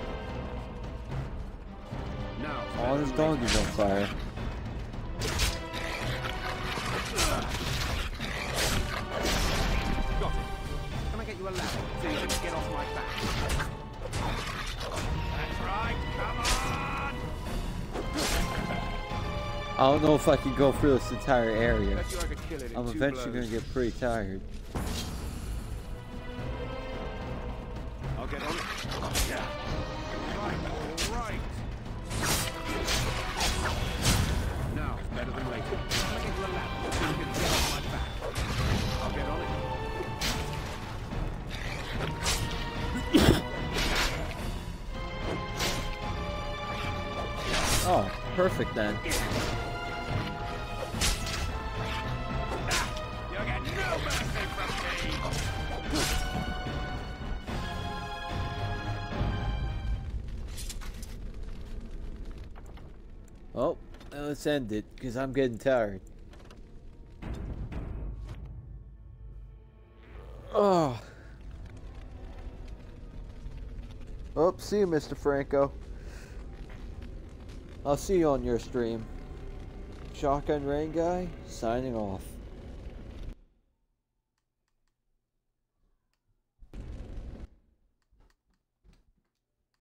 Now, Oh, this donkey's on fire. got it. Can I get you a ladder so you can get off my back? That's right, come on! I don't know if I can go through this entire area. Bet you I could kill it in I'm 2 eventually blows. gonna get pretty tired. I'll get on it. Yeah. Right, all right. Now it's better than later. Can I get you a ladder so you can get off my back? I'll get on it. Oh, perfect then. You get no mercy from me! Oh, let's end it, because I'm getting tired. Oh. Oh, see you, Mr. Franco. I'll see you on your stream. Shotgun Rain Guy, signing off.